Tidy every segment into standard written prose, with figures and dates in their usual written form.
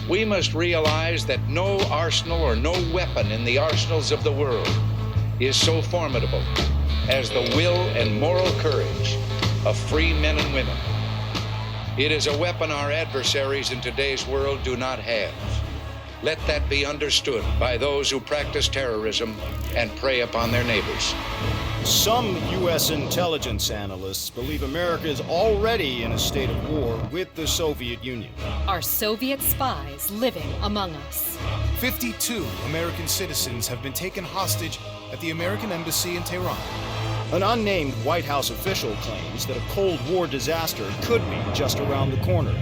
We must realize that no arsenal or no weapon in the arsenals of the world is so formidable as the will and moral courage of free men and women. It is a weapon our adversaries in today's world do not have. Let that be understood by those who practice terrorism and prey upon their neighbors. Some U.S. intelligence analysts believe America is already in a state of war with the Soviet Union. Are Soviet spies living among us? 52 American citizens have been taken hostage at the American Embassy in Tehran. An unnamed White House official claims that a Cold War disaster could be just around the corner.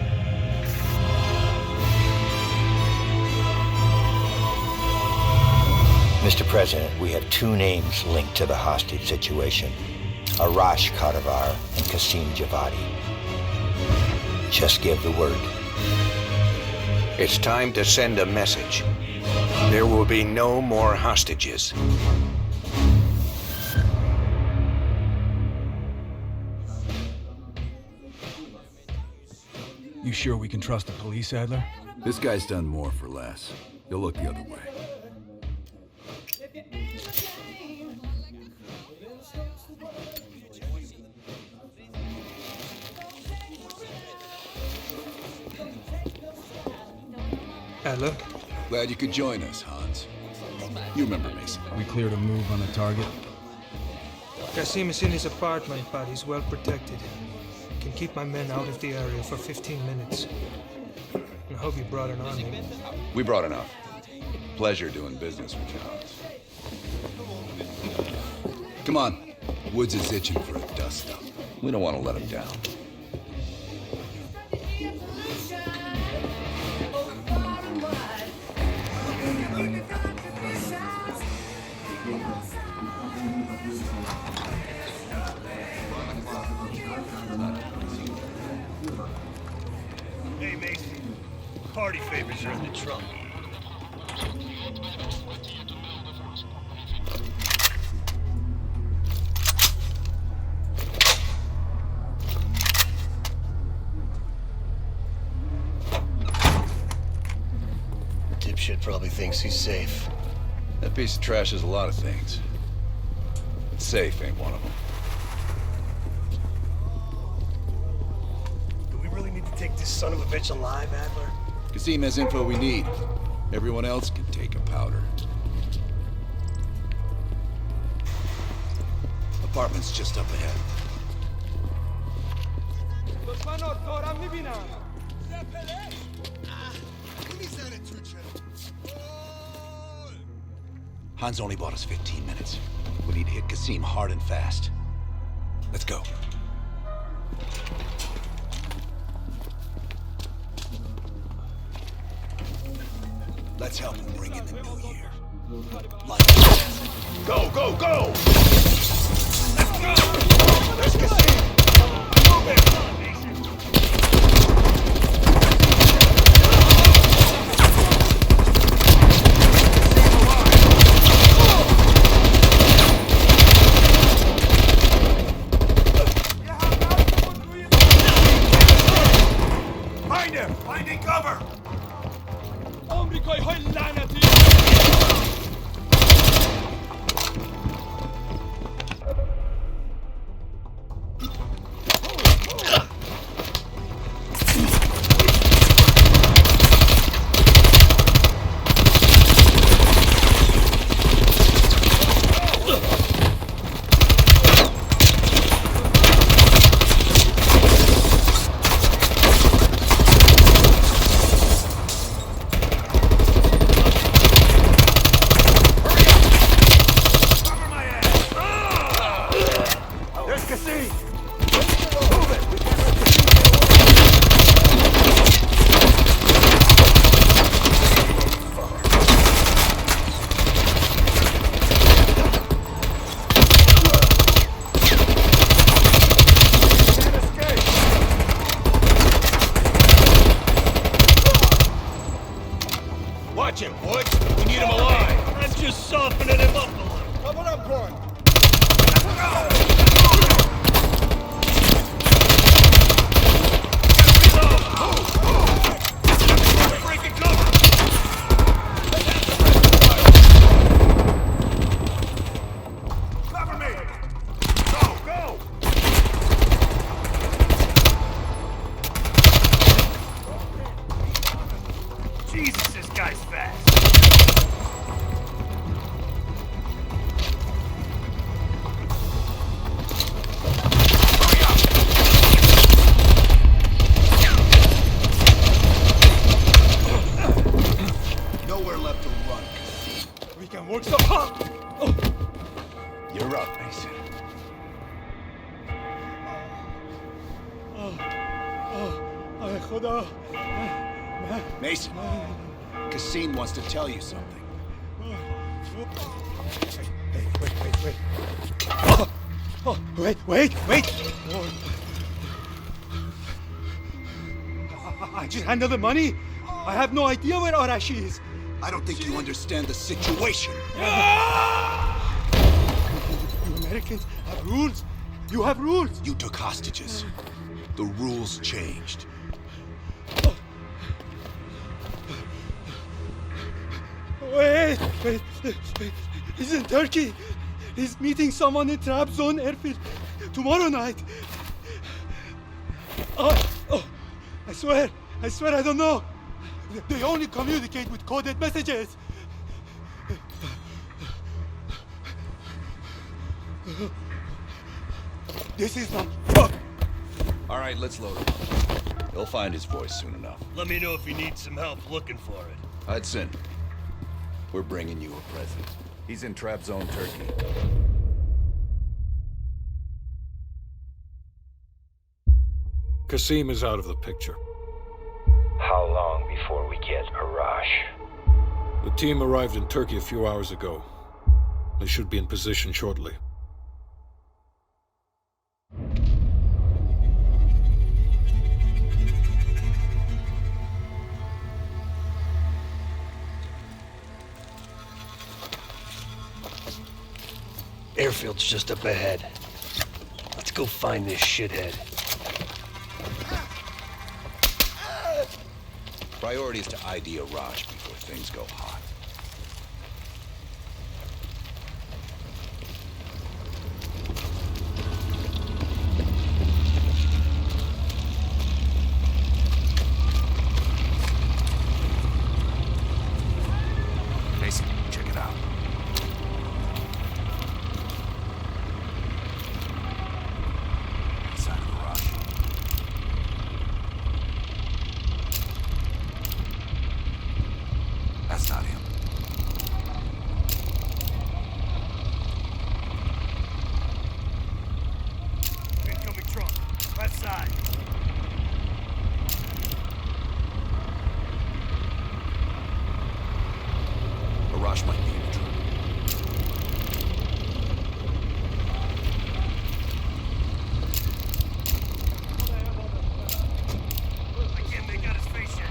Mr. President, we have two names linked to the hostage situation. Arash Kadivar and Qasim Javadi. Just give the word. It's time to send a message. There will be no more hostages. You sure we can trust the police, Adler? This guy's done more for less. He'll look the other way. Adler? Glad you could join us, Hans. You remember Mason. We cleared a move on the target. Qasim is in his apartment, but he's well protected. Can keep my men out of the area for 15 minutes. I hope you brought an army. We brought enough. Pleasure doing business with you, Hans. Come on. Woods is itching for a dust-up. We don't want to let him down. Hey, Mason. Party favors are in the trunk. Dipshit probably thinks he's safe. That piece of trash is a lot of things. Safe ain't one of them. Do we really need to take this son of a bitch alive, Adler? Qasim has info we need. Everyone else can take a powder. Apartment's just up ahead. Hans only bought us 15 minutes. We need to hit Qasim hard and fast. Let's go. Let's help him bring in the new year. Go, go, go! Let's go! There's Qasim! Move it! Find him! Finding cover! Watch him, boys. We need him alive. I'm just softening him up a little. Cover up, Corin. Breaking cover! Cover me! Go, go! Jesus, this guy's fast. Nowhere left to run. We can work so hard. You're up, Mason. Mason, Kasim wants to tell you something. Wait. I just handled the money. I have no idea where Arashi is. I don't think you understand the situation. You Americans have rules. You have rules. You took hostages. The rules changed. Wait. He's in Turkey. He's meeting someone in Trabzon airfield tomorrow night. I swear I don't know. They only communicate with coded messages. This is not... All right, let's load him. He'll find his voice soon enough. Let me know if you need some help looking for it. Hudson, we're bringing you a present. He's in Trabzon, Turkey. Kasim is out of the picture. How long before we get Arash? The team arrived in Turkey a few hours ago. They should be in position shortly. Airfield's just up ahead. Let's go find this shithead. Priority is to ID Arash before things go hot. Mason, check it out. Inside of Arash. That's not him. Incoming truck. Left side. Arash might be in the truck. I can't make out his face yet.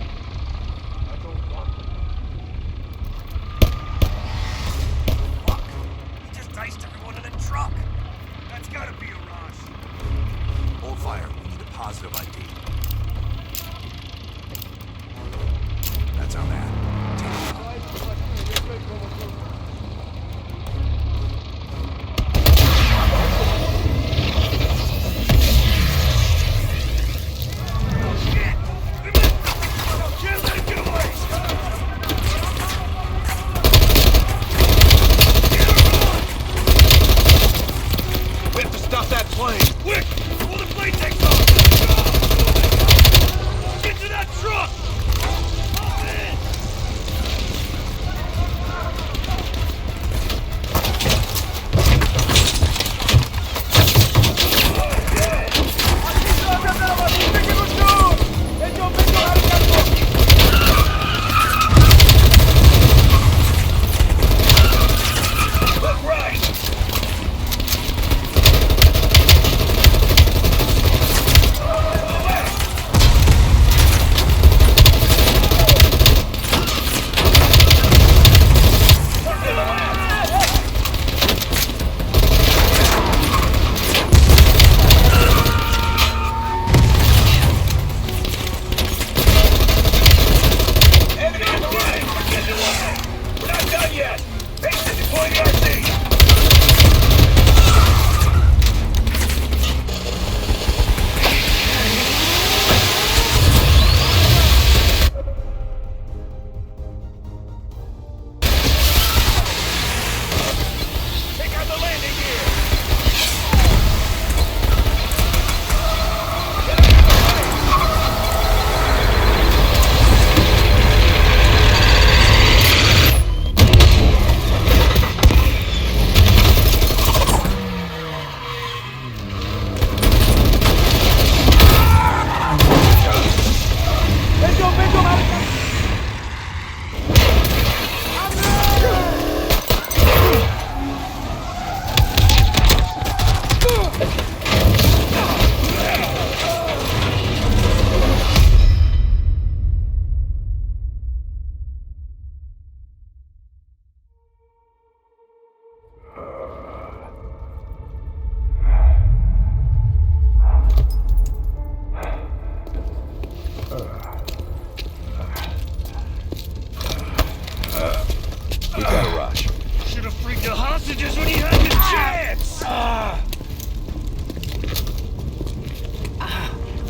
We got a rush. Should have freed the hostages when he had the chance!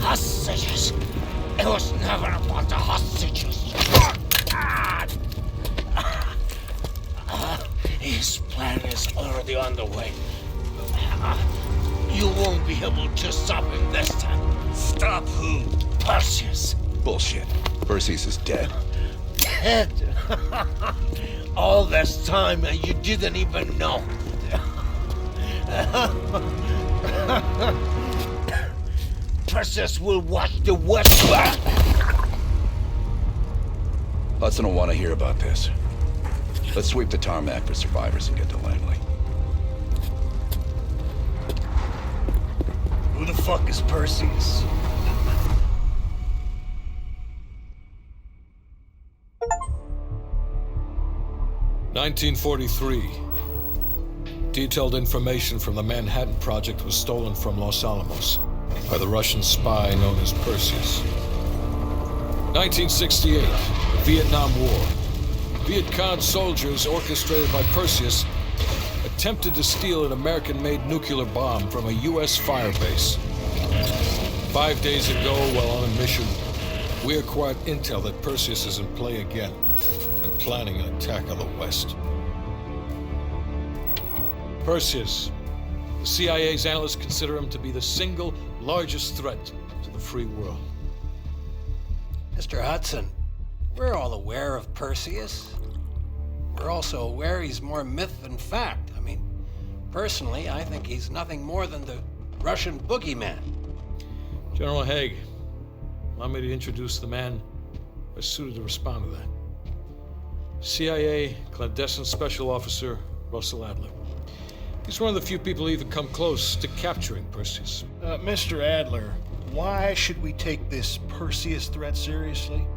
Hostages. It was never about the hostages. His plan is already on the way. You won't be able to stop him this time. Stop who? Perseus. Bullshit. Perseus is dead. Dead. All this time and you didn't even know. Perseus will watch the West. Hudson will want to hear about this. Let's sweep the tarmac for survivors and get to Langley. Who the fuck is Perseus? "1943. Detailed information from the Manhattan Project was stolen from Los Alamos by the Russian spy known as Perseus. 1968. Vietnam War. Viet Cong soldiers, orchestrated by Perseus, attempted to steal an American-made nuclear bomb from a U.S. firebase. 5 days ago, while on a mission, we acquired intel that Perseus is in play again and planning an attack on the West. Perseus. The CIA's analysts consider him to be the single largest threat to the free world. Mr. Hudson, we're all aware of Perseus. We're also aware he's more myth than fact. I mean, personally, I think he's nothing more than the Russian boogeyman. General Haig, allow me to introduce the man best suited to respond to that. CIA clandestine special officer Russell Adler. He's one of the few people who even come close to capturing Perseus. Mr. Adler, why should we take this Perseus threat seriously?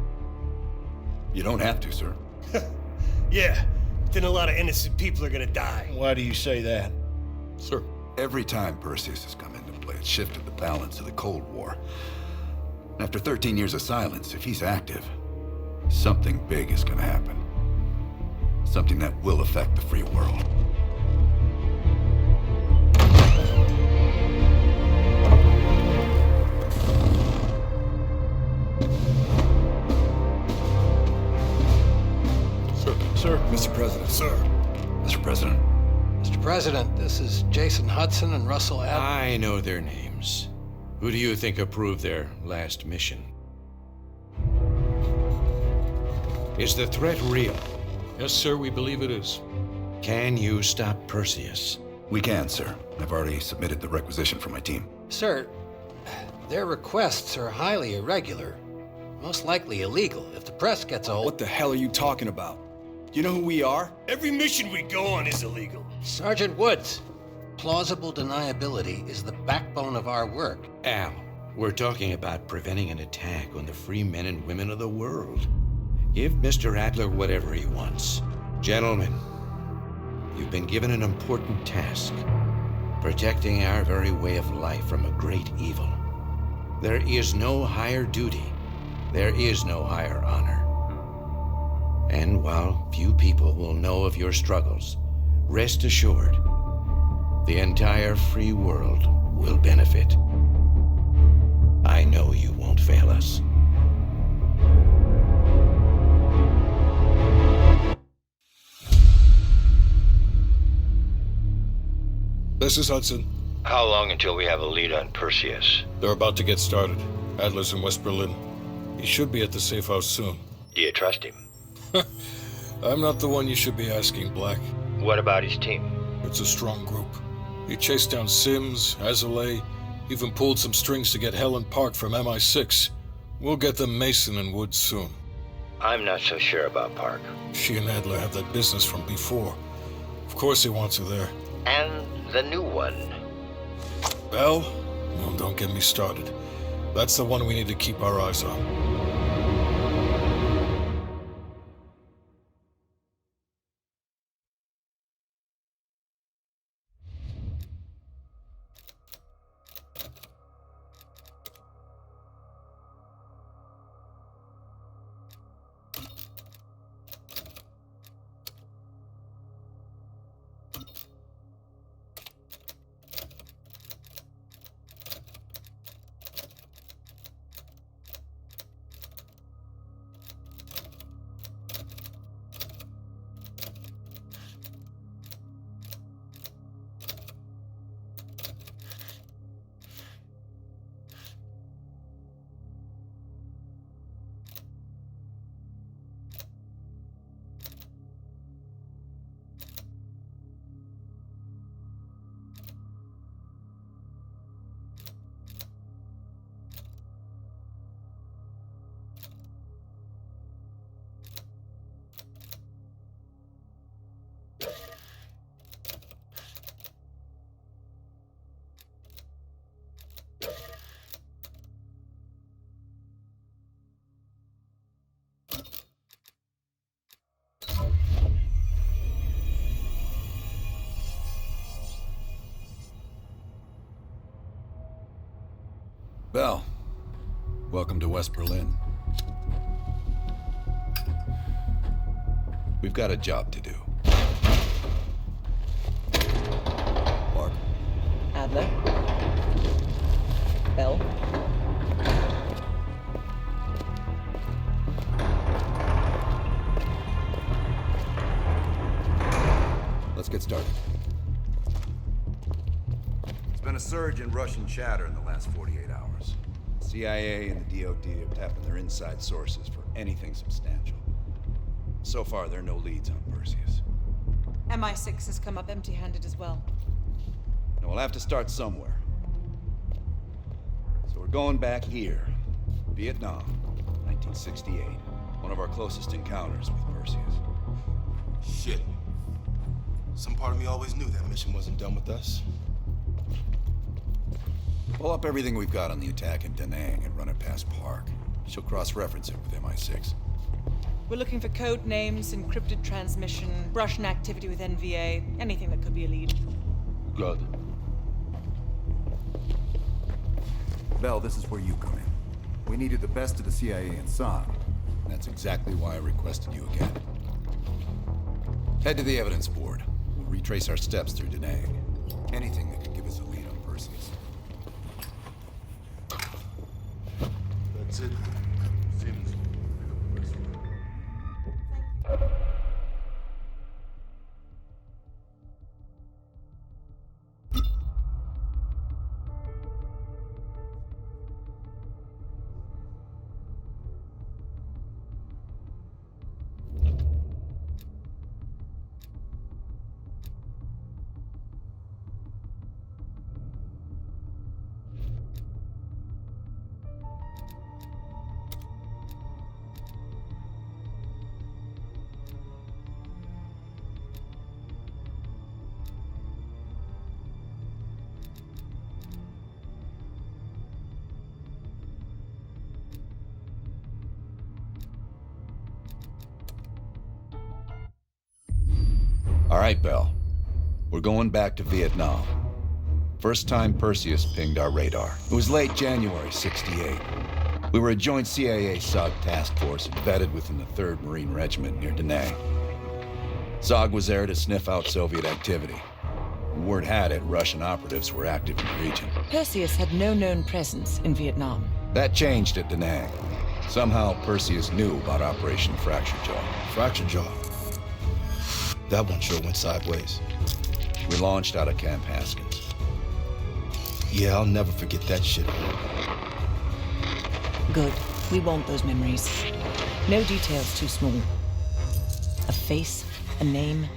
You don't have to, sir. Yeah, then a lot of innocent people are gonna die. Why do you say that? Sir. Every time Perseus has come into play, it's shifted the balance of the Cold War. After 13 years of silence, if he's active, something big is gonna happen. Something that will affect the free world. Sir. Mr. President. Sir. Mr. President. Mr. President, this is Jason Hudson and Russell Adler. I know their names. Who do you think approved their last mission? Is the threat real? Yes, sir, we believe it is. Can you stop Perseus? We can, sir. I've already submitted the requisition for my team. Sir, their requests are highly irregular. Most likely illegal. If the press gets a hold... What the hell are you talking about? You know who we are? Every mission we go on is illegal. Sergeant Woods, plausible deniability is the backbone of our work. Al, we're talking about preventing an attack on the free men and women of the world. Give Mr. Adler whatever he wants. Gentlemen, you've been given an important task. Protecting our very way of life from a great evil. There is no higher duty. There is no higher honor. And while few people will know of your struggles, rest assured, the entire free world will benefit. I know you won't fail us. This is Hudson. How long until we have a lead on Perseus? They're about to get started. Adler's in West Berlin. He should be at the safe house soon. Do you trust him? I'm not the one you should be asking, Black. What about his team? It's a strong group. He chased down Sims, Azalea, even pulled some strings to get Helen Park from MI6. We'll get them Mason and Woods soon. I'm not so sure about Park. She and Adler have that business from before. Of course he wants her there. And the new one. Bell? Well, don't get me started. That's the one we need to keep our eyes on. Bell, welcome to West Berlin. We've got a job to do. Mark. Adler. Bell. Let's get started. There's been a surge in Russian chatter in the last 48 hours. CIA and the DoD are tapping their inside sources for anything substantial. So far, there are no leads on Perseus. MI6 has come up empty-handed as well. And we'll have to start somewhere. So we're going back here. Vietnam, 1968. One of our closest encounters with Perseus. Shit. Some part of me always knew that mission wasn't done with us. Pull up everything we've got on the attack in Da Nang and run it past Park. She'll cross-reference it with MI6. We're looking for code names, encrypted transmission, Russian activity with NVA, anything that could be a lead. Good. Bell, this is where you come in. We needed the best of the CIA and SOG. That's exactly why I requested you again. Head to the evidence board. We'll retrace our steps through Da Nang. Anything that could give us a lead on Perseus. That's it. Seems All right, Bell. We're going back to Vietnam. First time Perseus pinged our radar. It was late January, '68. We were a joint CIA-SOG task force embedded within the 3rd Marine Regiment near Da Nang. SOG was there to sniff out Soviet activity. Word had it Russian operatives were active in the region. Perseus had no known presence in Vietnam. That changed at Da Nang. Somehow Perseus knew about Operation Fracture Jaw. Fracture Jaw. That one sure went sideways. We launched out of Camp Haskins. Yeah, I'll never forget that shit. Good. We want those memories. No details too small. A face, a name.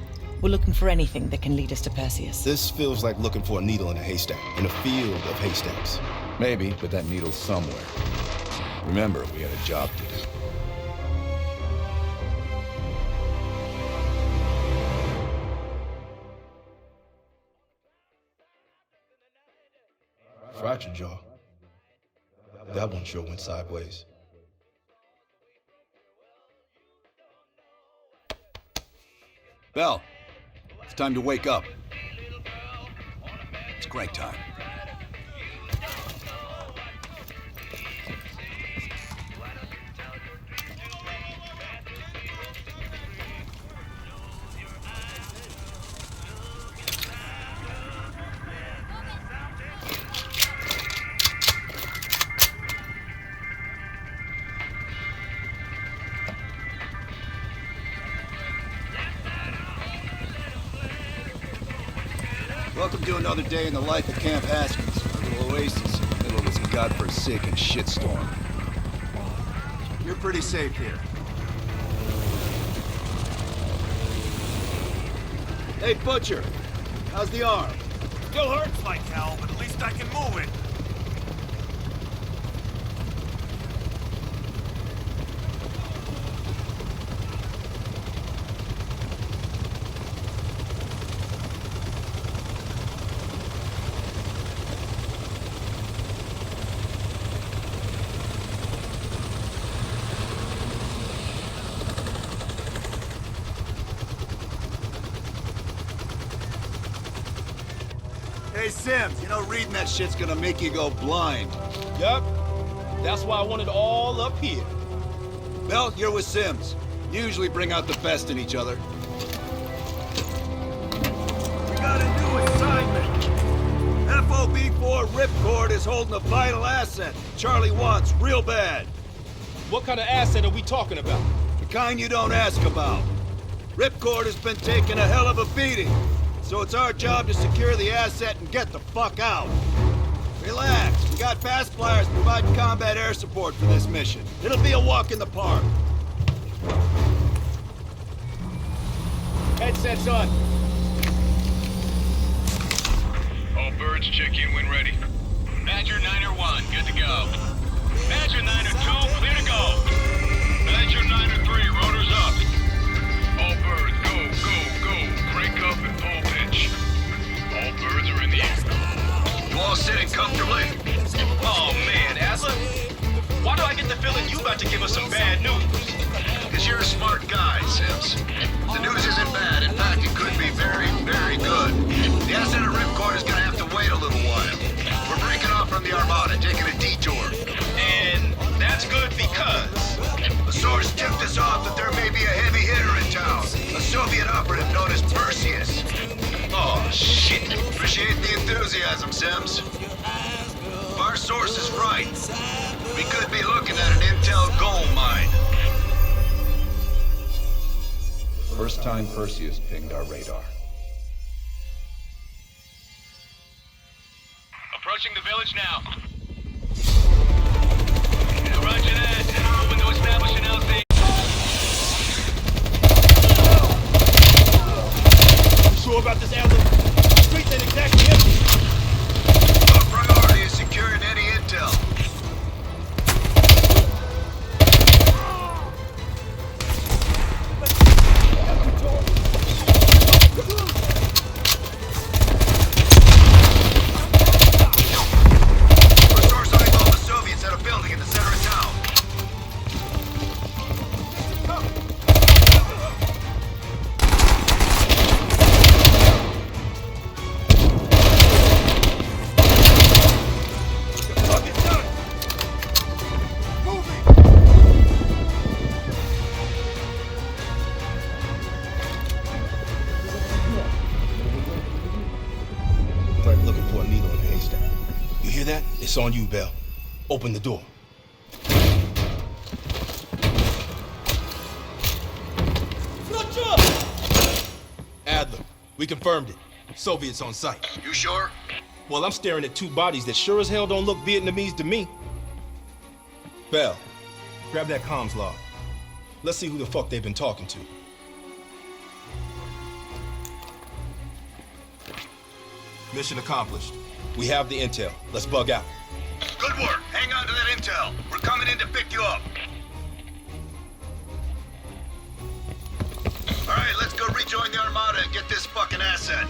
We're looking for anything that can lead us to Perseus. This feels like looking for a needle in a haystack, in a field of haystacks. Maybe, but that needle's somewhere. Remember, we had a job to do. Fracture Jaw. That one sure went sideways. Bell, it's time to wake up. It's crank time. Welcome to another day in the life of Camp Haskins, a little oasis in the middle of this godforsaken shitstorm. You're pretty safe here. Hey, Butcher, how's the arm? Still hurts like hell, but at least I can move it. Hey, Sims, you know reading that shit's gonna make you go blind. Yup. That's why I want it all up here. Bell, you're with Sims. You usually bring out the best in each other. We got a new assignment. FOB4 Ripcord is holding a vital asset Charlie wants real bad. What kind of asset are we talking about? The kind you don't ask about. Ripcord has been taking a hell of a beating, so it's our job to secure the asset and get the fuck out. Relax, we got fast flyers providing combat air support for this mission. It'll be a walk in the park. Headsets on. All birds, check in when ready. Badger 9-1, good to go. Badger 9-2, clear to go. Badger 9-3, rotors up. All birds, go, go, go. Crank up and pull pitch. All birds are in the air. You all sitting comfortably? Oh man, Asla, why do I get the feeling you about to give us some bad news? Because you're a smart guy, Sims. The news isn't bad. In fact, it could be very, very good. The asset of Ripcord is gonna have to wait a little while. We're breaking off from the Armada, taking a detour. And that's good because... A source tipped us off that there may be a heavy hitter in town. A Soviet operative known as Perseus. Oh, shit. Appreciate the enthusiasm, Sims. If our source is right, we could be looking at an intel gold mine. First time Perseus pinged our radar. Approaching the village now. Roger that. Open to establish an LZ. You sure about this, Adler? Streets ain't exactly empty. Our priority is securing any intel. It's on you, Bell. Open the door. Adler, we confirmed it. Soviets on site. You sure? Well, I'm staring at two bodies that sure as hell don't look Vietnamese to me. Bell, grab that comms log. Let's see who the fuck they've been talking to. Mission accomplished. We have the intel. Let's bug out. Good work. Hang on to that intel. We're coming in to pick you up. All right, let's go rejoin the Armada and get this fucking asset.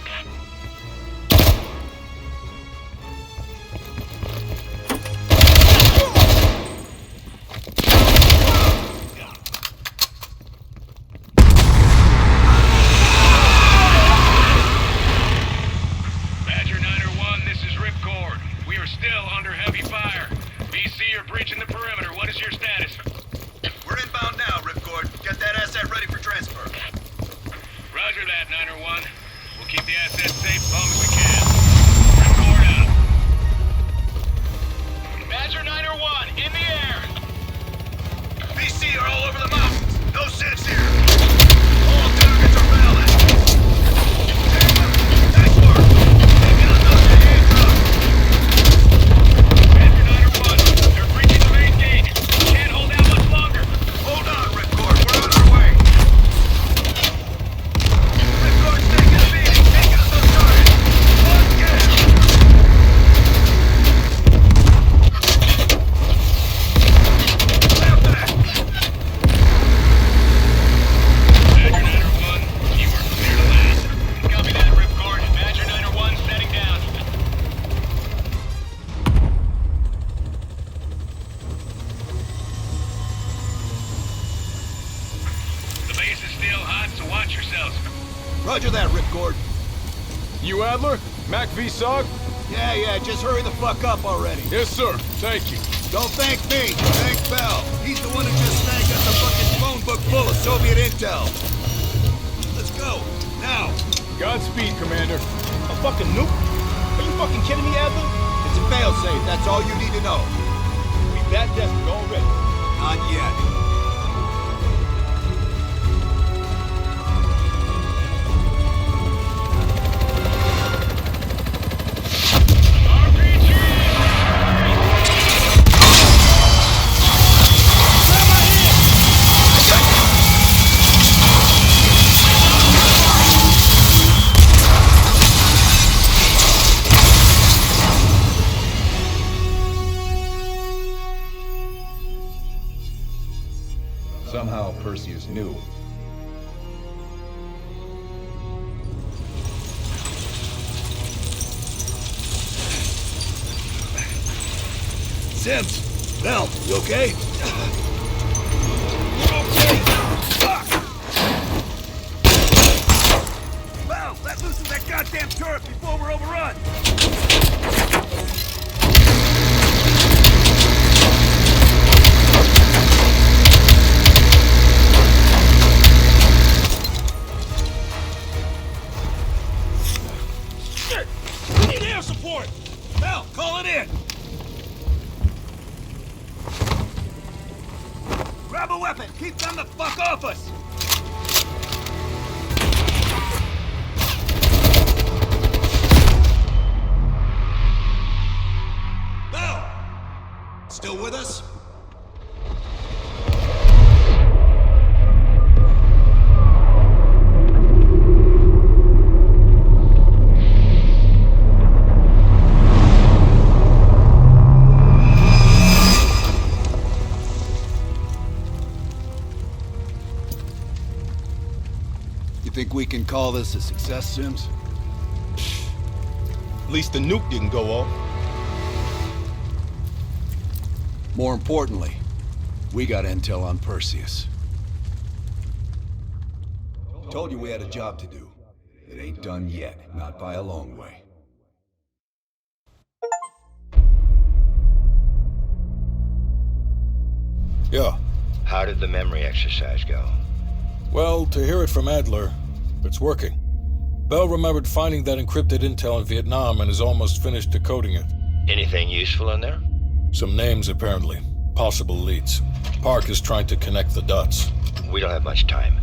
Roger that, Ripcord. You Adler? Mac v. Sog? Yeah, just hurry the fuck up already. Yes, sir. Thank you. Don't thank me. Thank Bell. He's the one who just snagged us a fucking phone book full of Soviet intel. Let's go. Now. Godspeed, Commander. A fucking nuke? Are you fucking kidding me, Adler? It's a failsafe. That's all you need to know. We that desperate already. Not yet. Somehow Perseus knew. Sims! Bell, you okay? Bell, let loose of that goddamn turret before we're overrun! Support! Bell, call it in! Grab a weapon! Keep them the fuck off us! Bell! Still with us? Think we can call this a success, Sims? At least the nuke didn't go off. More importantly, we got intel on Perseus. Told you we had a job to do. It ain't done yet, not by a long way. Yeah. How did the memory exercise go? Well, to hear it from Adler, it's working. Bell remembered finding that encrypted intel in Vietnam and is almost finished decoding it. Anything useful in there? Some names, apparently. Possible leads. Park is trying to connect the dots. We don't have much time.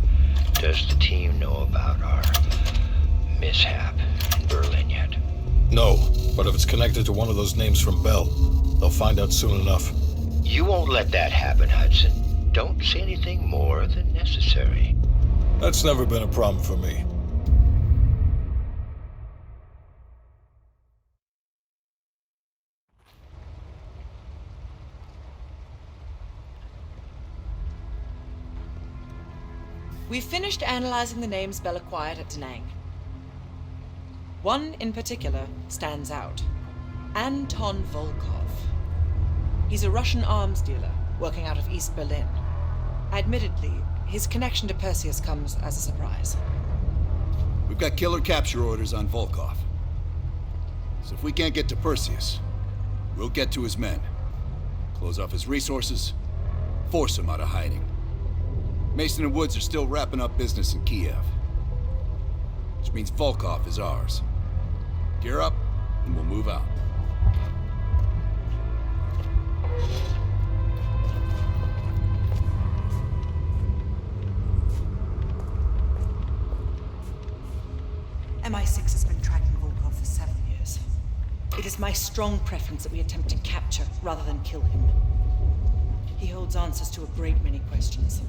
Does the team know about our mishap in Berlin yet? No, but if it's connected to one of those names from Bell, they'll find out soon enough. You won't let that happen, Hudson. Don't say anything more than necessary. That's never been a problem for me. We've finished analyzing the names Bell acquired at Da Nang. One in particular stands out. Anton Volkov. He's a Russian arms dealer working out of East Berlin. Admittedly, his connection to Perseus comes as a surprise. We've got killer capture orders on Volkov. So if we can't get to Perseus, we'll get to his men. Close off his resources, force him out of hiding. Mason and Woods are still wrapping up business in Kiev. Which means Volkov is ours. Gear up, and we'll move out. MI6 has been tracking Volkov for 7 years. It is my strong preference that we attempt to capture rather than kill him. He holds answers to a great many questions.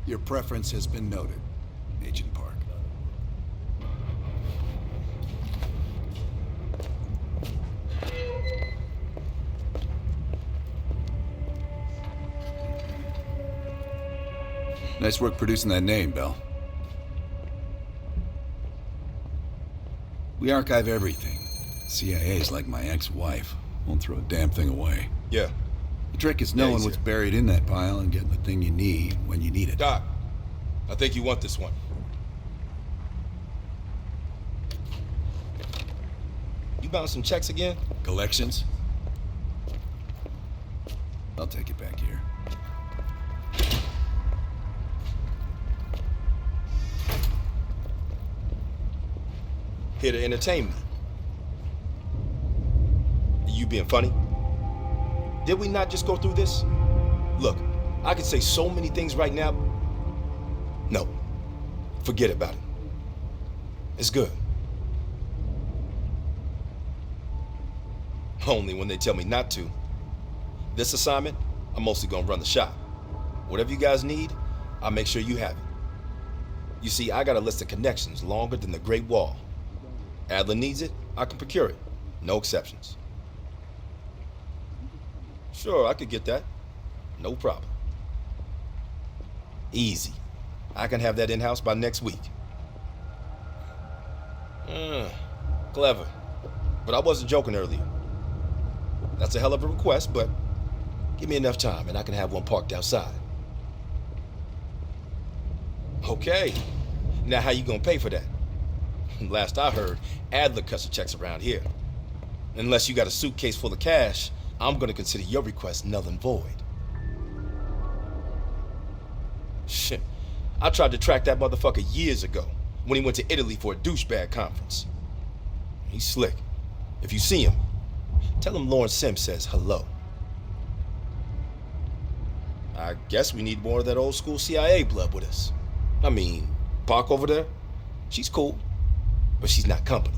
Your preference has been noted, Agent Park. Nice work producing that name, Bell. We archive everything. CIA's like my ex-wife. Won't throw a damn thing away. Yeah. The trick is knowing what's buried in that pile and getting the thing you need when you need it. Doc, I think you want this one. bouncing checks again? Collections? I'll take it back here. Here to entertain me. You being funny? Did we not just go through this? Look, I could say so many things right now. No, forget about it. It's good. Only when they tell me not to. This assignment, I'm mostly gonna run the shop. Whatever you guys need, I'll make sure you have it. You see, I got a list of connections longer than the Great Wall. Adler needs it, I can procure it. No exceptions. Sure, I could get that. No problem. Easy. I can have that in-house by next week. Clever. But I wasn't joking earlier. That's a hell of a request, but give me enough time and I can have one parked outside. Okay. Now how you gonna pay for that? Last I heard, Adler cuts the checks around here. Unless you got a suitcase full of cash, I'm gonna consider your request null and void. Shit. I tried to track that motherfucker years ago when he went to Italy for a douchebag conference. He's slick. If you see him, tell him Lawrence Sims says hello. I guess we need more of that old school CIA blood with us. I mean, Park over there, she's cool, but she's not company,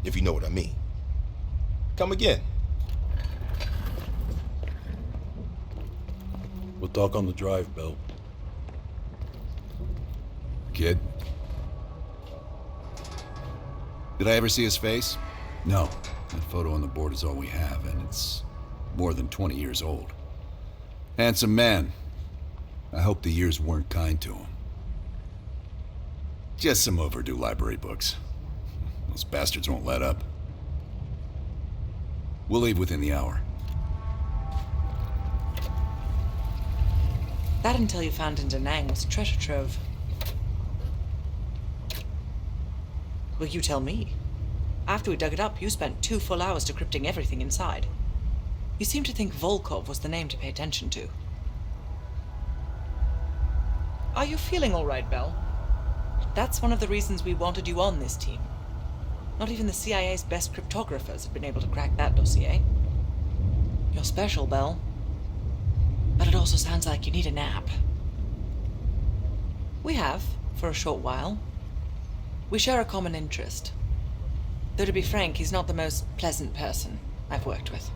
if you know what I mean. Come again. We'll talk on the drive, Bill. Kid? Did I ever see his face? No. That photo on the board is all we have, and it's more than 20 years old. Handsome man. I hope the years weren't kind to him. Just some overdue library books. Those bastards won't let up. We'll leave within the hour. That intel you found in Da Nang was a treasure trove. Well, you tell me. After we dug it up, you spent 2 full hours decrypting everything inside. You seem to think Volkov was the name to pay attention to. Are you feeling all right, Bell? That's one of the reasons we wanted you on this team. Not even the CIA's best cryptographers have been able to crack that dossier. You're special, Bell. But it also sounds like you need a nap. We have, for a short while. We share a common interest. Though to be frank, he's not the most pleasant person I've worked with.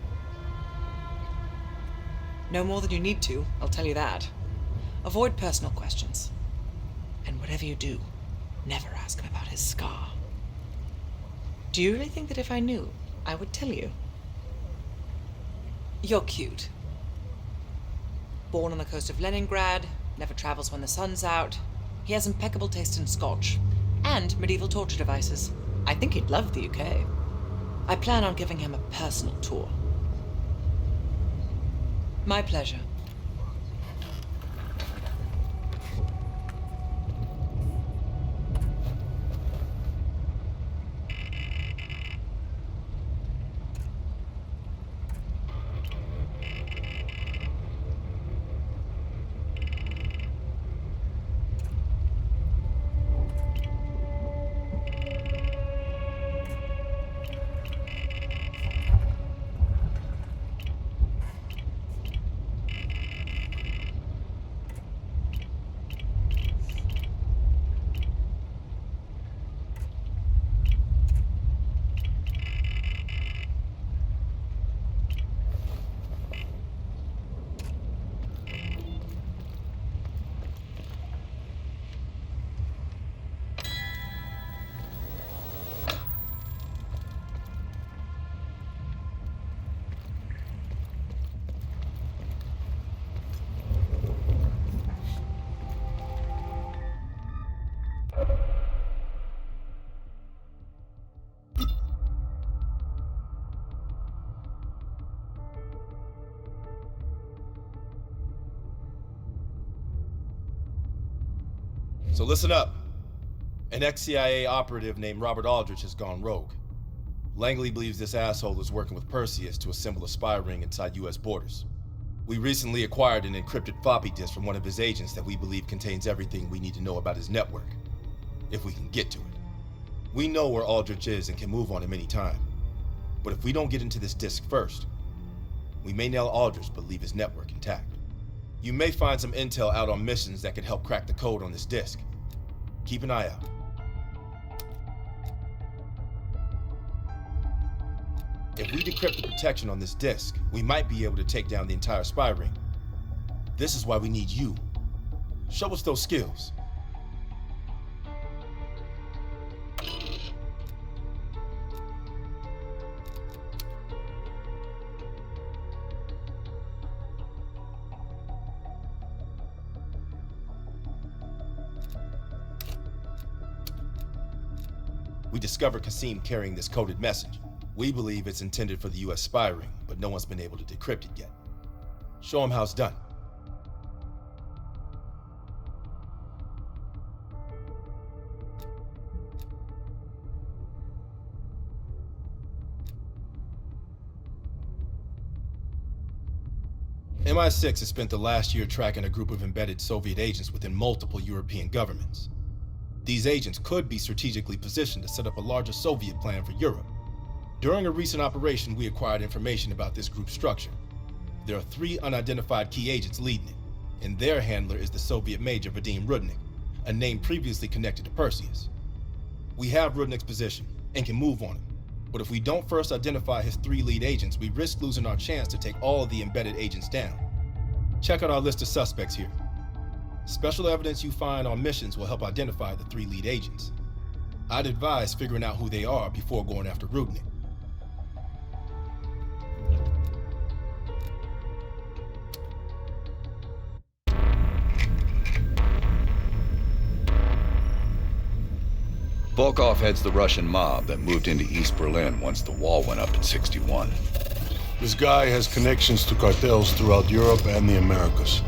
No more than you need to, I'll tell you that. Avoid personal questions. And whatever you do, never ask him about his scar. Do you really think that if I knew, I would tell you? You're cute. Born on the coast of Leningrad, never travels when the sun's out. He has impeccable taste in scotch and medieval torture devices. I think he'd love the UK. I plan on giving him a personal tour. My pleasure. So listen up. An ex-CIA operative named Robert Aldrich has gone rogue. Langley believes this asshole is working with Perseus to assemble a spy ring inside US borders. We recently acquired an encrypted floppy disk from one of his agents that we believe contains everything we need to know about his network, if we can get to it. We know where Aldrich is and can move on him anytime. But if we don't get into this disk first, we may nail Aldrich but leave his network intact. You may find some intel out on missions that could help crack the code on this disk. Keep an eye out. If we decrypt the protection on this disk, we might be able to take down the entire spy ring. This is why we need you. Show us those skills. We discovered Kasim carrying this coded message. We believe it's intended for the US spy ring, but no one's been able to decrypt it yet. Show him how it's done. MI6 has spent the last year tracking a group of embedded Soviet agents within multiple European governments. These agents could be strategically positioned to set up a larger Soviet plan for Europe. During a recent operation, we acquired information about this group's structure. There are 3 unidentified key agents leading it, and their handler is the Soviet Major Vadim Rudnik, a name previously connected to Perseus. We have Rudnik's position and can move on him, but if we don't first identify his 3 lead agents, we risk losing our chance to take all of the embedded agents down. Check out our list of suspects here. Special evidence you find on missions will help identify the 3 lead agents. I'd advise figuring out who they are before going after Rudnik. Volkov heads the Russian mob that moved into East Berlin once the wall went up in '61. This guy has connections to cartels throughout Europe and the Americas.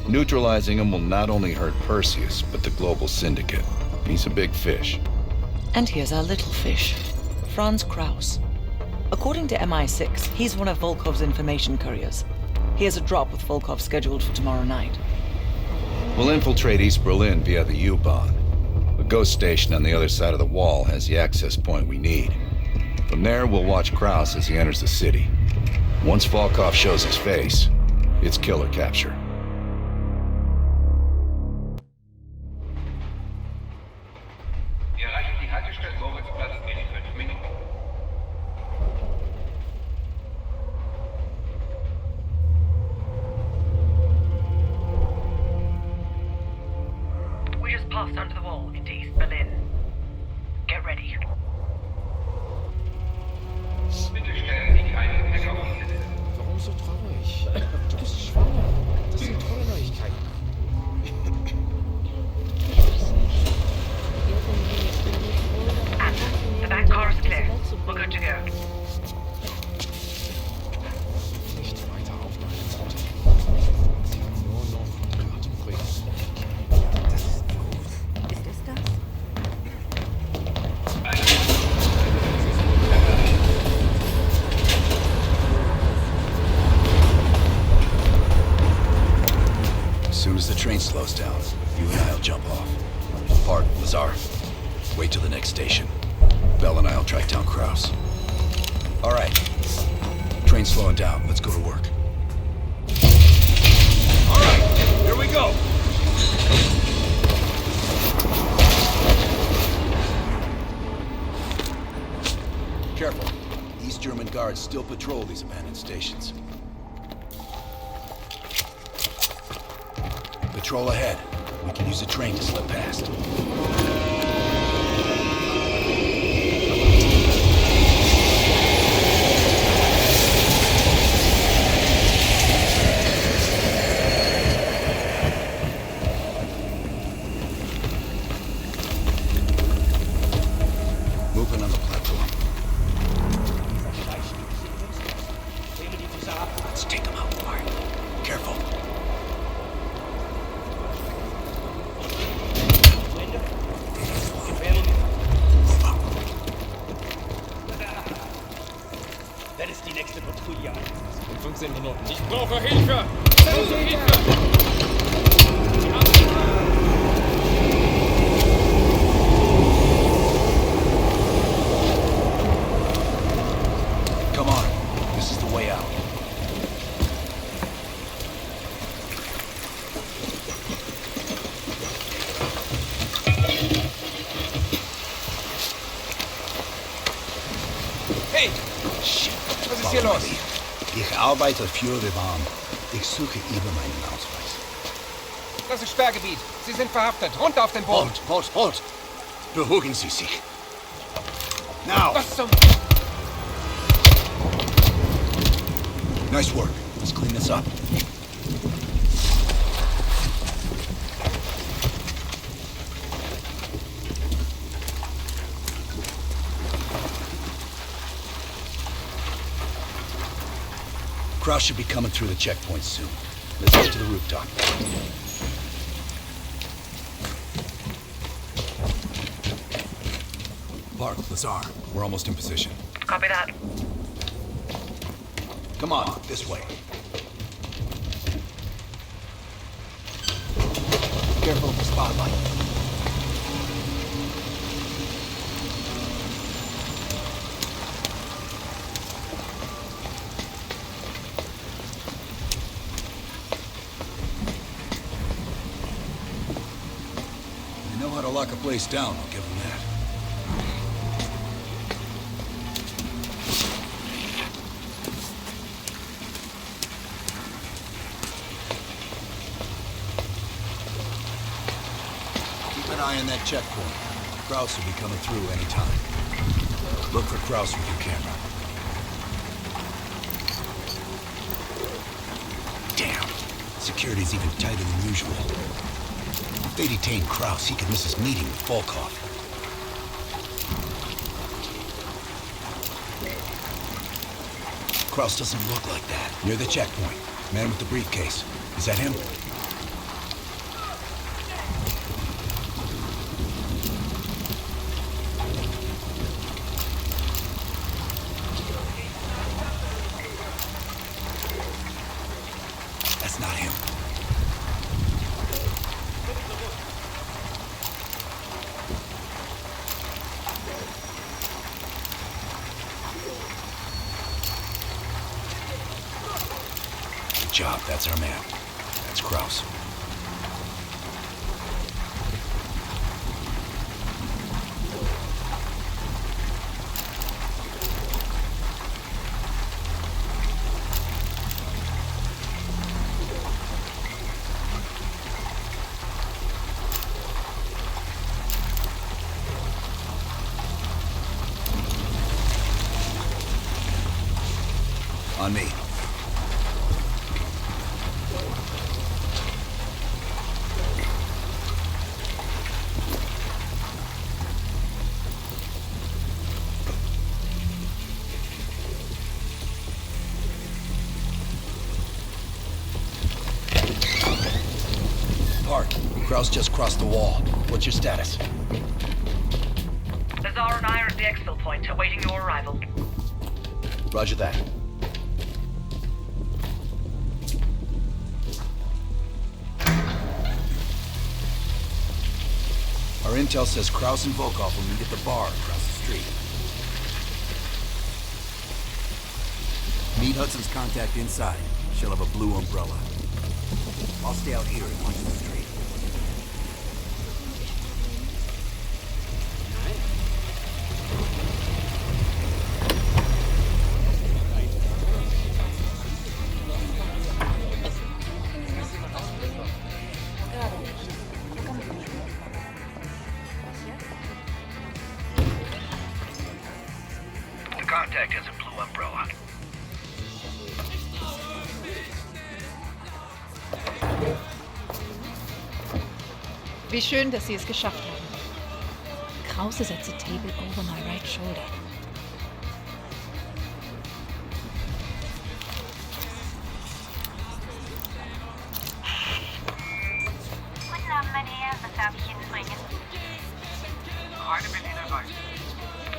Neutralizing him will not only hurt Perseus, but the global syndicate. He's a big fish. And here's our little fish, Franz Kraus. According to MI6, he's one of Volkov's information couriers. He has a drop with Volkov scheduled for tomorrow night. We'll infiltrate East Berlin via the U-Bahn. A ghost station on the other side of the wall has the access point we need. From there, we'll watch Kraus as he enters the city. Once Volkov shows his face, it's killer capture. We just passed under the wall into East Berlin. Get ready. Warum so traurig? Du bist schwanger. Das sind tolle Neuigkeiten. And the back car is clear. We're good to go. Nicht weiter aufgehalten. Nur noch Atembrücken. Das ist gut. Ist es das? As soon as the train slows down, you and I'll jump off. Bart, Lazar, wait till the next station. Bell and I'll track down Kraus. All right. Train's slowing down. Let's go to work. All right, here we go. Careful. East German guards still patrol these abandoned stations. Patrol ahead. We can use a train to slip past. Moving on the platform. Let's take them out, Bart. Careful. Brauche Hilfe! Brauche Hilfe! Come on. This is the way out. Hey! Shit. Was ist hier los? Ich arbeite für die Bahn. Ich suche über meinen Ausweis. Das ist Sperrgebiet. Sie sind verhaftet. Runter auf den Boden. Halt! Beruhigen Sie sich. Now! Was zum... Nice work. Let's clean this up. Kraus should be coming through the checkpoint soon. Let's get to the rooftop. Park, Lazar, we're almost in position. Copy that. Come on, this way. Careful of the spotlight. They know how to lock a place down, I'll give them that. Keep an eye on that checkpoint. Kraus will be coming through any time. Look for Kraus with your camera. Damn. Security's even tighter than usual. If they detain Kraus, he could miss his meeting with Volkov. Kraus doesn't look like that. Near the checkpoint. Man with the briefcase. Is that him? That's not him. Good job, that's our man. That's Kraus. On me. Park. Kraus just crossed the wall. What's your status? Lazar and I are at the exfil point, awaiting your arrival. Roger that. Our intel says Kraus and Volkov will meet at the bar across the street. Meet Hudson's contact inside. She'll have a blue umbrella. I'll stay out here and watch the street. The contact has a blue umbrella. Wie schön, dass Sie es geschafft haben. Kraus is at the table over my right shoulder. Guten Abend, mein Herr. Was darf ich Ihnen bringen?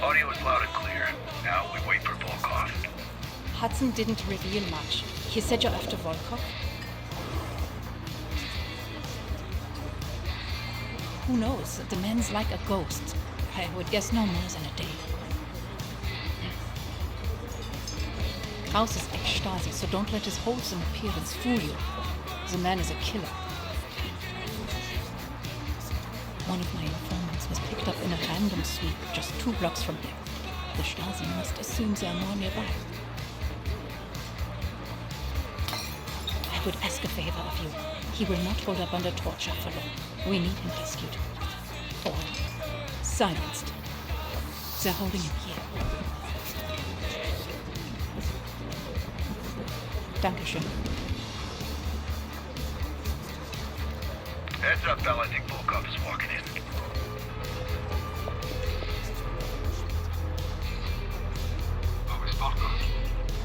Audio is loud and clear. Now we wait for Volkov. Hudson didn't reveal much. He said you're after Volkov? Who knows? The man's like a ghost. I would guess no more than a day. Kraus is ex-Stasi, so don't let his wholesome appearance fool you. The man is a killer. One of my informants was picked up in a random sweep just 2 blocks from here. The Stasi must assume they are more nearby. I would ask a favor of you. He will not hold up under torture for long. We need him rescued. Or silenced. They're holding him here. Dankeschön. Heads up, Bell. I think Volkov is walking in. Wo ist Volkov?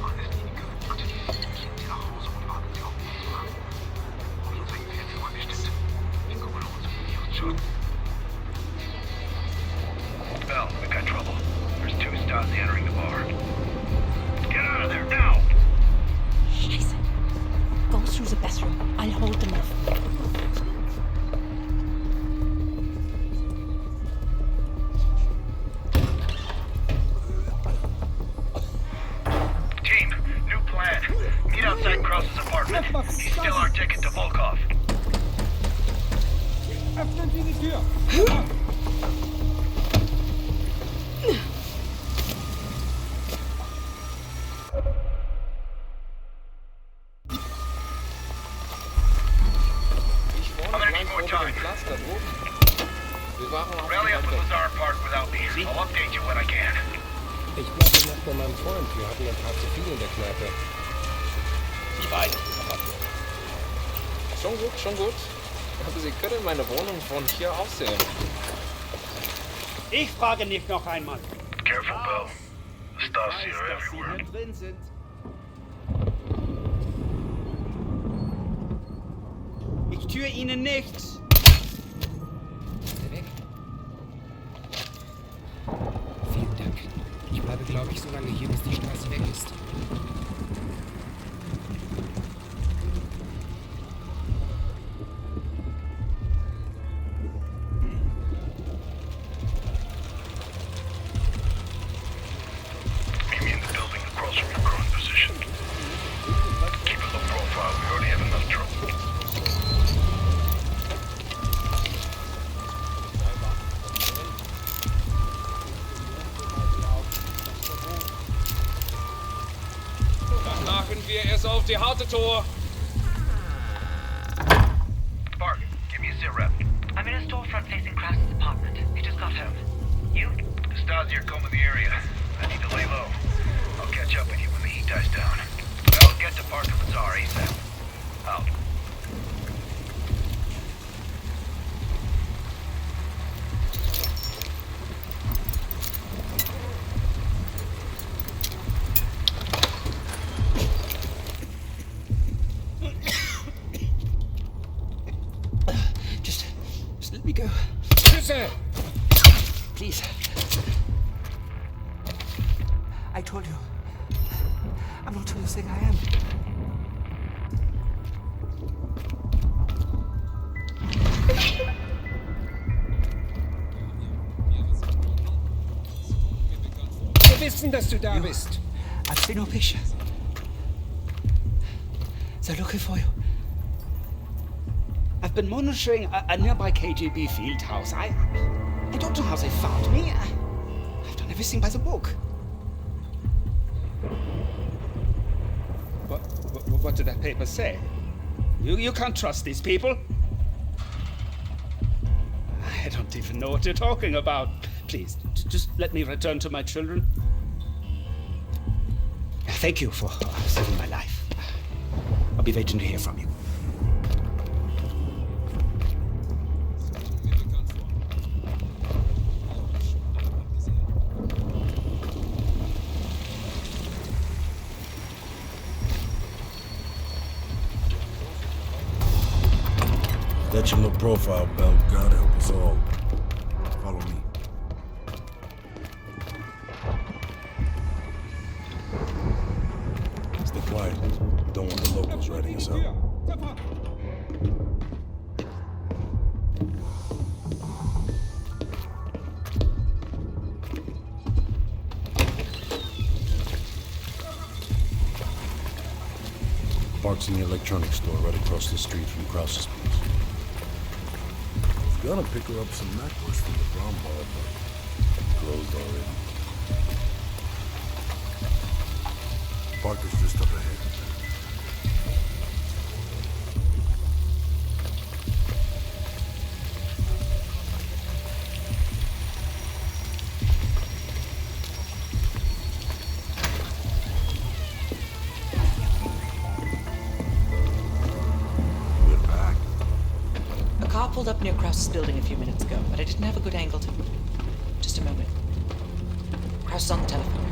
Meinetwegen bitte die Kinder nach Hause und warten Sie auf uns zu haben. Uns bringen wir jetzt mal bestimmt. Wir kümmern uns um Ihren Schaden. Bell, we got trouble. There's 2 Stasi entering the bar. Get out of there, now! Scheiße. Go through the bathroom. I'll hold them off. Team, new plan. Meet outside Kraus's apartment. He's still our ticket to Volkov. Öffnen Sie die Tür! I'm gonna need more time. Rally up to Lazar Park without me. I'll update you when I can. Ich bleibe noch bei meinem Freund. Wir hatten ein paar zu viel in der Kneipe. Die beiden. Schon gut, schon gut. Aber Sie können meine Wohnung von hier aus sehen. Ich frage nicht noch einmal. Careful, Bell. The Stasi are everywhere. Drin sind. Ich tue Ihnen nichts. Weg. Vielen Dank. Ich bleibe, glaube ich, so lange hier, bis die Straße weg ist. Meet me in the building across from your current position. Keep a low profile. We already have enough trouble. Dann machen wir es auf die harte Tour. Bart, give me a sit rep. I'm in a storefront facing Kraus's apartment. He just got home. You? The Stasi are combing the area. I need to lay low. I'll catch up with you when the heat dies down. I'll get to Park and Bazaar ASAP. Out. Just let me go. Schüsse! Please. I told you. I'm not who you think I am. Wir wissen, dass du da bist. I've seen your picture. They're looking for you. I've been monitoring a nearby KGB field house. I don't know how they found me. I've done everything by the book. What did that paper say? You can't trust these people. I don't even know what you're talking about. Please, just let me return to my children. Thank you for saving my life. I'll be waiting to hear from you. That's your little profile, Bell. God help us all. Follow me. Barker's writing us up. Parks in the electronics store right across the street from Krause's place. I was gonna pick her up some necklace from the prom bar, but closed already. Parker's just up ahead. Pulled up near Krause's building a few minutes ago, but I didn't have a good angle to... Just a moment. Krause is on the telephone.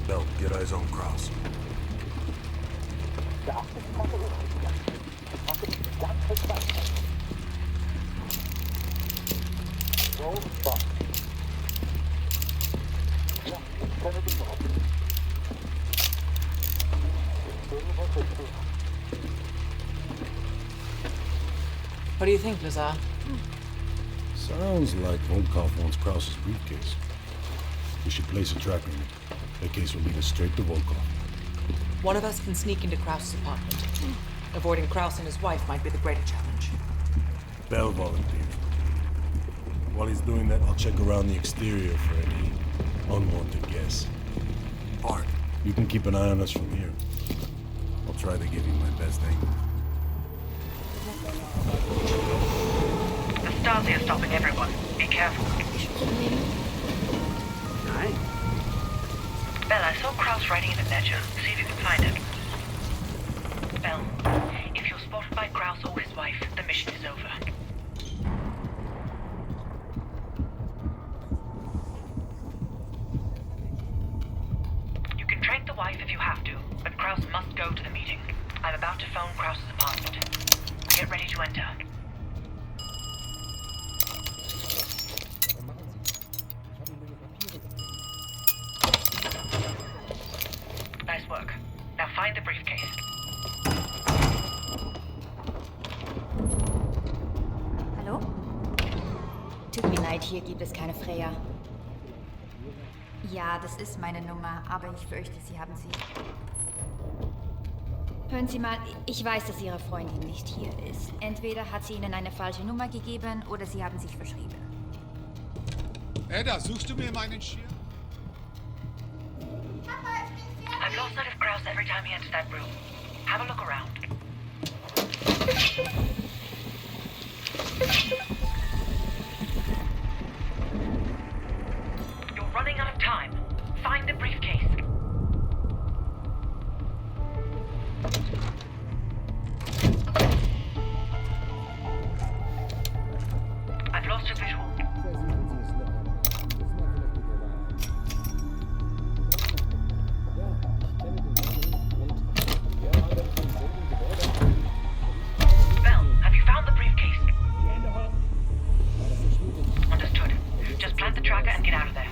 Bell, get eyes on Krause. What do you think, Lazar? Sounds like Volkov wants Krause's briefcase. We should place a tracker in it. That case will lead us straight to Volkov. One of us can sneak into Krause's apartment. Avoiding Krause and his wife might be the greater challenge. Bell volunteers. While he's doing that, I'll check around the exterior for any unwanted guests. Bart, you can keep an eye on us from here. I'll try to give you my best angle. The Stasi are stopping everyone. Be careful. Hi. Bell, I saw Krause writing in the ledger. See if you can find him. Bell, if you're spotted by Krause or his wife, the mission is over. You can track the wife if you have to, but Krause must go to the meeting. I'm about to phone Krause's apartment. Get ready to enter. Nice work. Now find the briefcase. Hallo? Tut mir leid, hier gibt es keine Freya. Ja, das ist meine Nummer, aber ich fürchte, Sie haben sie. Hören Sie mal, ich weiß, dass Ihre Freundin nicht hier ist. Entweder hat sie Ihnen eine falsche Nummer gegeben oder Sie haben sich verschrieben. Edda, suchst du mir meinen Schirm? I've lost sight of Krause every time he enters that room. Have a look around. You're running out of time. Find the briefcase. I've lost a visual. Bell, have you found the briefcase? Understood. Just plant the tracker and get out of there.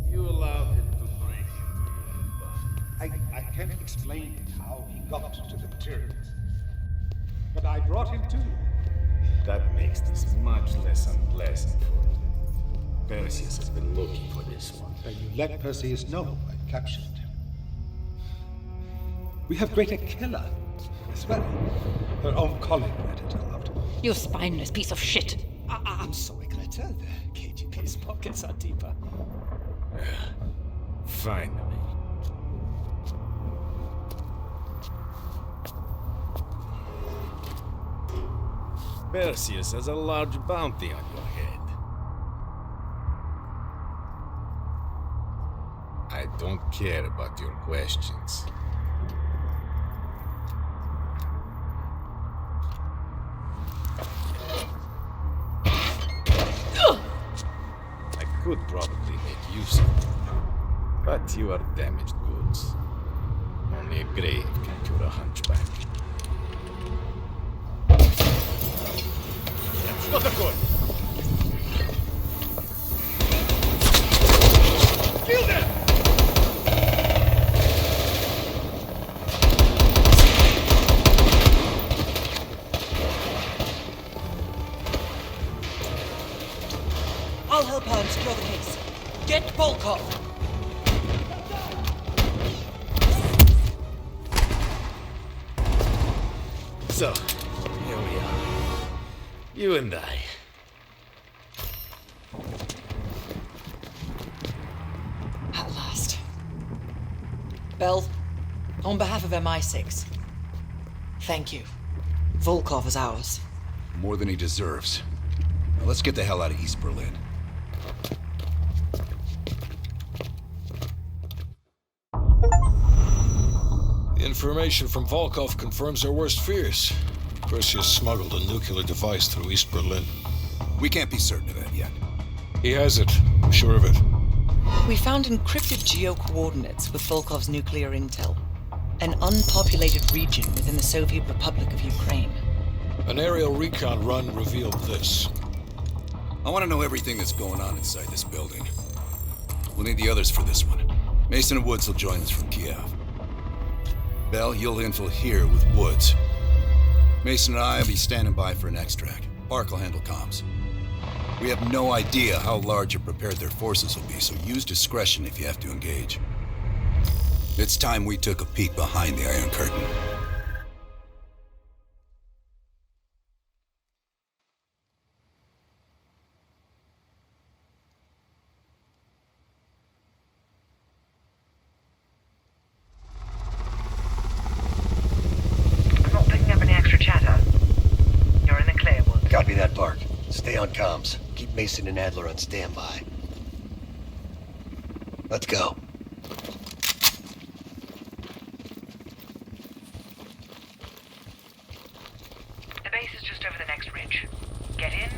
You allowed him to break into your body. I can't explain how he got to the materials. But I brought him to you. That makes this much less unpleasant for him. Perseus has been looking for this one. And you let Perseus know I captured him. We have Greater Killer as well. Her own colleague read it aloud. You spineless piece of shit. I'm sorry, Greta. The KGB's pockets are deeper. Finally. Perseus has a large bounty on your head. I don't care about your questions. I could probably make use of it, but you are damaged goods. Only a grave can cure a hunchback. Что такое? Kill them! I'll help her and secure the case. Get Volkov! So, here we are. You and I. At last. Bell, on behalf of MI6, thank you. Volkov is ours. More than he deserves. Now let's get the hell out of East Berlin. The information from Volkov confirms our worst fears. Perseus smuggled a nuclear device through East Berlin. We can't be certain of that yet. He has it. I'm sure of it. We found encrypted geo-coordinates with Volkov's nuclear intel. An unpopulated region within the Soviet Republic of Ukraine. An aerial recon run revealed this. I want to know everything that's going on inside this building. We'll need the others for this one. Mason and Woods will join us from Kiev. Bell, you'll infil here with Woods. Mason and I will be standing by for an extract. Park will handle comms. We have no idea how large or prepared their forces will be, so use discretion if you have to engage. It's time we took a peek behind the Iron Curtain. I'm not picking up any extra chatter. You're in the clear, Woods. Copy that, Park. Stay on comms. Keep Mason and Adler on standby. Let's go. The base is just over the next ridge. Get in,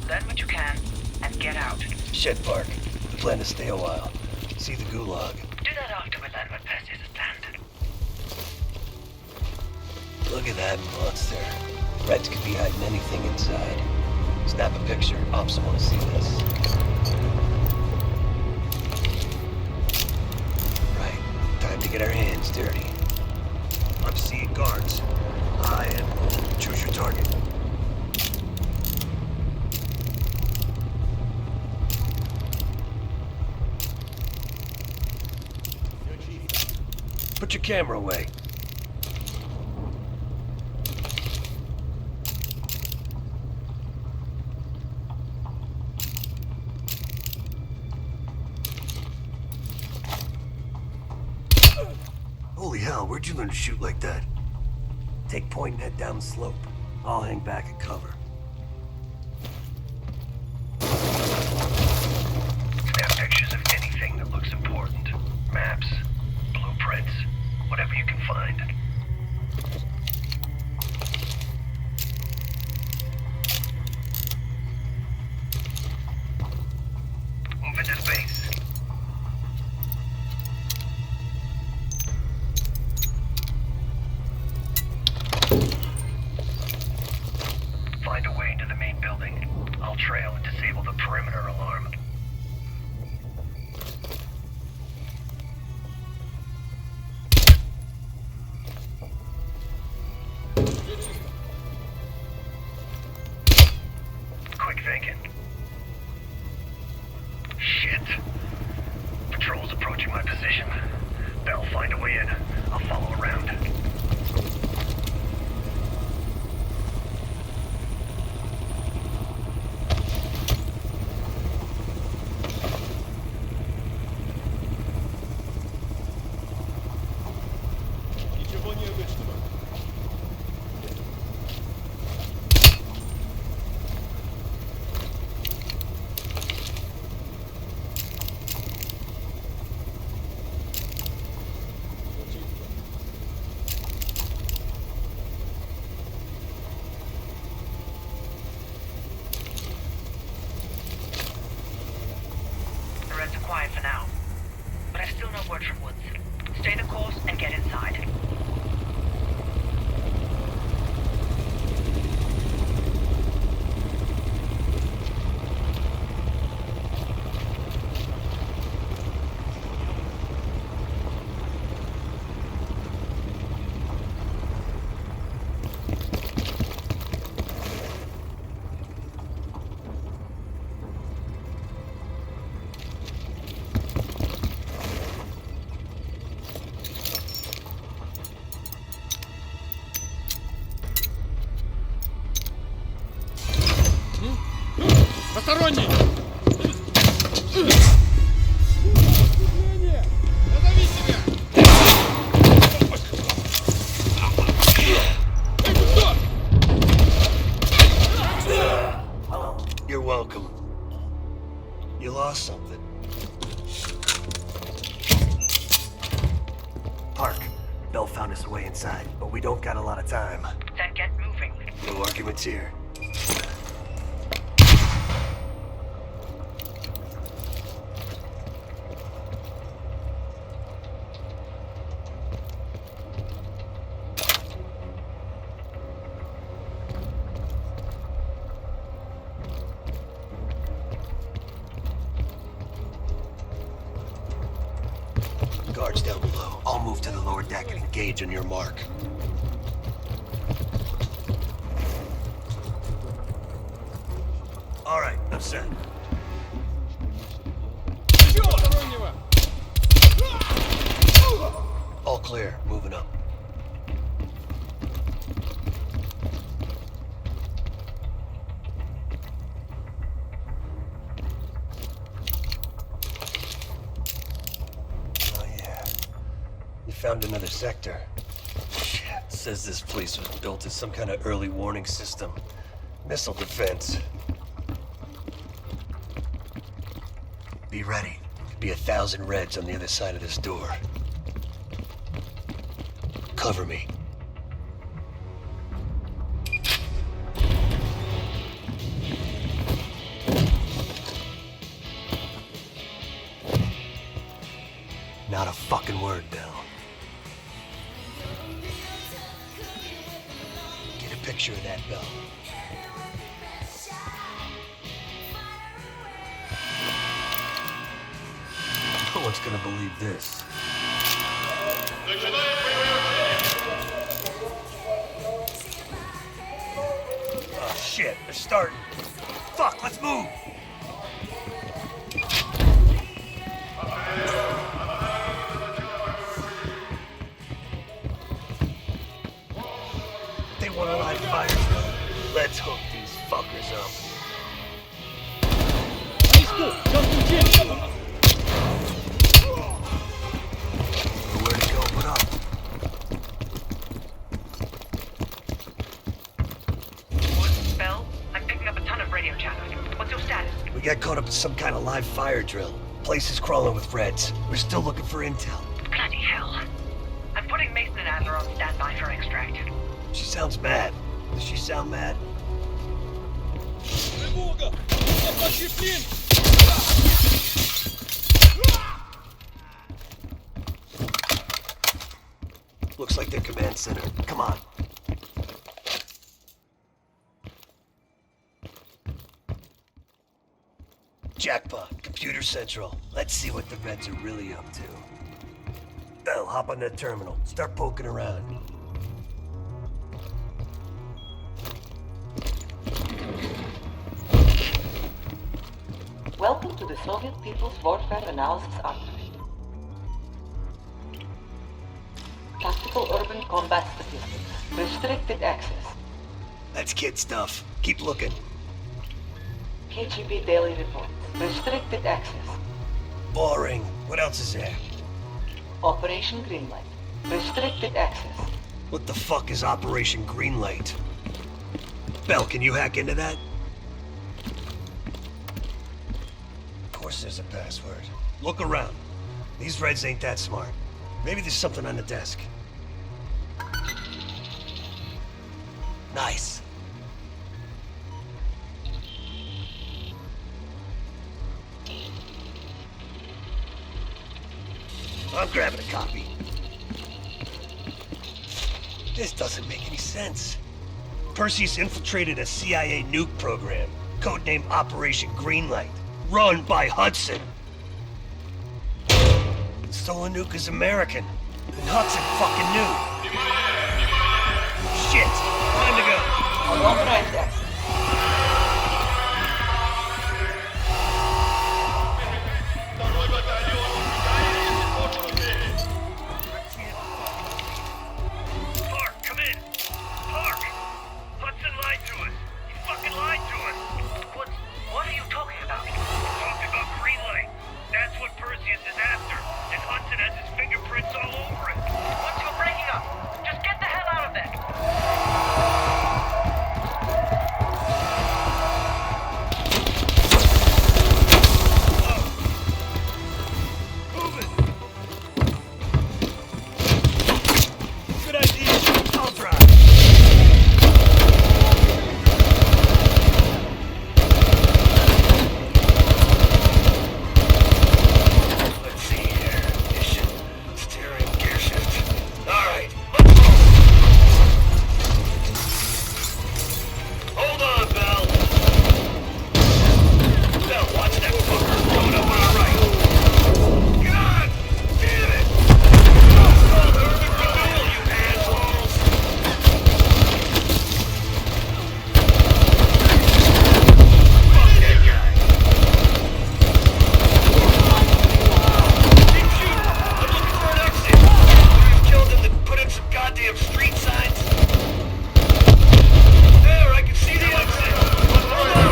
learn what you can, and get out. Shit, Park. The plan to stay a while. See the gulag. Do that after we learn what Perseus has planned. Look at that monster. Reds could be hiding anything inside. Snap a picture. Ops want to see this. Right. Time to get our hands dirty. I'm seeing guards. High and choose your target. Put your camera away. Holy hell, where'd you learn to shoot like that? Take point and head down the slope. I'll hang back and cover. Snap pictures of anything that looks important. Maps, blueprints, whatever you can find. Move into space. Find a way into the main building. I'll trail and disable the perimeter alarm. Quick thinking. Shit. Patrol's approaching my position. Bell, find a way in. I'll follow around. no word from Woods. Stay the course and get inside. Посторонний! You're welcome. You lost something. Park. Bell found us a way inside, but we don't got a lot of time. Then get moving. No arguments here. Guards down below. I'll move to the lower deck and engage on your mark. All right, I'm set. All clear. Moving up. Found another sector. Shit. Says this place was built as some kind of early warning system. Missile defense. Be ready. Be 1,000 Reds on the other side of this door. Cover me. Not a fucking word, Bell. Picture of that bell. No one's gonna believe this. Oh shit, they're starting. Fuck, let's move! They want to light fires. Let's hook these fuckers up. Nowhere to go but up. Bell, I'm picking up a ton of radio chatter. What's your status? We got caught up in some kind of live fire drill. Place is crawling with Reds. We're still looking for intel. Bloody hell. I'm putting Mason and Adler on standby for extract. She sounds mad. Does she sound mad? Looks like their command center. Come on. Jackpot. Computer Central. Let's see what the Reds are really up to. Bell, hop on that terminal. Start poking around. Welcome to the Soviet People's Warfare Analysis Archive. Tactical Urban Combat Statistics. Restricted access. That's kid stuff. Keep looking. KGB Daily Reports. Restricted access. Boring. What else is there? Operation Greenlight. Restricted access. What the fuck is Operation Greenlight? Bell, can you hack into that? Of course there's a password. Look around. These Reds ain't that smart. Maybe there's something on the desk. Nice. I'm grabbing a copy. This doesn't make any sense. Perseus infiltrated a CIA nuke program, codenamed Operation Greenlight, run by Hudson. The stolen nuke is American, and Hudson fucking knew. Shit, time to go. Unauthorized access. Park, come in. Park! Hudson lied to us. He fucking lied to us. What are you talking about? Talking about Greenlight. That's what Perseus is after. And Hudson has his fingerprints all over it. Once you're breaking up, just get the hell out of there. Good idea. I'll drive. Let's see here. Mission, steering, gear shift. All right. Hold on, Bell. Bell, watch that fucker coming up on our right. God damn it! Oh, the urban renewal, you assholes! Fuck that guy. Keep shooting. I'm looking for an exit. You've killed him to put in some goddamn street signs. There, I can see the exit. Hold on.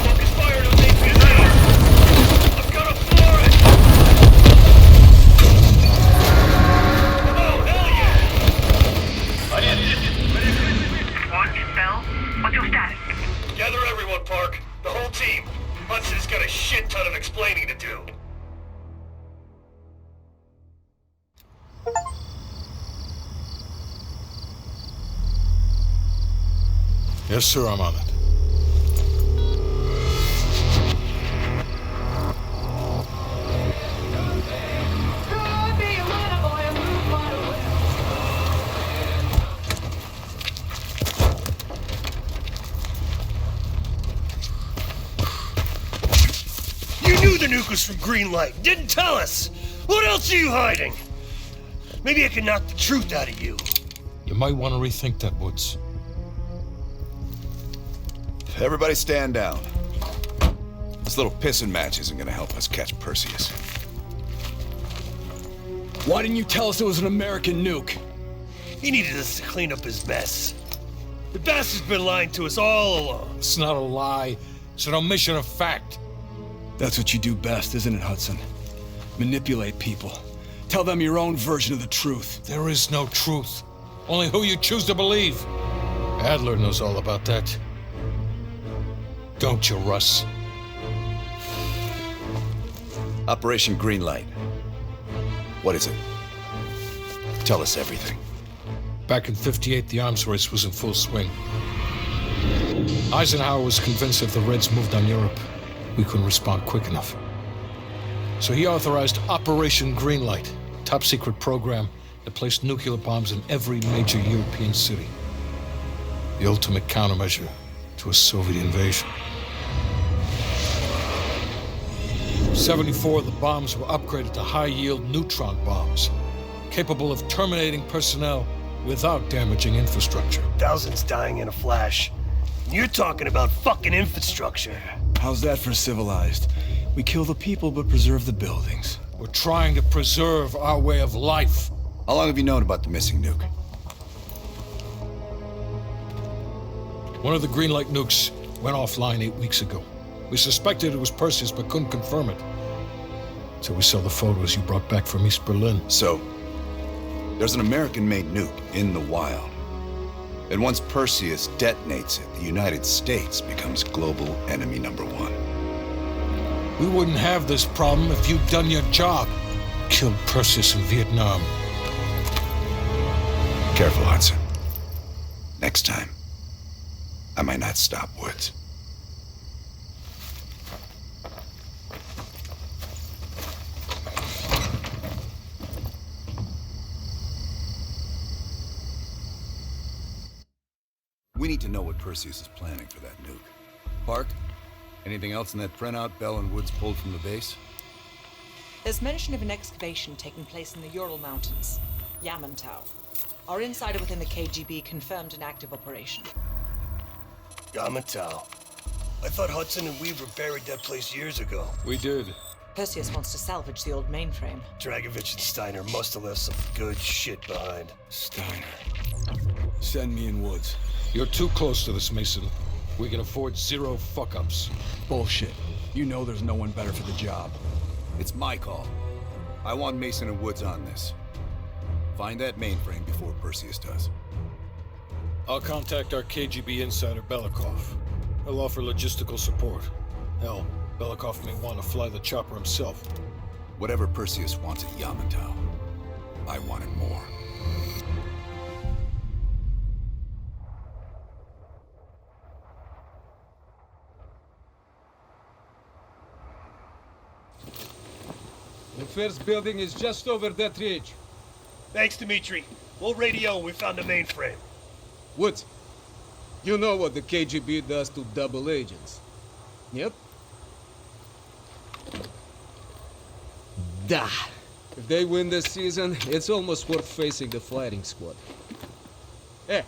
Focus fire to make me there. I'm gonna floor it. Oh, hell yeah. What, Bell? What's your status? Gather everyone, Park. The whole team. Hudson's got a shit ton of explaining to do. Yes, sir, I'm on it. You knew the nuke was from Greenlight. Didn't tell us. What else are you hiding? Maybe I can knock the truth out of you. You might want to rethink that, Woods. Everybody stand down. This little pissing match isn't gonna help us catch Perseus. Why didn't you tell us it was an American nuke? He needed us to clean up his mess. The bastard's been lying to us all along. It's not a lie. It's an omission of fact. That's what you do best, isn't it, Hudson? Manipulate people. Tell them your own version of the truth. There is no truth. Only who you choose to believe. Adler knows all about that. Don't you, Russ? Operation Greenlight. What is it? Tell us everything. Back in '58, the arms race was in full swing. Eisenhower was convinced if the Reds moved on Europe, we couldn't respond quick enough. So he authorized Operation Greenlight, a top-secret program that placed nuclear bombs in every major European city. The ultimate countermeasure to a Soviet invasion. 74 of the bombs were upgraded to high-yield neutron bombs, capable of terminating personnel without damaging infrastructure. Thousands dying in a flash. You're talking about fucking infrastructure. How's that for civilized? We kill the people but preserve the buildings. We're trying to preserve our way of life. How long have you known about the missing nuke? One of the Greenlight nukes went offline 8 weeks ago. We suspected it was Perseus, but couldn't confirm it. So we saw the photos you brought back from East Berlin. So, there's an American-made nuke in the wild. And once Perseus detonates it, the United States becomes global enemy #1. We wouldn't have this problem if you'd done your job. Killed Perseus in Vietnam. Careful, Hudson. Next time, I might not stop Woods. We need to know what Perseus is planning for that nuke. Park? Anything else in that printout Bell and Woods pulled from the base? There's mention of an excavation taking place in the Ural Mountains, Yamantau. Our insider within the KGB confirmed an active operation. Yamantau. I thought Hudson and Weaver buried that place years ago. We did. Perseus wants to salvage the old mainframe. Dragovich and Steiner must have left some good shit behind. Steiner. Send me in Woods. You're too close to this, Mason. We can afford 0 fuck-ups. Bullshit. You know there's no one better for the job. It's my call. I want Mason and Woods on this. Find that mainframe before Perseus does. I'll contact our KGB insider Belikov. He'll offer logistical support. Hell, Belikov may want to fly the chopper himself. Whatever Perseus wants at Yamantau, I want it more. The first building is just over that ridge. Thanks, Dmitri. We'll radio when we found the mainframe. Woods, you know what the KGB does to double agents. Yep. Da. If they win this season, it's almost worth facing the fighting squad. Hey,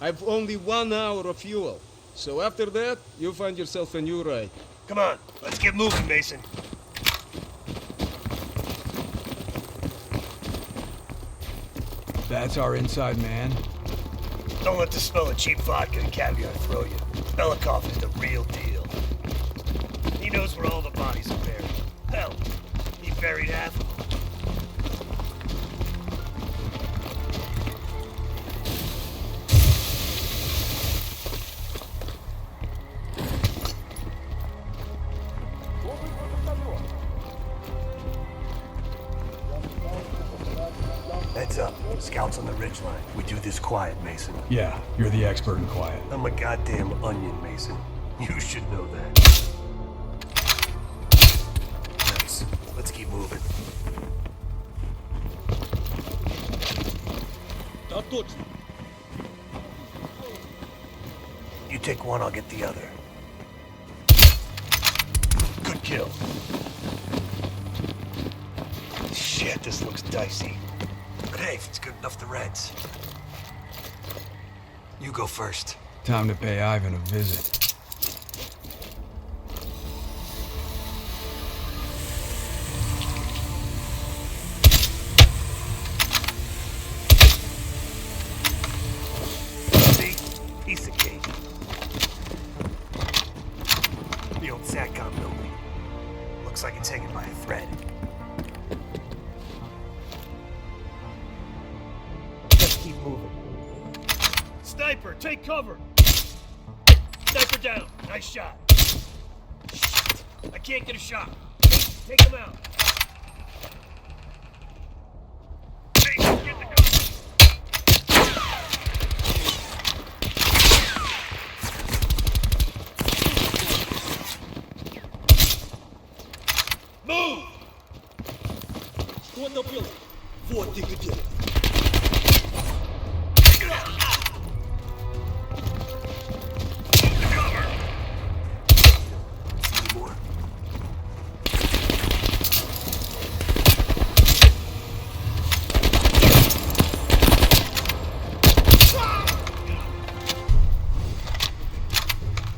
I've only 1 hour of fuel, so after that, you find yourself a new ride. Come on, let's get moving, Mason. That's our inside man. Don't let the smell of cheap vodka and caviar throw you. Belikov is the real deal. He knows where all the bodies are buried. Hell, he buried half of them. Heads up. Scouts on the ridgeline. We do this quiet, Mason. Yeah, you're the expert in quiet. I'm a goddamn onion, Mason. You should know that. Nice. Let's keep moving. You take one, I'll get the other. Good kill. Shit, this looks dicey. But hey, if it's good enough, the Reds. You go first. Time to pay Ivan a visit. See? Piece of cake. The old SATCOM building. Looks like it's hanging by a thread. Keep moving. Sniper, take cover! Sniper down. Nice shot. Shit. I can't get a shot. Take him out. Hey, get the cover! Move! Что добил? Вот ты где.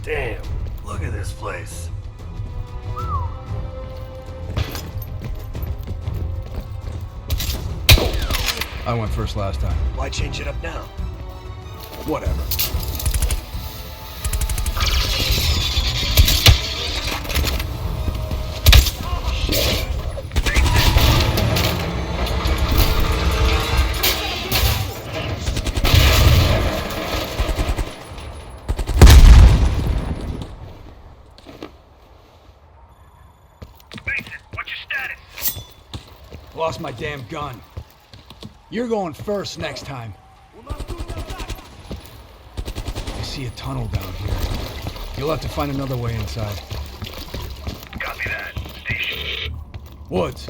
Damn, look at this place. I went first last time. Why change it up now? Whatever. Lost my damn gun. You're going first next time. I see a tunnel down here. You'll have to find another way inside. Copy that. Station. Woods.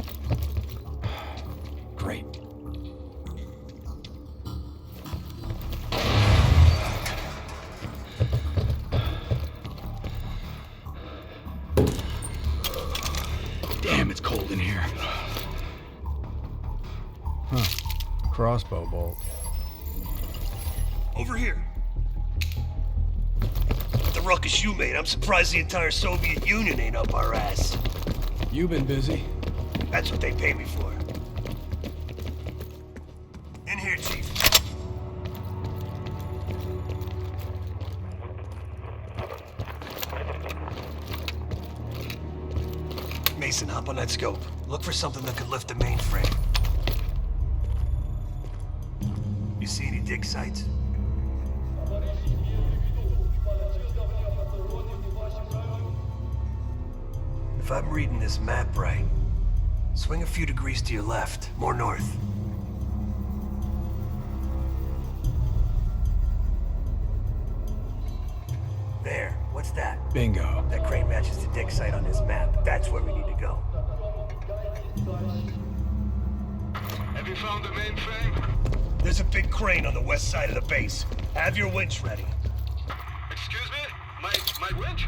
Great. Damn, it's cold in here. Huh. Crossbow bolt. Over here. The ruckus you made, I'm surprised the entire Soviet Union ain't up our ass. You've been busy. That's what they pay me for. In here, Chief. Mason, hop on that scope. Look for something that could lift the mainframe. You see any dig sites? If I'm reading this map right, swing a few degrees to your left, more north. There, what's that? Bingo. That crane matches the dig site on this map. That's where we need to go. Have you found the mainframe? There's a big crane on the west side of the base. Have your winch ready. Excuse me? My winch?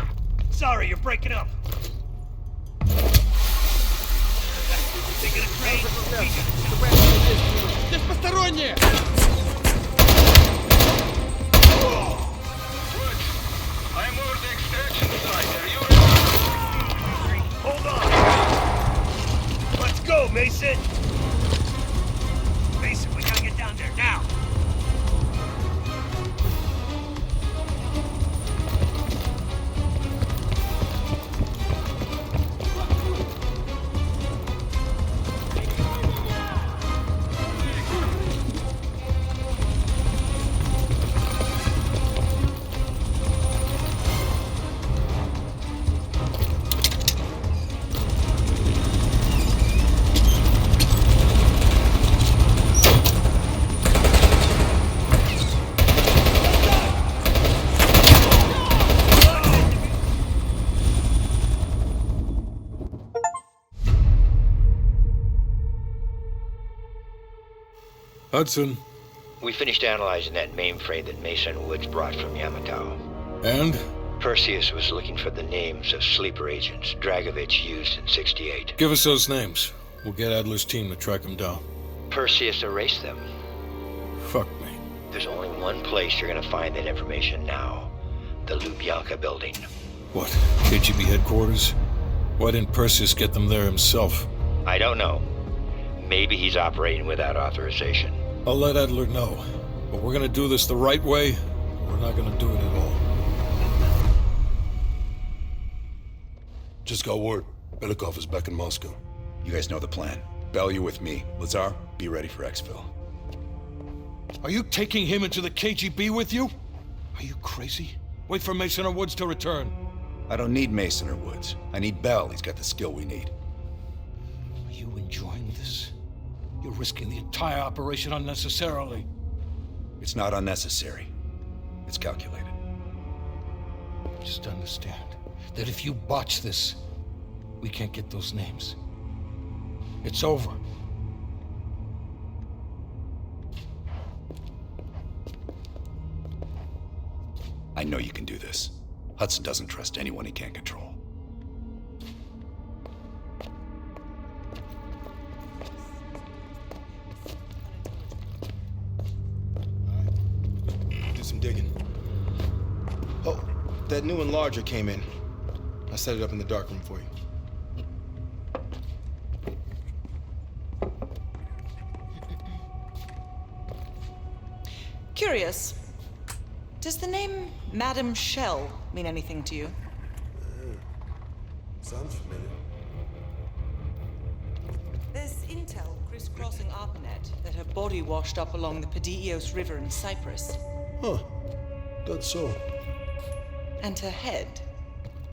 Sorry, you're breaking up. Taking a crane. Здесь посторонние! I'm over the extraction site. Are you ready? Hold on. Let's go, Mason. Mason, we gotta get down there now. Hudson. We finished analyzing that mainframe that Mason Woods brought from Yamato. And? Perseus was looking for the names of sleeper agents Dragovich used in '68. Give us those names. We'll get Adler's team to track them down. Perseus erased them. Fuck me. There's only one place you're gonna find that information now. The Lubyanka building. What? KGB headquarters? Why didn't Perseus get them there himself? I don't know. Maybe he's operating without authorization. I'll let Adler know. But we're gonna do this the right way, or we're not gonna do it at all. Just got word. Belikov is back in Moscow. You guys know the plan. Bell, you with me. Lazar, be ready for exfil. Are you taking him into the KGB with you? Are you crazy? Wait for Mason or Woods to return. I don't need Mason or Woods. I need Bell. He's got the skill we need. Are you enjoying this? You're risking the entire operation unnecessarily. It's not unnecessary. It's calculated. Just understand that if you botch this, we can't get those names. It's over. I know you can do this. Hudson doesn't trust anyone he can't control. Do some digging. Oh, that new enlarger came in. I set it up in the darkroom for you. Curious. Does the name Madam Shell mean anything to you? Sounds familiar. There's intel crisscrossing ARPANET that her body washed up along the Pedios River in Cyprus. Huh. That's so. And her head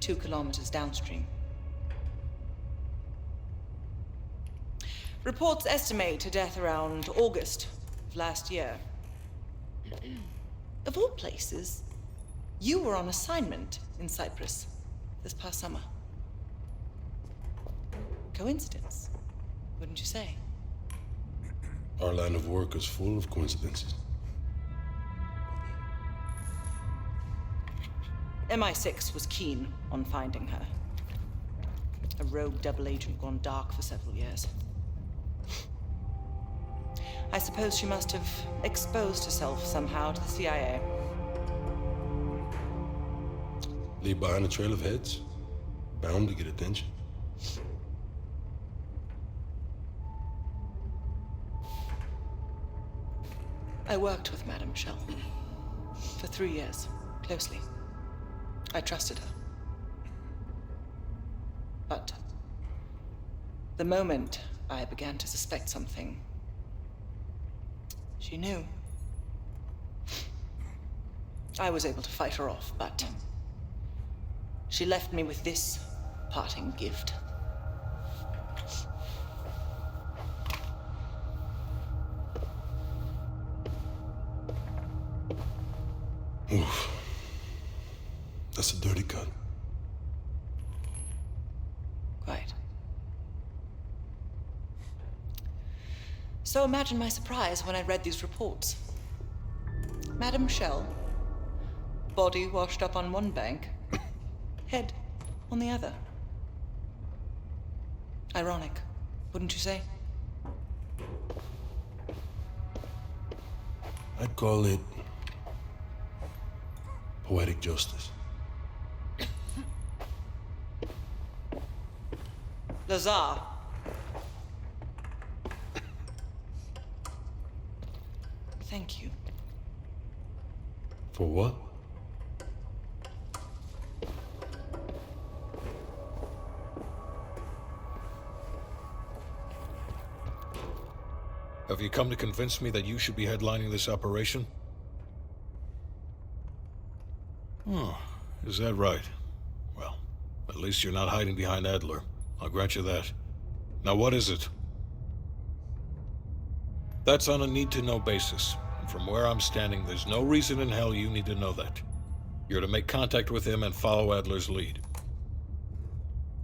2 kilometers downstream. Reports estimate her death around August of last year. Of all places, you were on assignment in Cyprus this past summer. Coincidence, wouldn't you say? Our line of work is full of coincidences. MI6 was keen on finding her. A rogue double agent gone dark for several years. I suppose she must have exposed herself somehow to the CIA. Leave behind a trail of heads? Bound to get attention. I worked with Madame Shell for 3 years, closely. I trusted her. But the moment I began to suspect something, she knew. I was able to fight her off, but she left me with this parting gift. Oof. That's a dirty cut. Quite. So imagine my surprise when I read these reports. Madame Shell, body washed up on one bank, head on the other. Ironic, wouldn't you say? I'd call it poetic justice. Lazar. Thank you. For what? Have you come to convince me that you should be headlining this operation? Oh, is that right? Well, at least you're not hiding behind Adler. I'll grant you that. Now what is it? That's on a need-to-know basis. And from where I'm standing, there's no reason in hell you need to know that. You're to make contact with him and follow Adler's lead.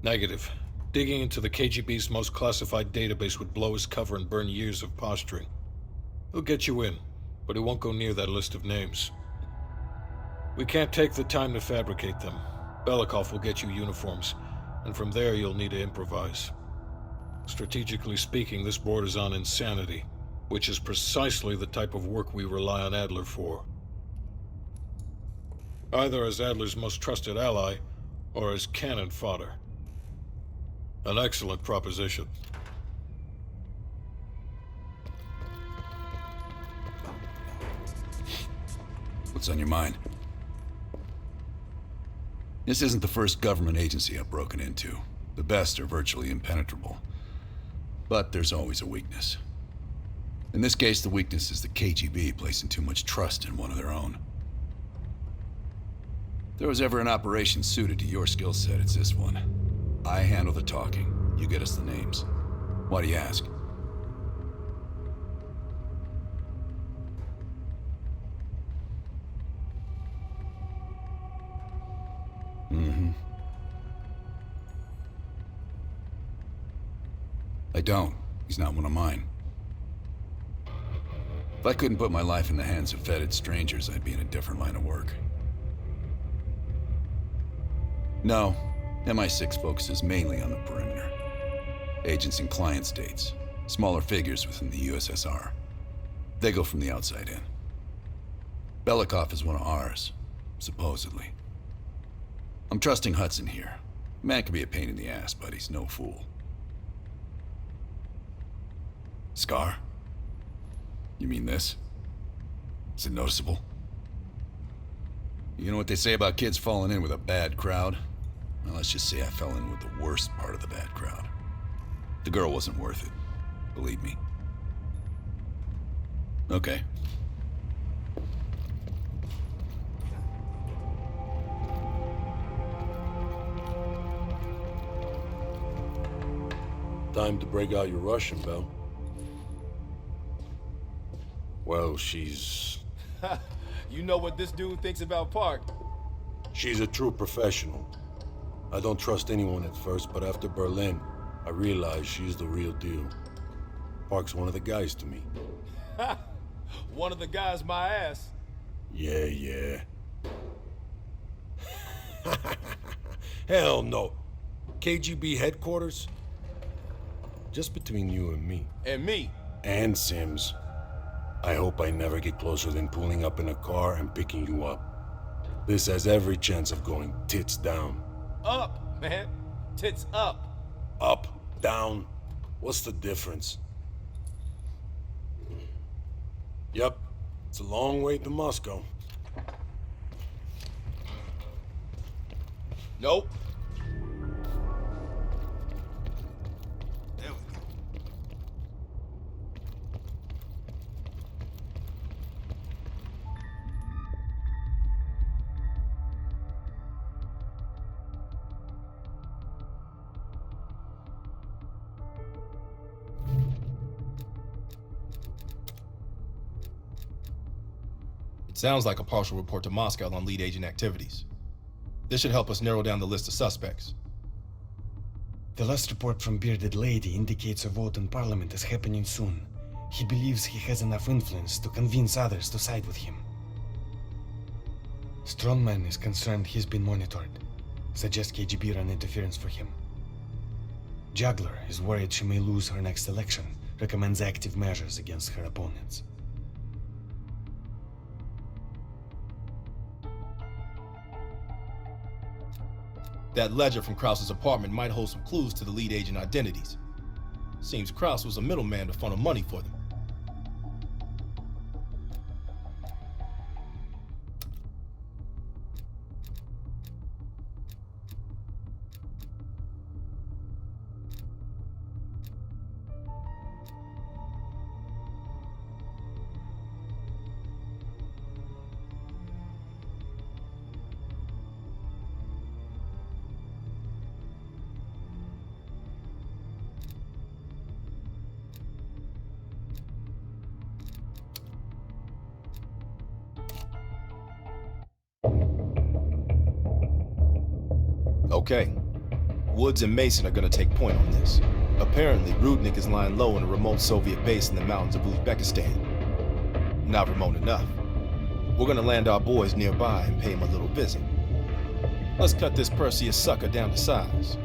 Negative. Digging into the KGB's most classified database would blow his cover and burn years of posturing. He'll get you in, but he won't go near that list of names. We can't take the time to fabricate them. Belikov will get you uniforms, and from there you'll need to improvise. Strategically speaking, this borders on insanity, which is precisely the type of work we rely on Adler for. Either as Adler's most trusted ally, or as cannon fodder. An excellent proposition. What's on your mind? This isn't the first government agency I've broken into. The best are virtually impenetrable. But there's always a weakness. In this case, the weakness is the KGB placing too much trust in one of their own. If there was ever an operation suited to your skill set, it's this one. I handle the talking. You get us the names. Why do you ask? I don't. He's not one of mine. If I couldn't put my life in the hands of fetid strangers, I'd be in a different line of work. No, MI6 focuses mainly on the perimeter. Agents in client states, smaller figures within the USSR. They go from the outside in. Belikov is one of ours, supposedly. I'm trusting Hudson here. Man can be a pain in the ass, but he's no fool. Scar? You mean this? Is it noticeable? You know what they say about kids falling in with a bad crowd? Well, let's just say I fell in with the worst part of the bad crowd. The girl wasn't worth it. Believe me. Okay. Time to break out your Russian, Bell. Well, she's... You know what this dude thinks about Park. She's a true professional. I don't trust anyone at first, but after Berlin, I realized she's the real deal. Park's one of the guys to me. One of the guys my ass. Yeah. Hell no. KGB headquarters? Just between you and me. And me. And Sims. I hope I never get closer than pulling up in a car and picking you up. This has every chance of going tits down. Up, man. Tits up. Up, down. What's the difference? Yep. It's a long way to Moscow. Nope. Sounds like a partial report to Moscow on lead agent activities. This should help us narrow down the list of suspects. The last report from Bearded Lady indicates a vote in Parliament is happening soon. He believes he has enough influence to convince others to side with him. Strongman is concerned he's been monitored. Suggests KGB run interference for him. Juggler is worried she may lose her next election. Recommends active measures against her opponents. That ledger from Krause's apartment might hold some clues to the lead agent identities. Seems Krause was a middleman to funnel money for them. Okay. Woods and Mason are gonna take point on this. Apparently, Rudnik is lying low in a remote Soviet base in the mountains of Uzbekistan. Not remote enough. We're gonna land our boys nearby and pay him a little visit. Let's cut this Perseus sucker down to size.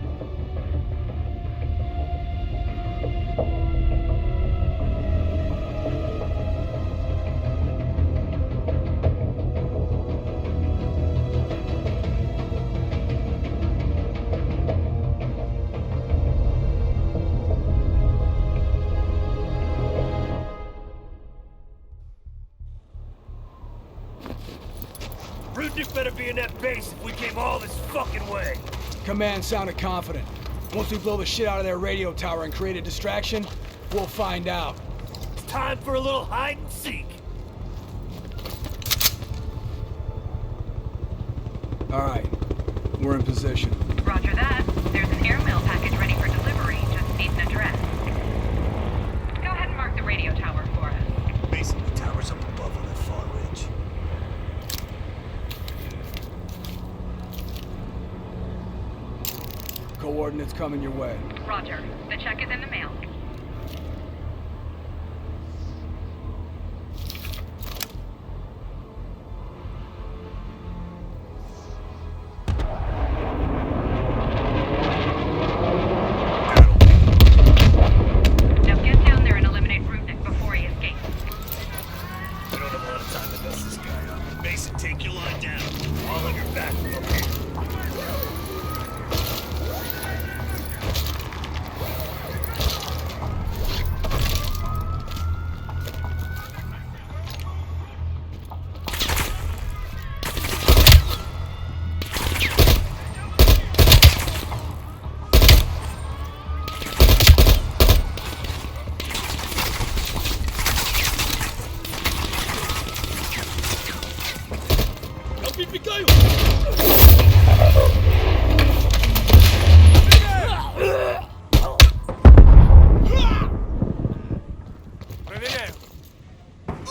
Rudnik better be in that base if we came all this fucking way. Command sounded confident. Once we blow the shit out of their radio tower and create a distraction, we'll find out. It's time for a little hide and seek. All right, we're in position. Roger that. There's an airmail package ready for delivery. Just need an address. Go ahead and mark the radio tower for us. Mason, the tower's up above on that far ridge. Coordinates coming your way. Roger. The check is in the mail. Now get down there and eliminate Rudnik before he escapes. We don't have a lot of time to dust this guy up. Mason, take your line down. I'll have your back from up here.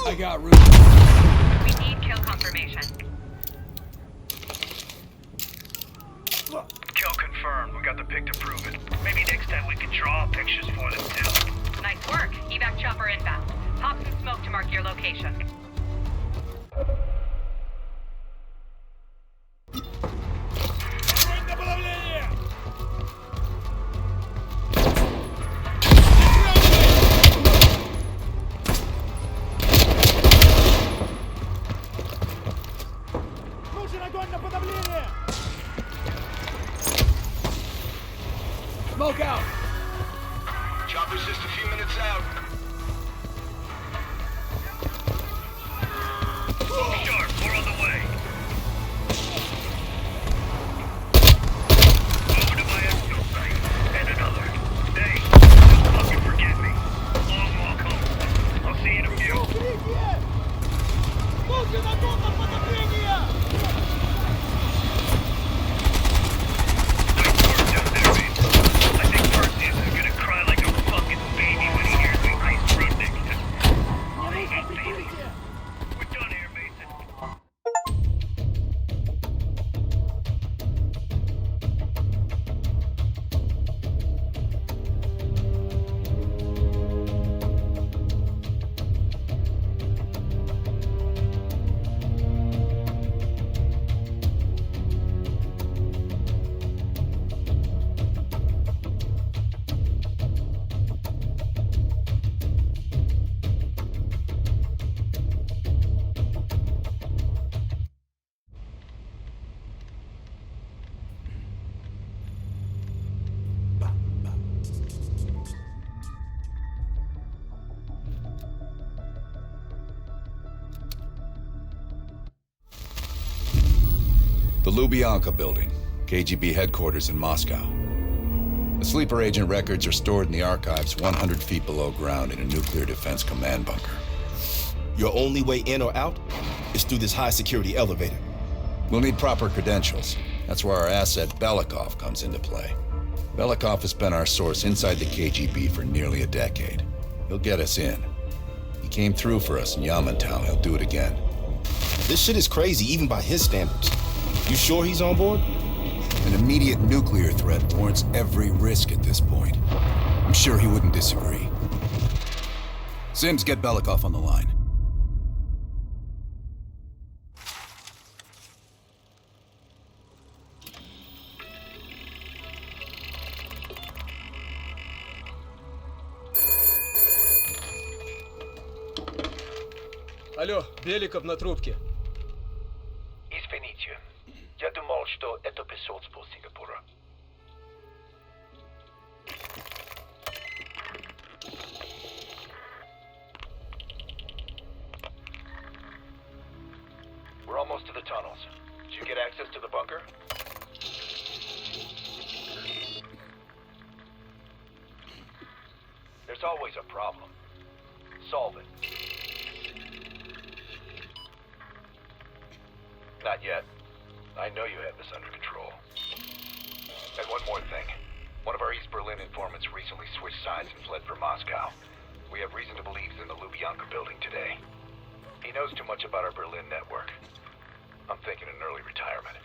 I got room. We need kill confirmation. Kill confirmed. We got the pic to prove it. Maybe next time we can draw pictures for them too. Nice work. Evac chopper inbound. Pop some smoke to mark your location. Smoke out! Chopper's just a few minutes out. Sharp, we're on the way. Over to my exfil site. And another. Hey, don't fucking forget me. Long walk home. I'll see you in a few. I think Perseus is gonna cry like a fucking baby when he hears me ice Rudnick. I hate babies. We're done here, Mason. The Lubyanka building, KGB headquarters in Moscow. The sleeper agent records are stored in the archives 100 feet below ground in a nuclear defense command bunker. Your only way in or out is through this high-security elevator. We'll need proper credentials. That's where our asset Belikov comes into play. Belikov has been our source inside the KGB for nearly a decade. He'll get us in. He came through for us in Yamantau. He'll do it again. This shit is crazy, even by his standards. You sure he's on board? An immediate nuclear threat warrants every risk at this point. I'm sure he wouldn't disagree. Sims, get Belikov on the line. Алло, Беликов на трубке. Извините. Я думал, что это посольство Сингапура. We're almost to the tunnels. Did you get access to the bunker? There's always a problem. Solve it. Not yet. I know you have this under control. And one more thing. One of our East Berlin informants recently switched sides and fled for Moscow. We have reason to believe he's in the Lubyanka building today. He knows too much about our Berlin network. I'm thinking an early retirement.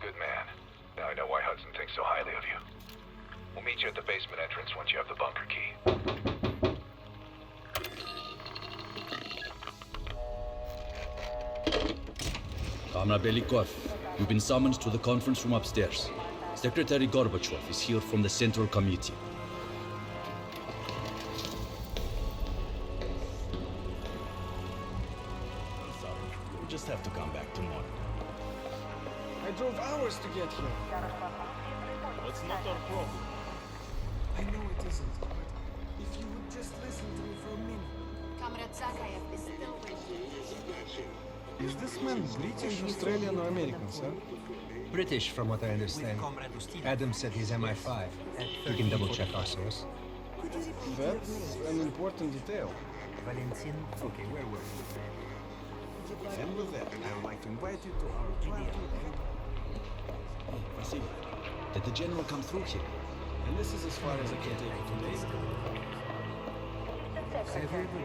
Good man. Now I know why Hudson thinks so highly of you. We'll meet you at the basement entrance once you have the bunker key. Comrade Belikov, you've been summoned to the conference room upstairs. Secretary Gorbachev is here from the Central Committee. Sorry, you'll just have to come back tomorrow. I drove hours to get here. That's not our problem. I know it isn't, but if you would just listen to me for a minute. Comrade Zakayev is still waiting. Is this man British, Australian, or American, sir? British, from what I understand. Adam said he's MI5. You can double-check our source. That's an important detail. Valentin? Okay, where were we? And with that, I would like to invite you to our plan. Vasily, did the general come through here? And this is as far as I can take it today.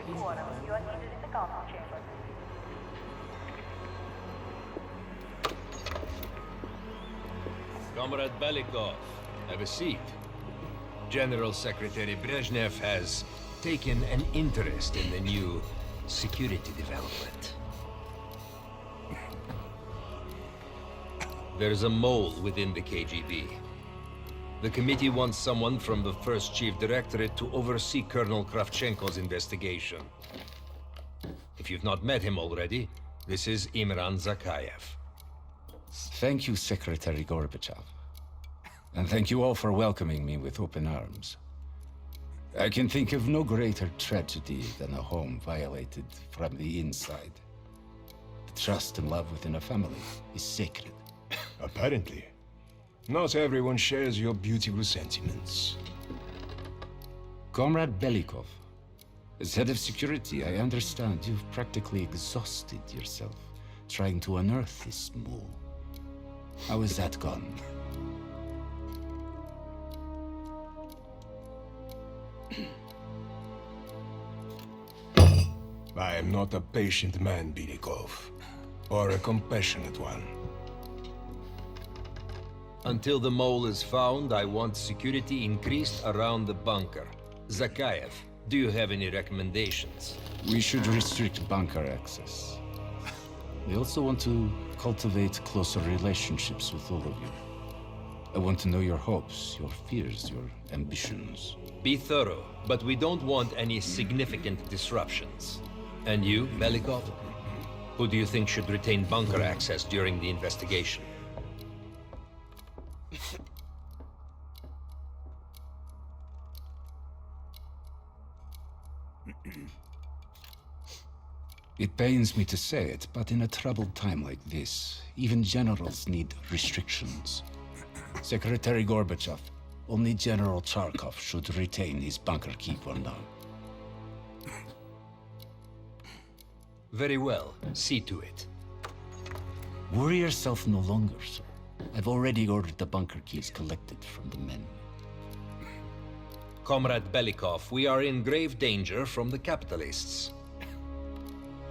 You are needed in the council chamber. Comrade Belikov, have a seat. General Secretary Brezhnev has taken an interest in the new security development. There's a mole within the KGB. The committee wants someone from the first Chief Directorate to oversee Colonel Kravchenko's investigation. If you've not met him already, this is Imran Zakayev. Thank you, Secretary Gorbachev. And thank you all for welcoming me with open arms. I can think of no greater tragedy than a home violated from the inside. The trust and love within a family is sacred. Apparently. Not everyone shares your beautiful sentiments. Comrade Belikov, as head of security, I understand you've practically exhausted yourself trying to unearth this mole. How has that gone? I am not a patient man, Belikov, or a compassionate one. Until the mole is found, I want security increased around the bunker. Zakayev, do you have any recommendations? We should restrict bunker access. We also want to cultivate closer relationships with all of you. I want to know your hopes, your fears, your ambitions. Be thorough, but we don't want any significant disruptions. And you, Belikov? Who do you think should retain bunker access during the investigation? It pains me to say it, but in a troubled time like this, even generals need restrictions. Secretary Gorbachev, only General Charkov should retain his bunker key for now. Very well. See to it. Worry yourself no longer, sir. I've already ordered the bunker keys collected from the men. Comrade Belikov, we are in grave danger from the capitalists.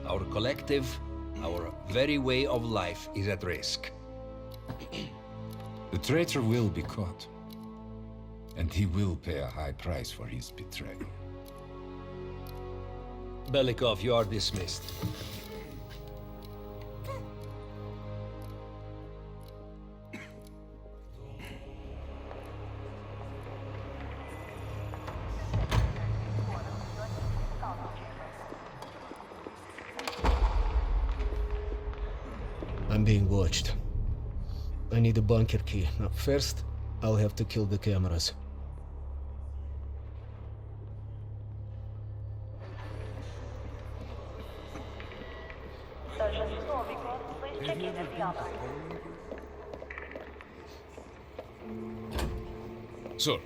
Our collective, our very way of life is at risk. The traitor will be caught. And he will pay a high price for his betrayal. Belikov, you are dismissed. I'm being watched. I need a bunker key. Now, first, I'll have to kill the cameras. Sir.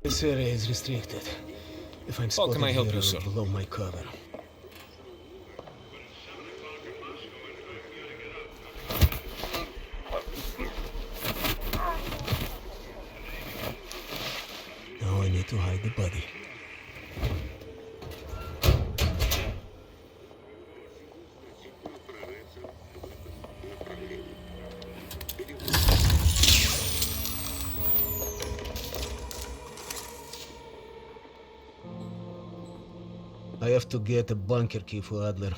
This area is restricted. If I'm spotted can I help here, you, I'll sir? blow my cover. Now I need to hide the body. I have to get a bunker key for Adler.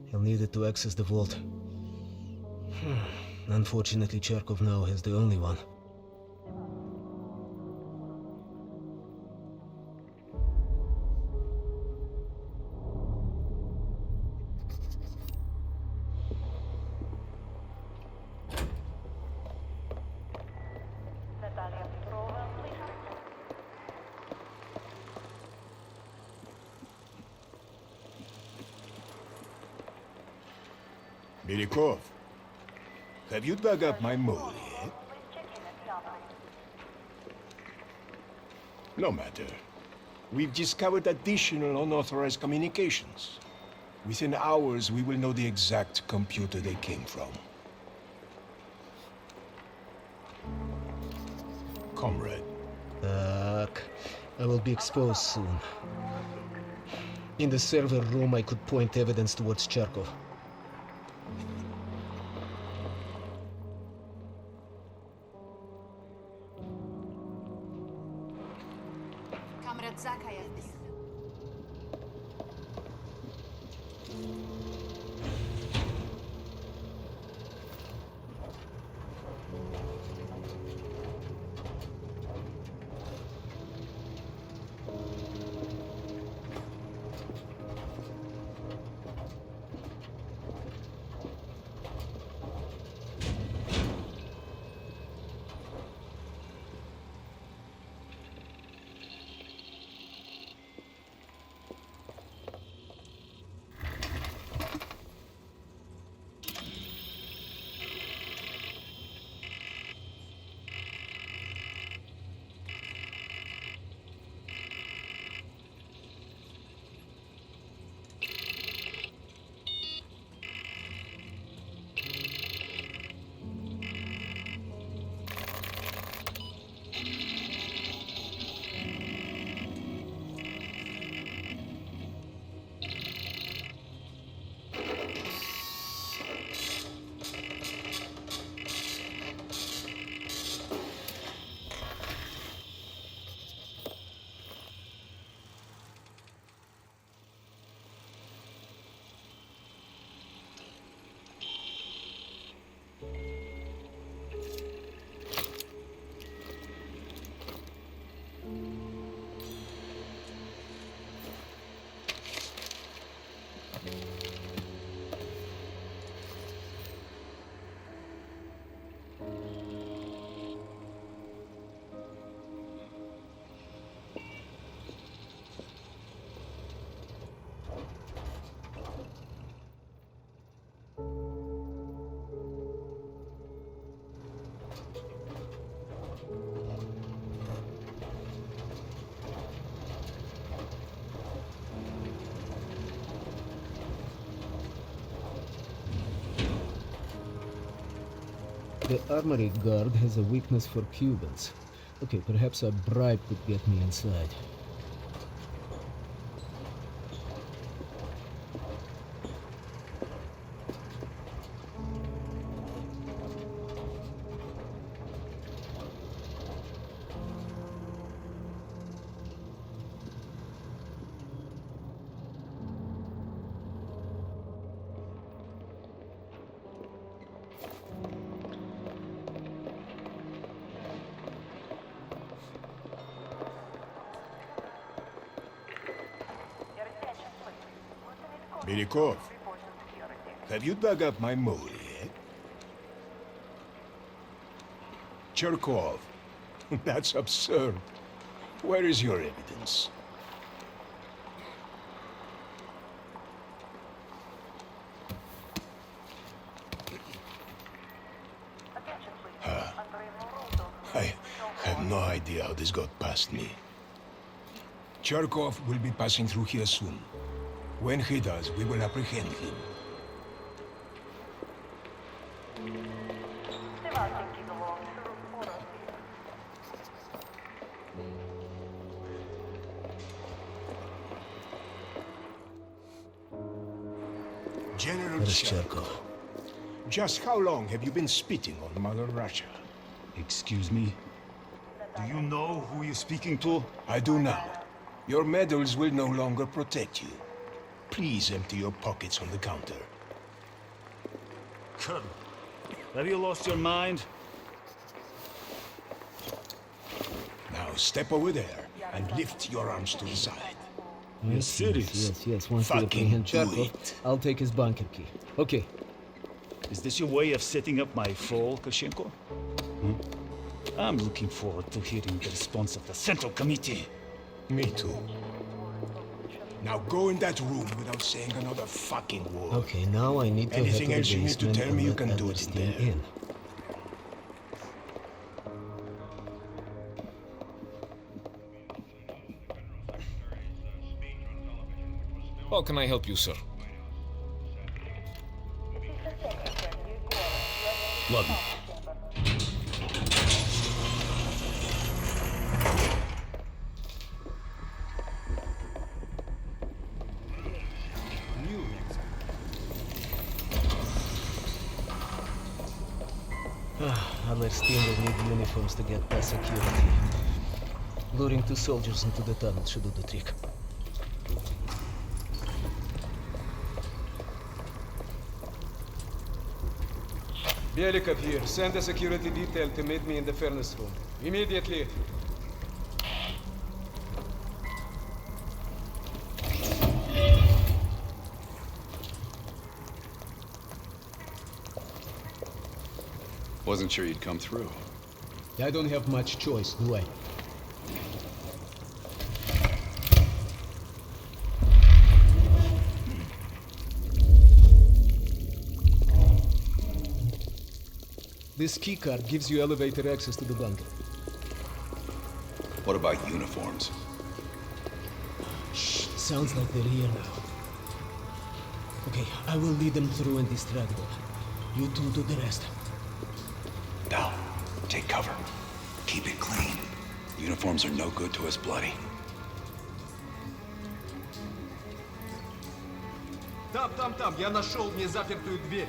He'll need it to access the vault. Unfortunately, Charkov now has the only one. Belikov, have you dug up my mole yet? No matter. We've discovered additional unauthorized communications. Within hours, we will know the exact computer they came from. Comrade. I will be exposed soon. In the server room, I could point evidence towards Charkov. Comrade Zakayev. The armory guard has a weakness for Cubans. Okay, perhaps a bribe could get me inside. Belikov, have you dug up my mole yet? Cherkov, that's absurd. Where is your evidence? I have no idea how this got past me. Cherkov will be passing through here soon. When he does, we will apprehend him. General Cherkov, just how long have you been spitting on Mother Russia? Excuse me? Do you know who you're speaking to? I do now. Your medals will no longer protect you. Please empty your pockets on the counter. Colonel, have you lost your mind? Now step over there and lift your arms to the side. You're serious? Yes. Once we apprehend Cherkov, I'll take his bunker key. Okay. Is this your way of setting up my fall, Kolchenko? I'm looking forward to hearing the response of the Central Committee. Me too. Now go in that room without saying another fucking word. Okay, now I need to Anything head else to the you need to basement tell me, and you let can do it in Epstein there. in. How can I help you, sir? Ладно. Our team will need uniforms to get past security. Luring 2 soldiers into the tunnel should do the trick. Belikov here. Send a security detail to meet me in the furnace room. Immediately. Wasn't sure you'd come through. I don't have much choice, do I? This keycard gives you elevator access to the bunker. What about uniforms? Shh, sounds like they're here now. Okay, I will lead them through and distract them. You two do the rest. Now, take cover. Keep it clean. Uniforms are no good to us bloody. Там, я нашел незапертую дверь.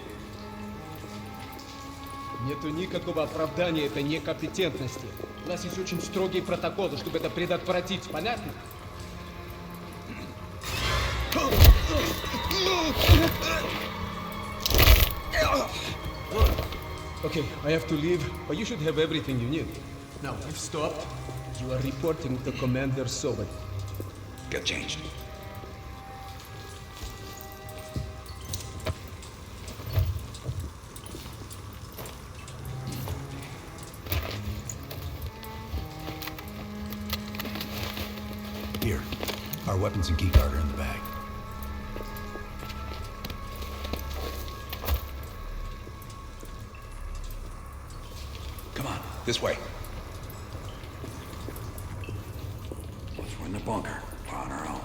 Нету никакого оправдания этой некомпетентности. У нас есть очень строгие протоколы, чтобы это предотвратить, понятно? Okay, I have to leave, but you should have everything you need. Now, you've stopped. You are reporting to Commander Sobat. Get changed. Here, our weapons and keycard are in the bag. Come on, this way. Once we're in the bunker, we're on our own.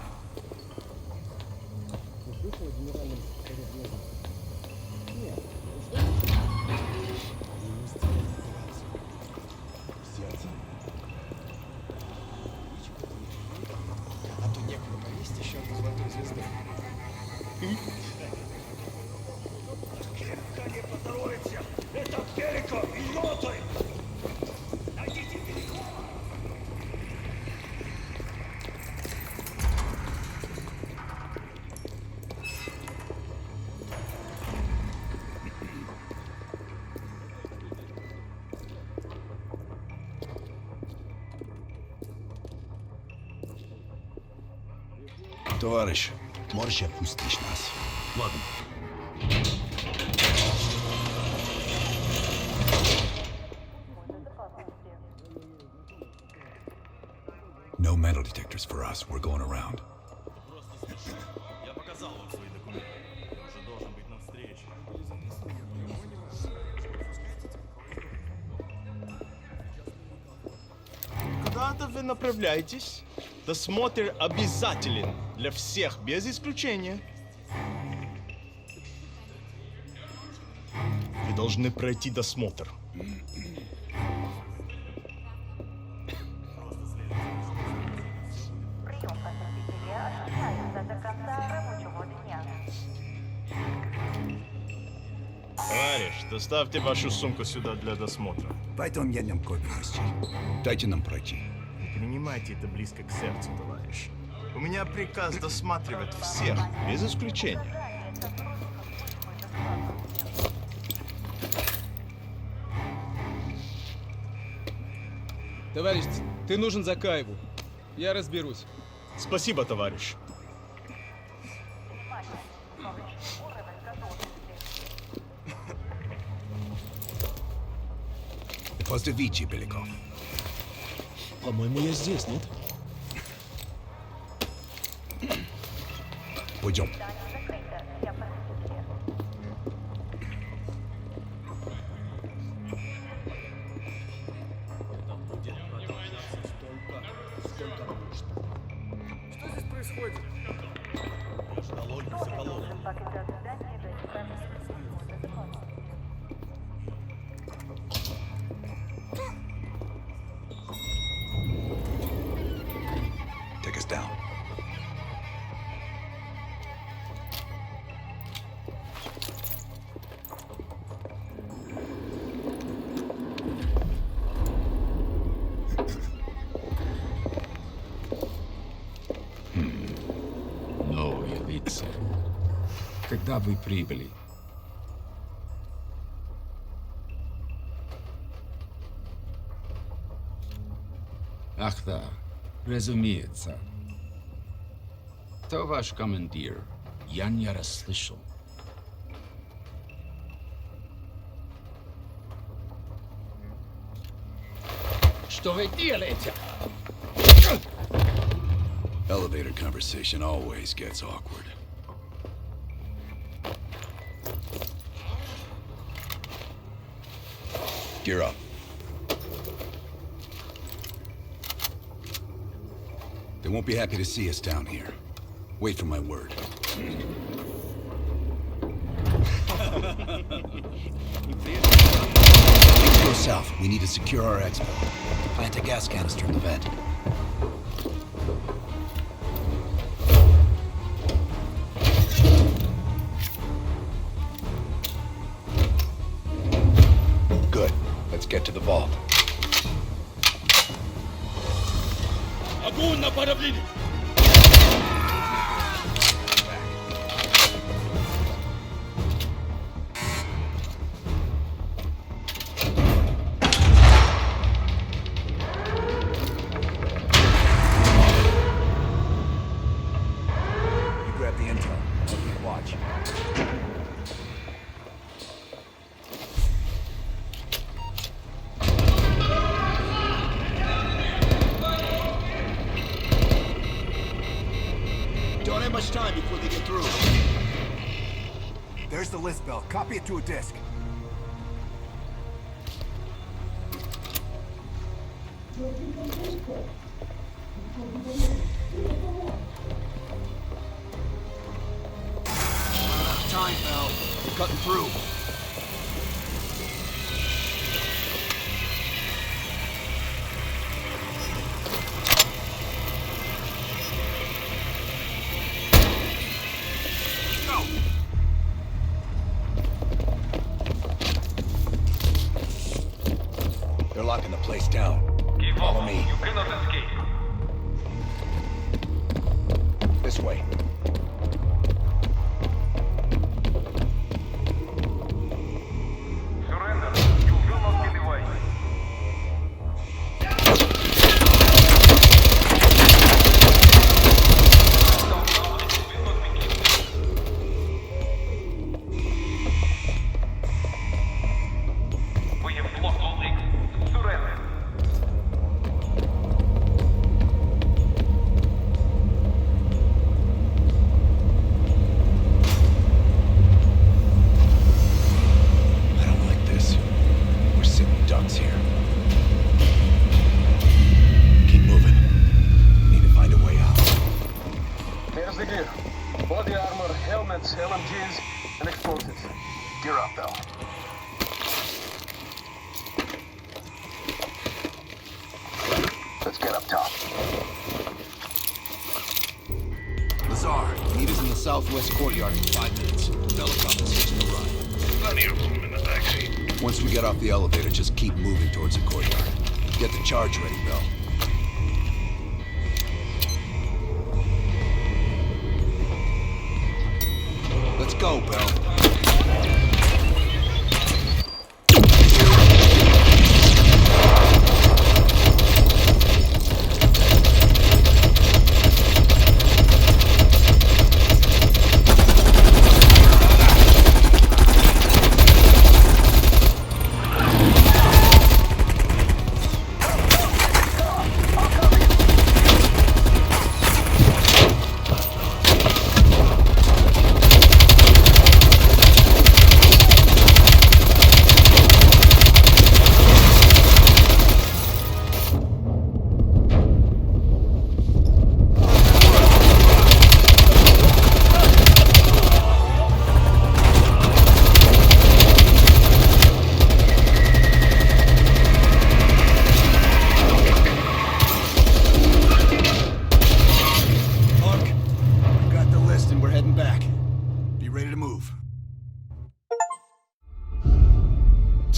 Это Перико и Лотой! Найдите переход! Товарищ, можешь отпустить нас? Ладно. No metal detectors for us. We're going around. Я показал вам свои документы. Я уже должен быть на встрече. Куда-то вы направляетесь? Досмотр обязателен для всех, без исключения. Вы должны пройти досмотр. Товарищ, доставьте вашу сумку сюда для досмотра. Пойдем едем копию. Дайте нам пройти. Не принимайте это близко к сердцу, товарищ. У меня приказ досматривать всех, без исключения. Товарищ, ты нужен Закаеву. Я разберусь. Спасибо, товарищ. Поздравите, Беляков. По-моему, я здесь, нет? Пойдем. Что здесь происходит? Take us down. Новые лица. Когда вы прибыли? Ах да, разумеется. Кто ваш командир? Я не расслышал. Что вы делаете? Elevator conversation always gets awkward. Gear up. They won't be happy to see us down here. Wait for my word. Things go south. We need to secure our expo. Plant a gas canister in the vent. Good. Let's get to the vault. Огонь на параплине! You grab the intel. I'll keep watch. Don't have much time before they get through. There's the list bell. Copy it to a disk. Time, Mel. We're cutting through. way. LMGs, and explosives. Gear up, Bell. Let's get up top. Lazar, meet us in the southwest courtyard in 5 minutes. Helicopter's hitching a ride. Plenty of room in the backseat. Once we get off the elevator, just keep moving towards the courtyard. Get the charge ready, Bell. Let's go, Bell.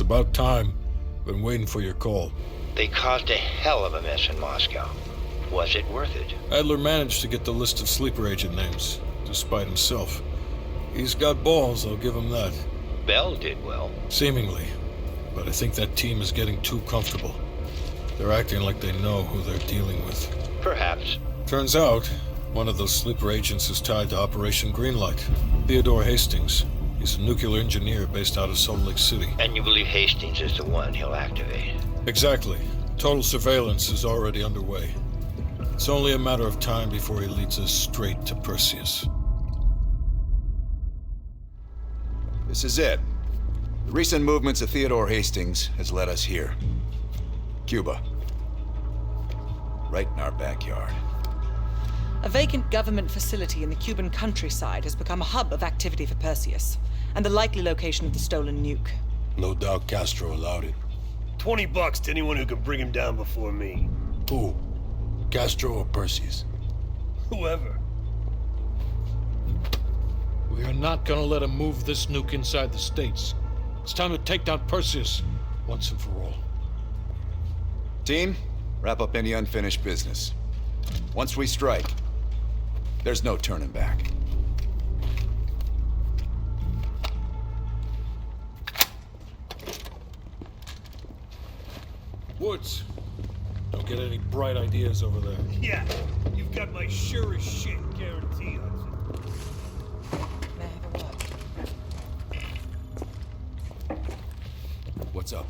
About time. Been waiting for your call. They caused a hell of a mess in Moscow. Was it worth it? Adler managed to get the list of sleeper agent names, despite himself. He's got balls, I'll give him that. Bell did well. Seemingly. But I think that team is getting too comfortable. They're acting like they know who they're dealing with. Perhaps. Turns out, one of those sleeper agents is tied to Operation Greenlight. Theodore Hastings. He's a nuclear engineer based out of Salt Lake City. And you believe Hastings is the one he'll activate? Exactly. Total surveillance is already underway. It's only a matter of time before he leads us straight to Perseus. This is it. The recent movements of Theodore Hastings has led us here. Cuba. Right in our backyard. A vacant government facility in the Cuban countryside has become a hub of activity for Perseus, and the likely location of the stolen nuke. No doubt Castro allowed it. $20 to anyone who can bring him down before me. Who? Castro or Perseus? Whoever. We are not gonna let him move this nuke inside the States. It's time to take down Perseus, once and for all. Team, wrap up any unfinished business. Once we strike, there's no turning back. Woods, don't get any bright ideas over there. Yeah, you've got my sure as shit guarantee, Hudson. May I have a word? What's up?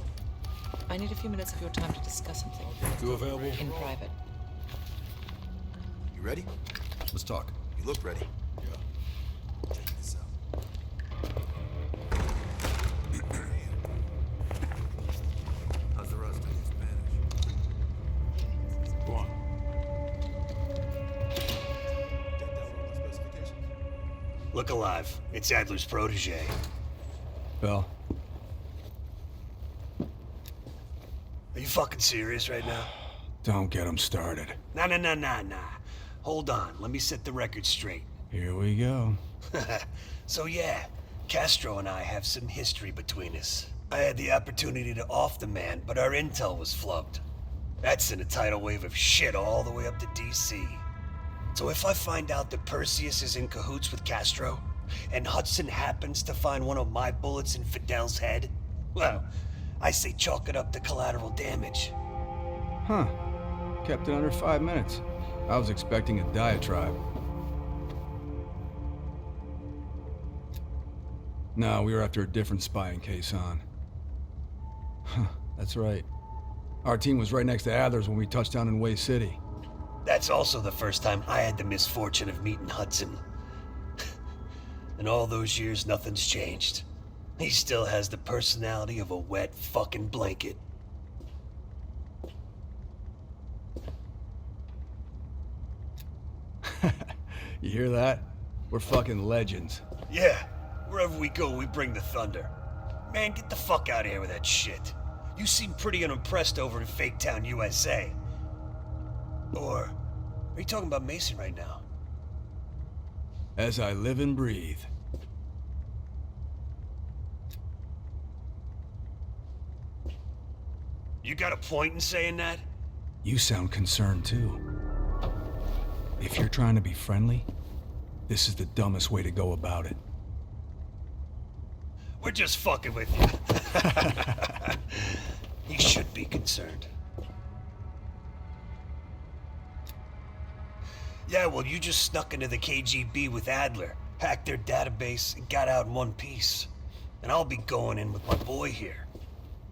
I need a few minutes of your time to discuss something. You available? In private. You ready? Let's talk. You look ready. Yeah. Check this out. How's the rust in Spanish? Go on. Look alive. It's Adler's protege. Bell. Are you fucking serious right now? Don't get him started. Nah. Hold on, let me set the record straight. Here we go. So yeah, Castro and I have some history between us. I had the opportunity to off the man, but our intel was flubbed. That sent a tidal wave of shit all the way up to DC. So if I find out that Perseus is in cahoots with Castro, and Hudson happens to find one of my bullets in Fidel's head, well, I say chalk it up to collateral damage. Huh. Kept it under 5 minutes. I was expecting a diatribe. No, we were after a different spying case, hon. Huh, that's right. Our team was right next to Adler's when we touched down in Way City. That's also the first time I had the misfortune of meeting Hudson. In all those years, nothing's changed. He still has the personality of a wet fucking blanket. You hear that? We're fucking legends. Yeah, wherever we go, we bring the thunder. Man, get the fuck out of here with that shit. You seem pretty unimpressed over in Fake Town, USA. Or, are you talking about Mason right now? As I live and breathe. You got a point in saying that? You sound concerned too. If you're trying to be friendly, this is the dumbest way to go about it. We're just fucking with you. You should be concerned. Yeah, well, you just snuck into the KGB with Adler, hacked their database, and got out in one piece. And I'll be going in with my boy here.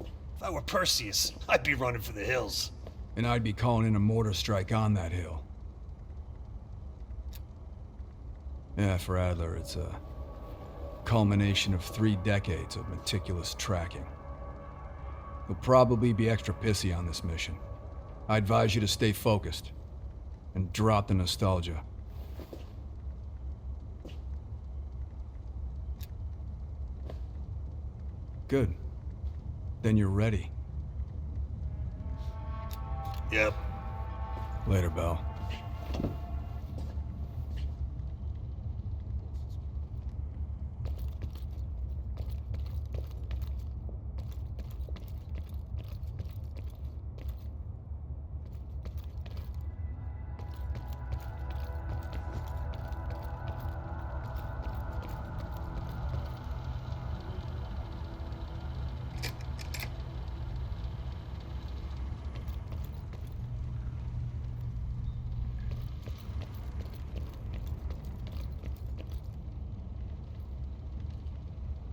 If I were Perseus, I'd be running for the hills. And I'd be calling in a mortar strike on that hill. Yeah, for Adler, it's a culmination of 3 decades of meticulous tracking. He'll probably be extra pissy on this mission. I advise you to stay focused and drop the nostalgia. Good. Then you're ready. Yep. Later, Bell.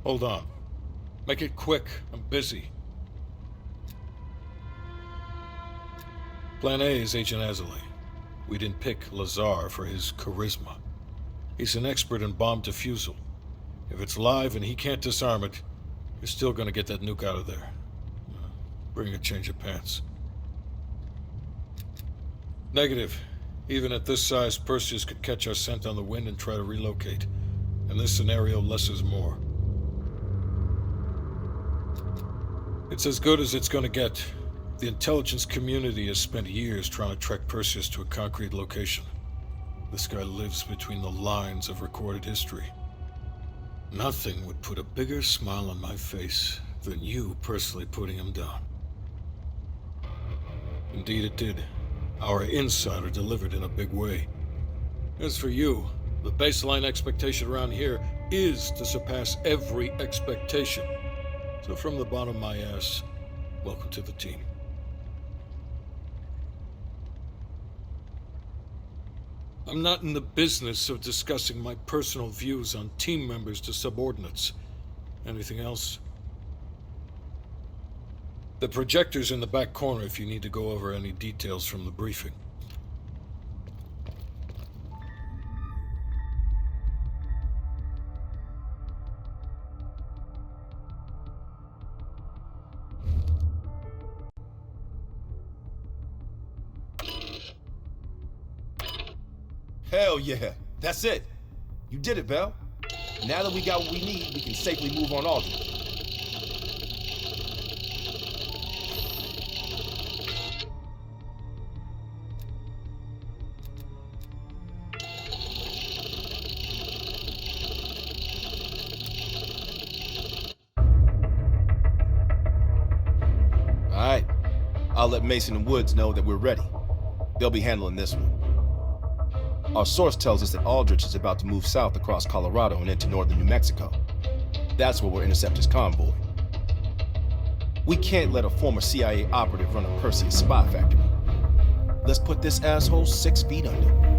Hold on. Make it quick. I'm busy. Plan A is Agent Azalea. We didn't pick Lazar for his charisma. He's an expert in bomb defusal. If it's live and he can't disarm it, you're still gonna get that nuke out of there. Bring a change of pants. Negative. Even at this size, Perseus could catch our scent on the wind and try to relocate. In this scenario, less is more. It's as good as it's gonna get. The intelligence community has spent years trying to track Perseus to a concrete location. This guy lives between the lines of recorded history. Nothing would put a bigger smile on my face than you personally putting him down. Indeed it did. Our insider delivered in a big way. As for you, the baseline expectation around here is to surpass every expectation. So from the bottom of my ass, welcome to the team. I'm not in the business of discussing my personal views on team members to subordinates. Anything else? The projector's in the back corner if you need to go over any details from the briefing. Hell yeah, that's it. You did it, Bell. Now that we got what we need, we can safely move on Aldrin. All right, I'll let Mason and Woods know that we're ready. They'll be handling this one. Our source tells us that Aldrich is about to move south across Colorado and into northern New Mexico. That's where we'll intercept his convoy. We can't let a former CIA operative run a Perseus spy factory. Let's put this asshole 6 feet under.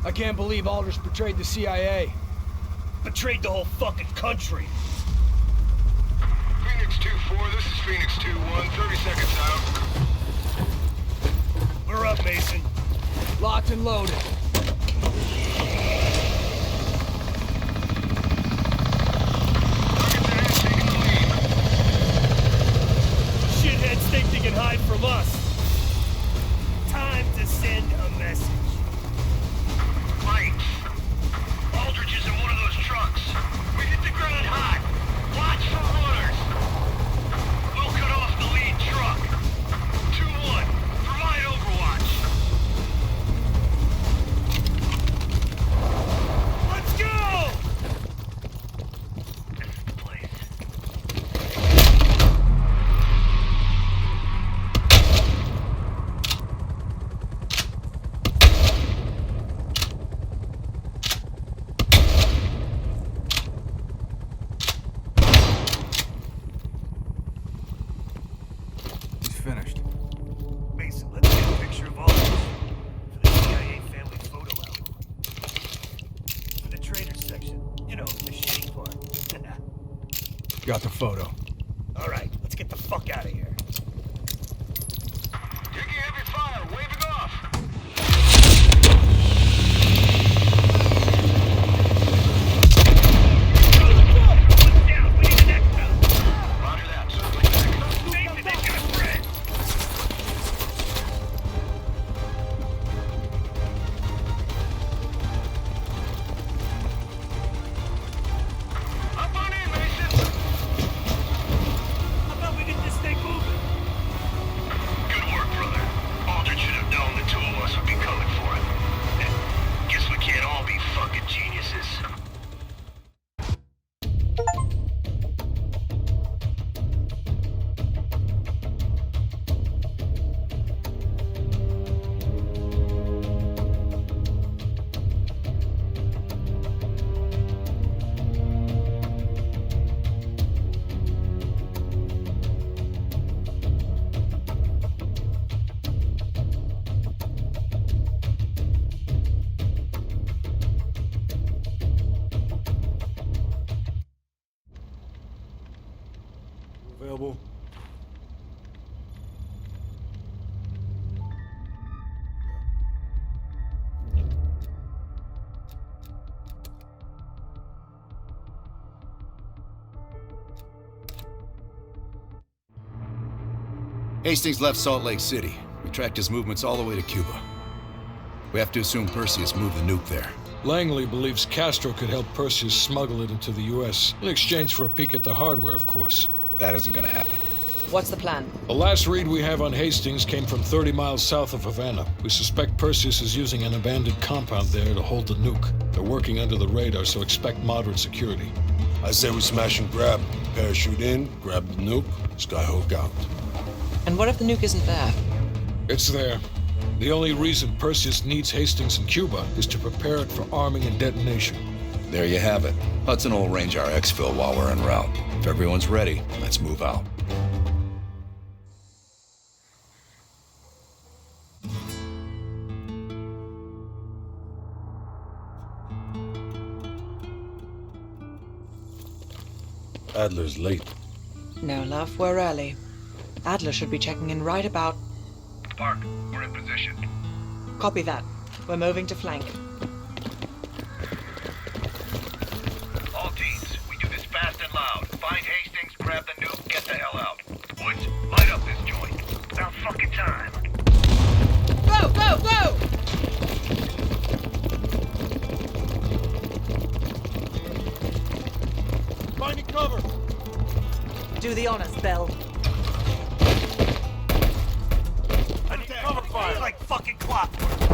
I can't believe Aldrich betrayed the CIA. Betrayed the whole fucking country. Phoenix 2-4, this is Phoenix 2-1, 30 seconds out. We're up, Mason. Locked and loaded. Shitheads think they can hide from us. Time to send a message. Mike, Aldrich is in one of those trucks. We hit the ground hot. Watch for runners. We'll cut off the lead truck. 2-1, provide overwatch. Let's go! This is the place. He's finished. Mason, let's get a picture of all of us for the CIA family photo album. For the traders section. You know, the shitty part. Got the photo. All right, let's get the fuck out of here. Taking heavy fire, waving off. Down, we need the next round. Roger that. Mason, they've got Fred. Up on in, Mason. How about we get this thing moving? Good work, brother. Aldrich should have known the two of us would be coming for him. Guess we can't all be fucking geniuses. Available. Hastings left Salt Lake City. We tracked his movements all the way to Cuba. We have to assume Perseus moved the nuke there. Langley believes Castro could help Perseus smuggle it into the U.S. in exchange for a peek at the hardware, of course. That isn't gonna happen. What's the plan? The last read we have on Hastings came from 30 miles south of Havana. We suspect Perseus is using an abandoned compound there to hold the nuke. They're working under the radar, so expect moderate security. I say we smash and grab. Parachute in, grab the nuke, skyhook out. And what if the nuke isn't there? It's there. The only reason Perseus needs Hastings in Cuba is to prepare it for arming and detonation. There you have it. Hudson will arrange our exfil while we're en route. If everyone's ready, let's move out. Adler's late. No, love, we're early. Adler should be checking in right about... Park, we're in position. Copy that. We're moving to flank. All teams, we do this fast and loud. Find Hastings, grab the nuke, get the hell out. Woods, light up this joint. About fucking time. Go, go, go! Finding cover. Do Do the honors, Bell. I need cover fire. Like fucking clockwork.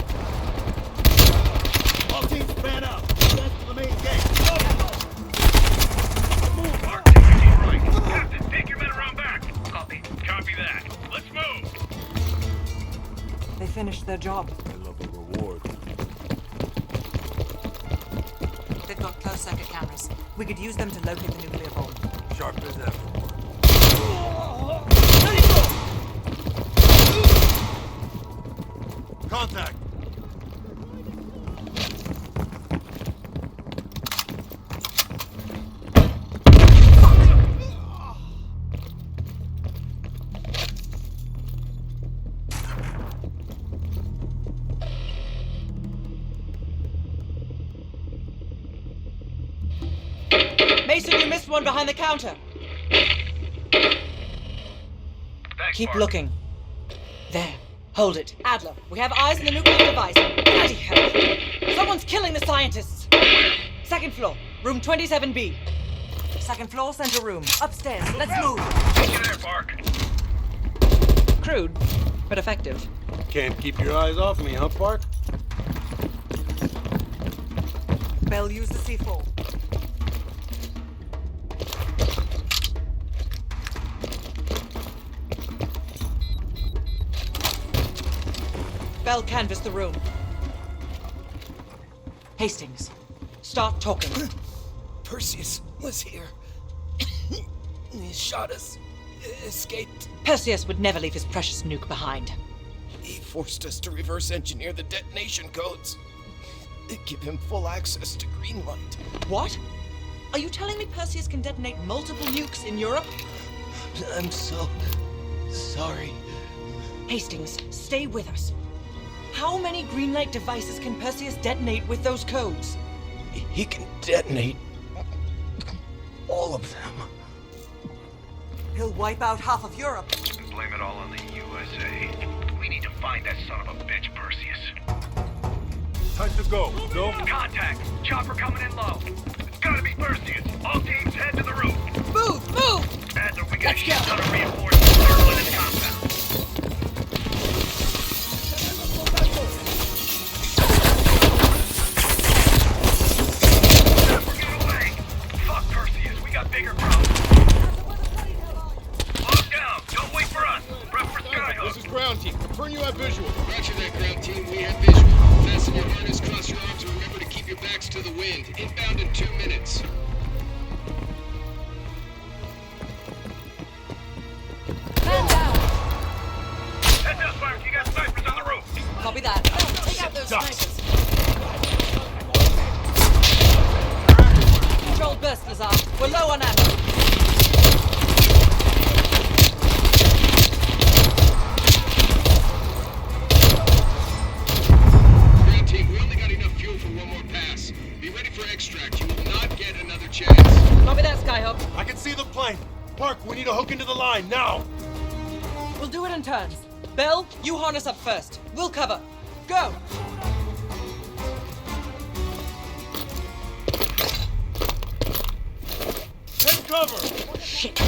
All teams span out. That's to the main gate. Move, Mark. Take your team right. Captain, take your men around back. Copy. Copy that. Let's move. They finished their job. I love the reward. They've got closed circuit cameras. We could use them to locate the nuclear bomb. Sharp as ever. Contact. Mason, you missed one behind the counter. Thanks, Keep Mark. looking. There. Hold it. Adler, we have eyes on the nuclear device. Bloody hell. Someone's killing the scientists. Second floor, room 27B. Second floor, center room. Upstairs. Let's move. Take you there, Park. Crude, but effective. Can't keep your eyes off me, huh, Park? Bell, use the C4. Bell, canvass the room. Hastings, start talking. Perseus was here. He shot us. Escaped. Perseus would never leave his precious nuke behind. He forced us to reverse engineer the detonation codes. Give him full access to Greenlight. What? Are you telling me Perseus can detonate multiple nukes in Europe? I'm so sorry. Hastings, stay with us. How many Greenlight devices can Perseus detonate with those codes? He can detonate all of them. He'll wipe out half of Europe. Blame it all on the USA. We need to find that son of a bitch, Perseus. Time to go. Go. Contact! Chopper coming in low. It's gotta be Perseus. All teams head to the roof. Move! Move! Adler, we got a shit ton of reinforcements circling this compound. We're getting away. Fuck Perseus. We got bigger problems. Lock down. Don't wait for us. Prep for Skyhook. This is ground team. Confirm you have visual. Roger that, ground team. We have visual. Fasten your harness, cross your arms, and remember to keep your backs to the wind. Inbound in 2 minutes. Heads up, Spark. You got snipers on the roof. Copy that. Take out those snipers. Controlled burst, Lazar. We're low on ammo. Ground team, we only got enough fuel for one more pass. Be ready for extract. You will not get another chance. Copy that, Skyhook. I can see the plane. Park, we need to hook into the line now. We'll do it in turns. Bell, you harness up first. We'll cover. Go! Take cover. Shit.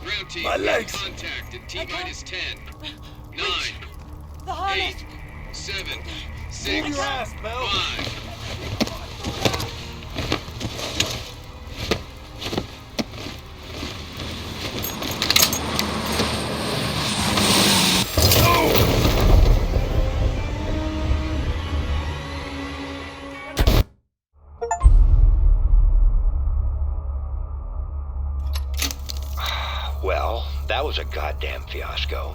Ground team, My legs. contact in T-minus 10, 9, The harness. 8, 7, Move 6, your ass, Bell. 5. Well, that was a goddamn fiasco.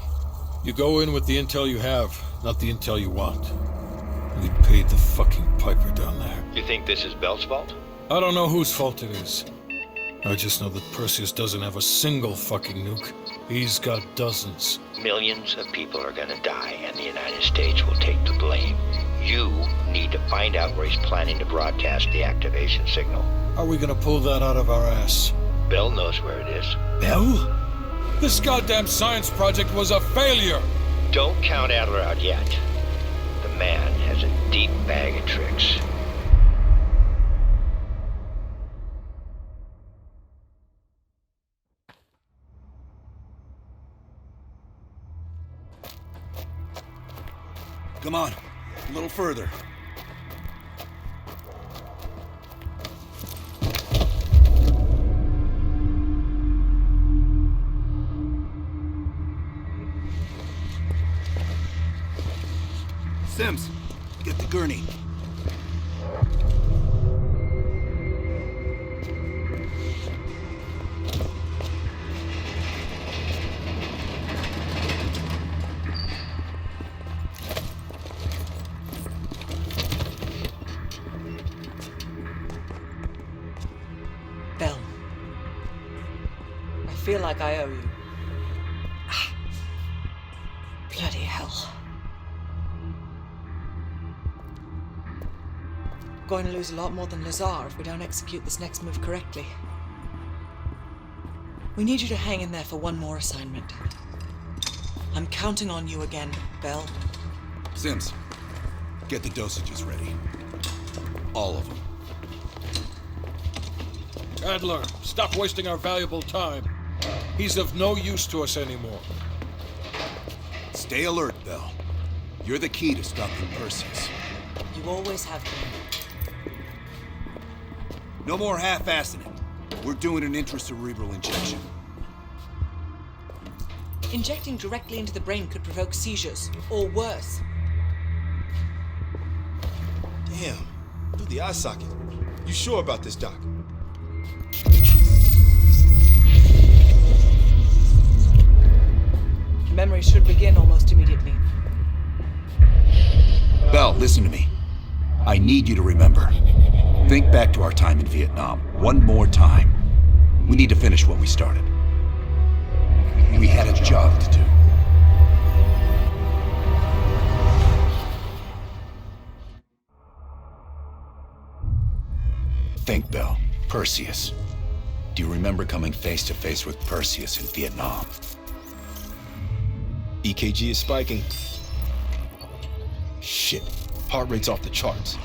You go in with the intel you have, not the intel you want. We paid the fucking piper down there. You think this is Bell's fault? I don't know whose fault it is. I just know that Perseus doesn't have a single fucking nuke. He's got dozens. Millions of people are gonna die, and the United States will take the blame. You need to find out where he's planning to broadcast the activation signal. Are we gonna pull that out of our ass? Bell knows where it is. Bell? This goddamn science project was a failure! Don't count Adler out yet. The man has a deep bag of tricks. Come on, a little further. Sims, get the gurney. Bell. I feel like I owe you. Bloody hell. Going to lose a lot more than Lazar if we don't execute this next move correctly. We need you to hang in there for one more assignment. I'm counting on you again, Bell. Sims, get the dosages ready. All of them. Adler, stop wasting our valuable time. He's of no use to us anymore. Stay alert, Bell. You're the key to stopping Perseus. You always have been. No more half-assing it. We're doing an intracerebral injection. Injecting directly into the brain could provoke seizures, or worse. Damn. Through the eye socket. You sure about this, Doc? Memory should begin almost immediately. Bell, listen to me. I need you to remember. Think back to our time in Vietnam. One more time. We need to finish what we started. We had a job to do. Think, Bell. Perseus. Do you remember coming face to face with Perseus in Vietnam? EKG is spiking. Shit. Heart rate's off the charts.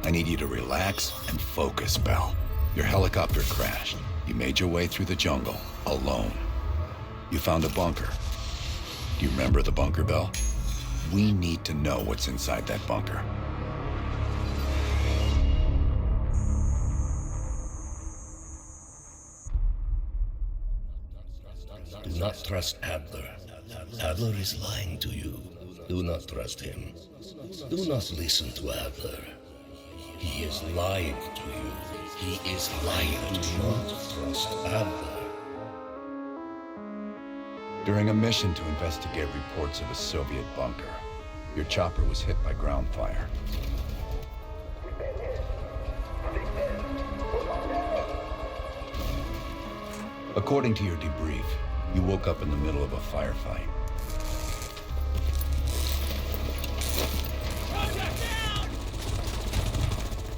I need you to relax and focus, Bell. Your helicopter crashed. You made your way through the jungle, alone. You found a bunker. Do you remember the bunker, Bell? We need to know what's inside that bunker. Do not trust Adler. Adler is lying to you. Do not trust him. Do not listen to Adler. He is lying to you. He is lying. Do not trust Adler. During a mission to investigate reports of a Soviet bunker, your chopper was hit by ground fire. According to your debrief, you woke up in the middle of a firefight.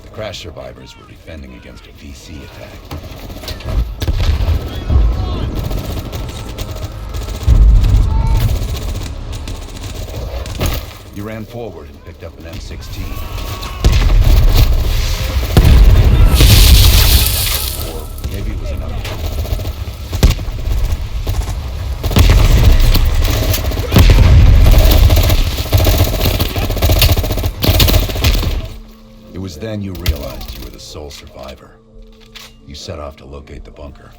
The crash survivors were defending against a VC attack. You ran forward and picked up an M16. Or maybe it was another one. It was then you realized you were the sole survivor. You set off to locate the bunker.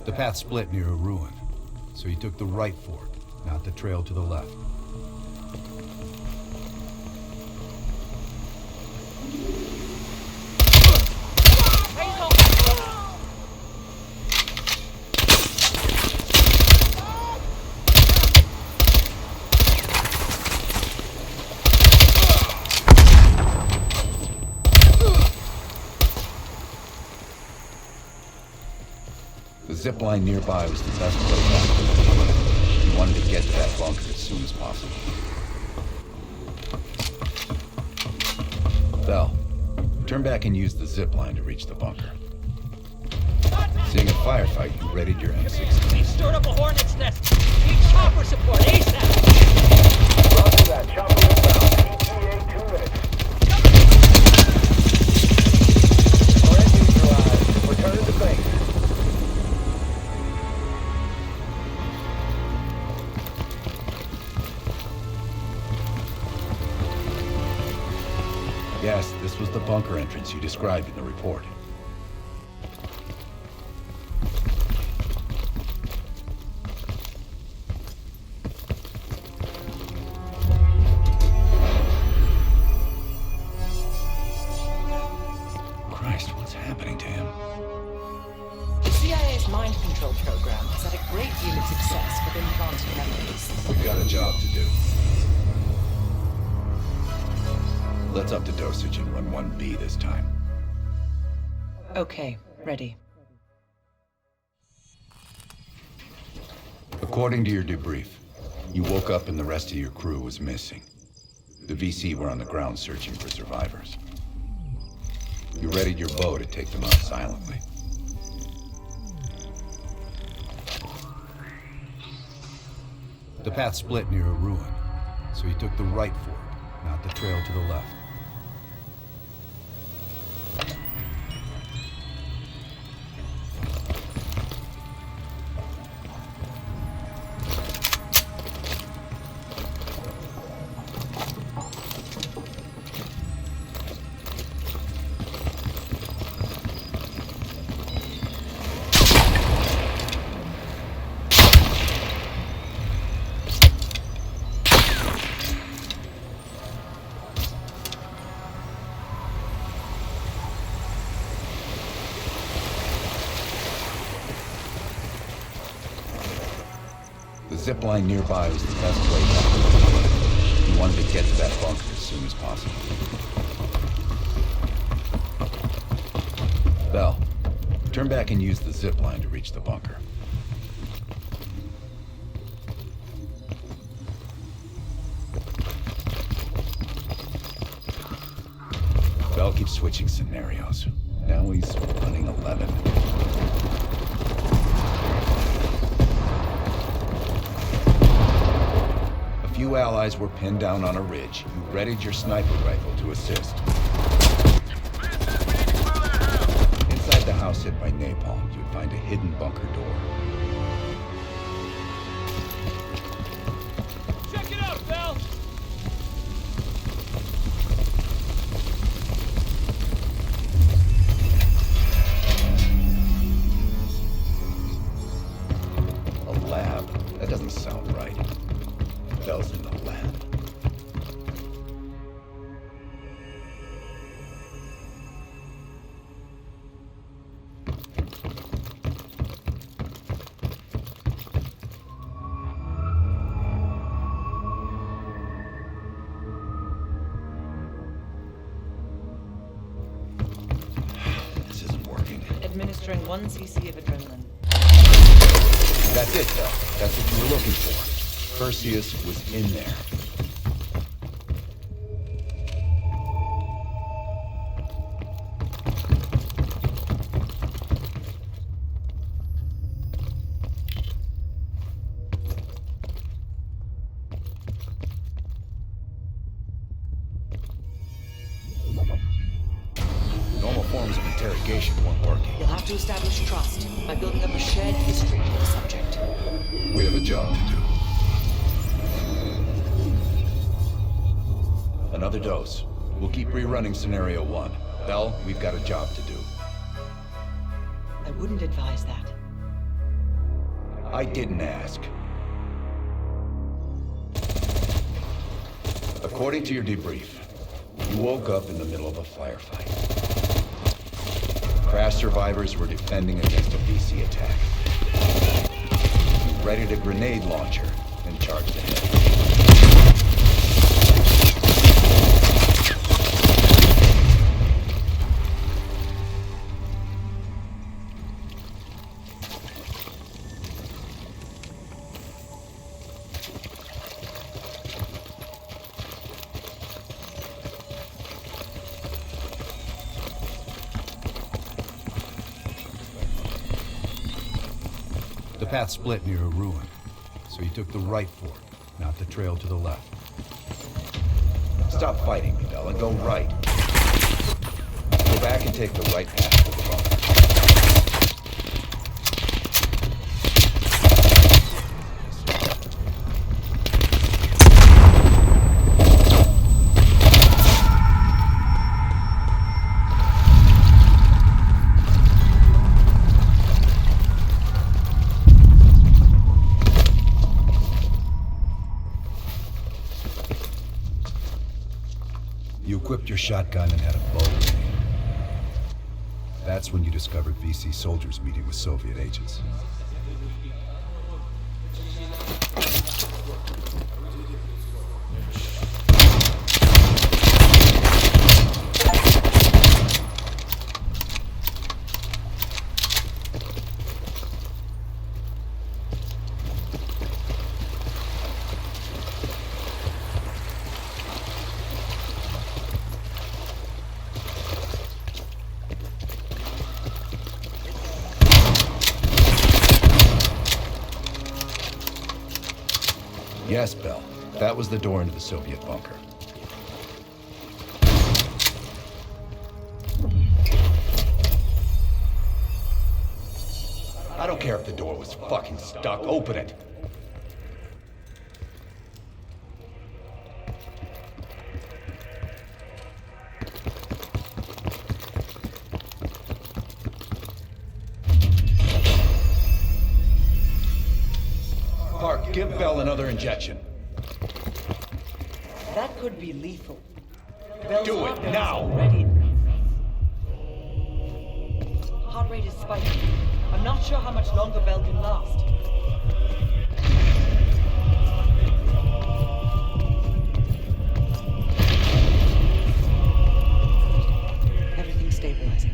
The path split near a ruin, so you took the right fork, not the trail to the left. The zip line nearby was the best place out. You wanted to get to that bunker as soon as possible. Bell, Turn back and use the zip line to reach the bunker. Seeing a firefight, you readied your M16. We've stirred up a hornet's nest. Need chopper support ASAP. Roger that. Chopper inbound. ETA 2 minutes. Threat neutralized. Return to base. Yes, this was the bunker entrance you described in the report. Christ, what's happening to him? The CIA's mind control program has had a great deal of success with implanted memories. We've got a job to do. Let's up the dosage and run 1B this time. Okay, ready. According to your debrief, you woke up and the rest of your crew was missing. The VC were on the ground searching for survivors. You readied your bow to take them out silently. The path split near a ruin, so you took the right fork, not the trail to the left. The zip line nearby was the best way back. You wanted to get to that bunker as soon as possible. Bell, turn back and use the zip line to reach the bunker. Bell keeps switching scenarios. Now he's running 11. A few allies were pinned down on a ridge. You readied your sniper rifle to assist. Inside the house hit by napalm, you'd find a hidden bunker door. Check it out, Bell! A lab? That doesn't sound right. Bell's in the lab. This isn't working. Administering 1 cc of adrenaline. That's it, Bell. That's what you were looking for. Perseus was in there. Normal forms of interrogation weren't working. You'll have to establish trust by building up a shared history with the subject. We have a job to do. Another dose. We'll keep rerunning Scenario 1. Bell, we've got a job to do. I wouldn't advise that. I didn't ask. According to your debrief, you woke up in the middle of a firefight. Crash survivors were defending against a VC attack. You readied a grenade launcher and charged ahead. The path split near a ruin, so you took the right fork, not the trail to the left. Stop fighting me, Bella. Go right. Go back and take the right path to the bunker. You equipped your shotgun and had a bow ready. That's when you discovered VC soldiers meeting with Soviet agents. Yes, Bell. That was the door into the Soviet bunker. I don't care if the door was fucking stuck. Open it. Park, give Bell another injection. That could be lethal. Bell's Do heart it rate is now. already. Heart rate is spiking. I'm not sure how much longer Bell can last. Everything's stabilizing.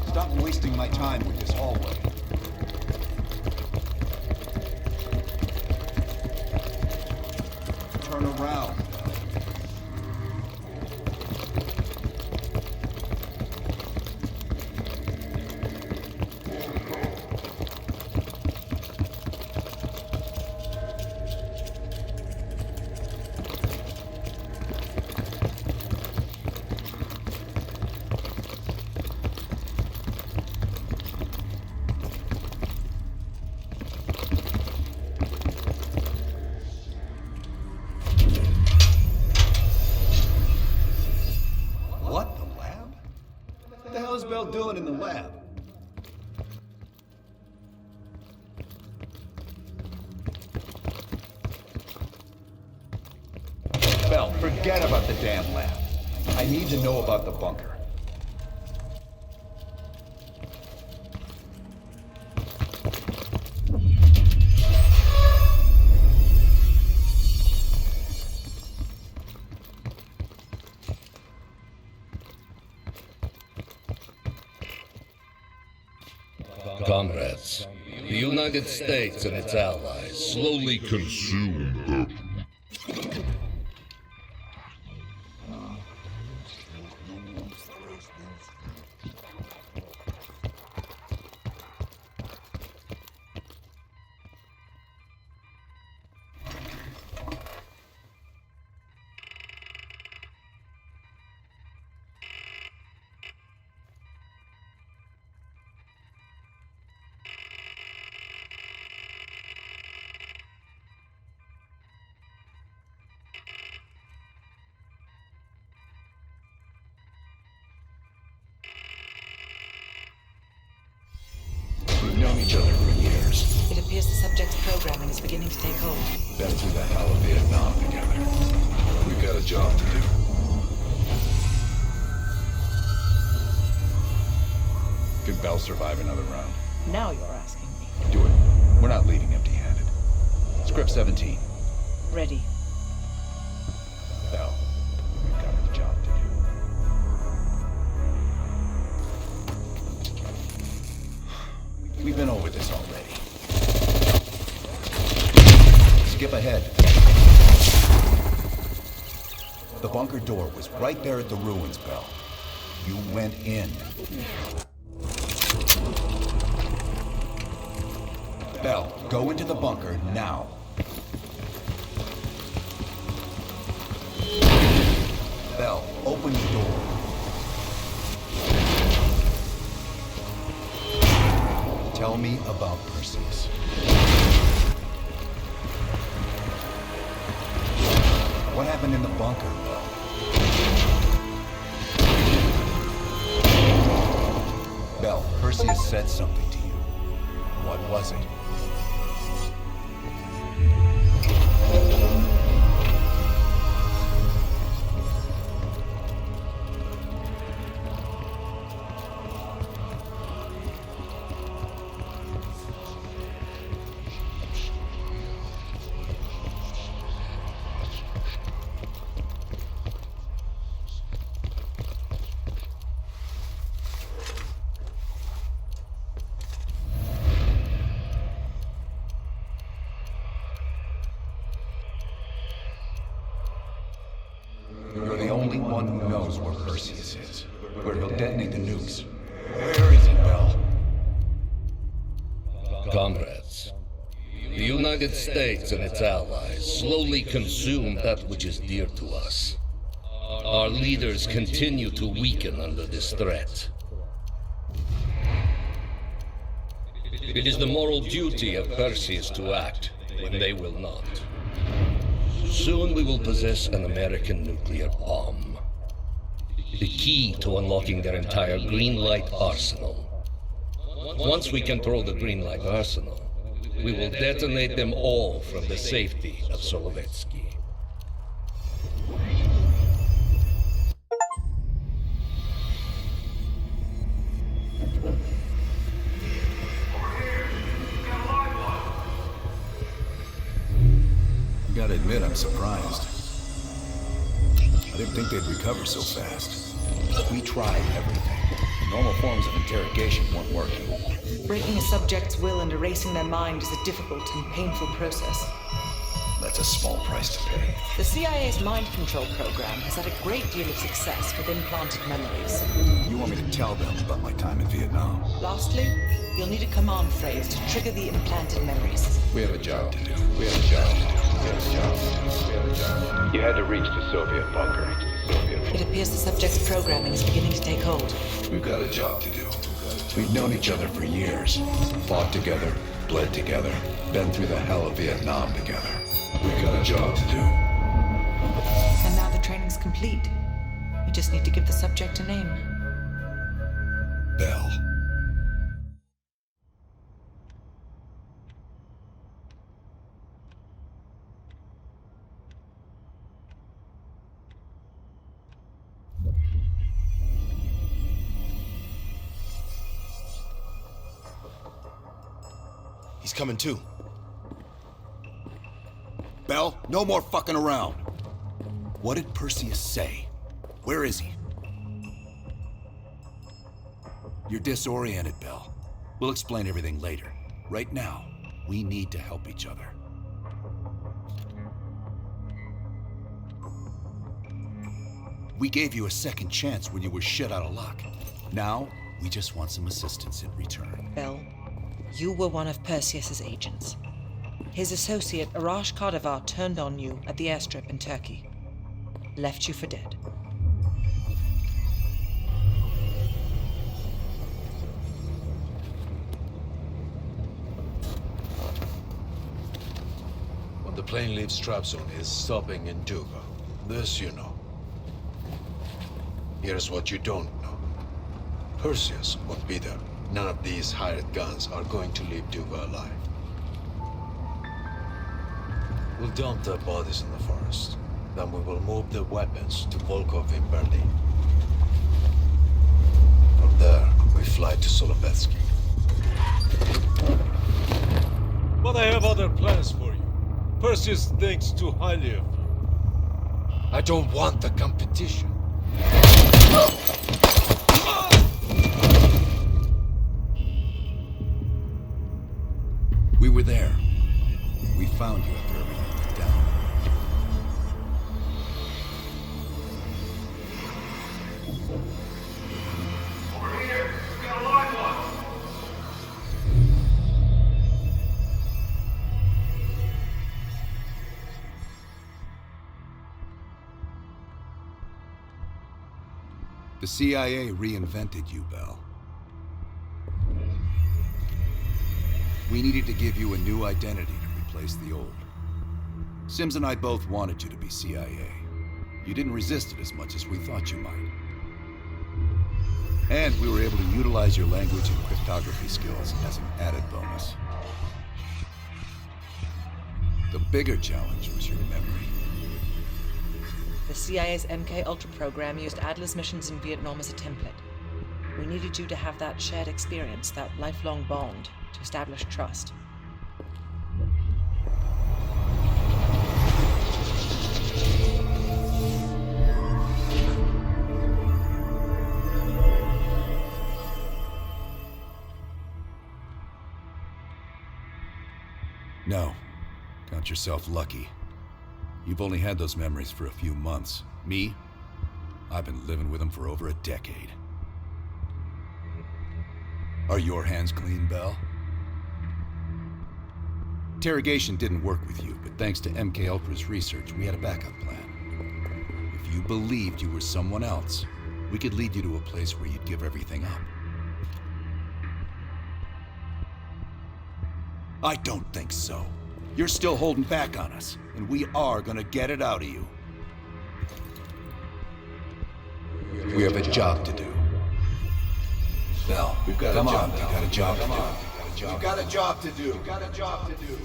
Stop wasting my time with this hallway. Turn around. What? The lab? What the hell is Bell doing in the lab? Bell, forget about the damn lab. I need to know about the bunker. Comrades, the United States and its allies slowly consume the... each other for years. It appears the subject's programming is beginning to take hold. Been through the hell of Vietnam together. We've got a job to do. Can Bell survive another round? Now you're asking me. Do it. We're not leaving empty-handed. Script 17. Ready. Bell, we've got a job to do. We've been over this already. Skip ahead. The bunker door was right there at the ruins, Bell. You went in. Bell, go into the bunker now. Bell, open the door. Tell me about Perseus. What happened in the bunker, Bell? Bell, Perseus said something to you. What was it? You're the only one who knows where Perseus is, where he'll detonate the nukes. Where is he, Bell? Comrades, the United States and its allies slowly consume that which is dear to us. Our leaders continue to weaken under this threat. It is the moral duty of Perseus to act when they will not. Soon we will possess an American nuclear bomb. The key to unlocking their entire green light arsenal. Once we control the green light arsenal, we will detonate them all from the safety of Solovetsky. Gotta admit, I'm surprised. I didn't think they'd recover so fast. We tried everything. Normal forms of interrogation weren't working. Breaking a subject's will and erasing their mind is a difficult and painful process. That's a small price to pay. The CIA's mind control program has had a great deal of success with implanted memories. You want me to tell them about my time in Vietnam? Lastly, you'll need a command phrase to trigger the implanted memories. We have a job to do. We have a job to do. We have a job to do. We have a job. You had to reach the Soviet bunker. It appears the subject's programming is beginning to take hold. We've got a job to do. We've known each other for years. Fought together, bled together, been through the hell of Vietnam together. We've got a job to do. And now the training's complete. We just need to give the subject a name. Bell. He's coming too. Bell, no more fucking around. What did Perseus say? Where is he? You're disoriented, Bell. We'll explain everything later. Right now, we need to help each other. We gave you a second chance when you were shit out of luck. Now, we just want some assistance in return. Bell, you were one of Perseus's agents. His associate, Arash Kardavar, turned on you at the airstrip in Turkey. Left you for dead. When the plane leaves Trabzon, it's stopping in Duga. This you know. Here's what you don't know. Perseus won't be there. None of these hired guns are going to leave Duga alive. We'll dump their bodies in the forest. Then we will move the weapons to Volkov in Berlin. From there, we fly to Solovetsky. But I have other plans for you. Perseus thinks too highly of you. I don't want the competition. We were there. We found you after everything went down. Over here! We got a live one! The CIA reinvented you, Bell. We needed to give you a new identity to replace the old. Sims and I both wanted you to be CIA. You didn't resist it as much as we thought you might. And we were able to utilize your language and cryptography skills as an added bonus. The bigger challenge was your memory. The CIA's MK Ultra program used Adler's missions in Vietnam as a template. We needed you to have that shared experience, that lifelong bond, to establish trust. No. Count yourself lucky. You've only had those memories for a few months. Me? I've been living with them for over a decade. Are your hands clean, Bell? Interrogation didn't work with you, but thanks to MK Ultra's research, we had a backup plan. If you believed you were someone else, we could lead you to a place where you'd give everything up. I don't think so. You're still holding back on us, and we are gonna get it out of you. We have a job to do. Bell, We've got come a job on, to we do. got a job to Come do. on. We've got a job to do. We've got a job to do.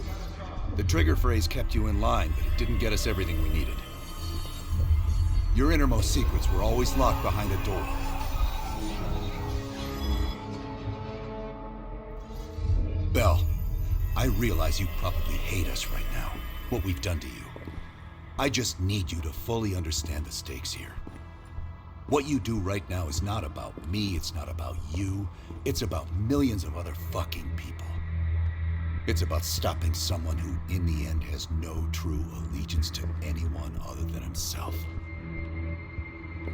The trigger phrase kept you in line, but it didn't get us everything we needed. Your innermost secrets were always locked behind a door. Bell, I realize you probably hate us right now, what we've done to you. I just need you to fully understand the stakes here. What you do right now is not about me, it's not about you, it's about millions of other fucking people. It's about stopping someone who, in the end, has no true allegiance to anyone other than himself.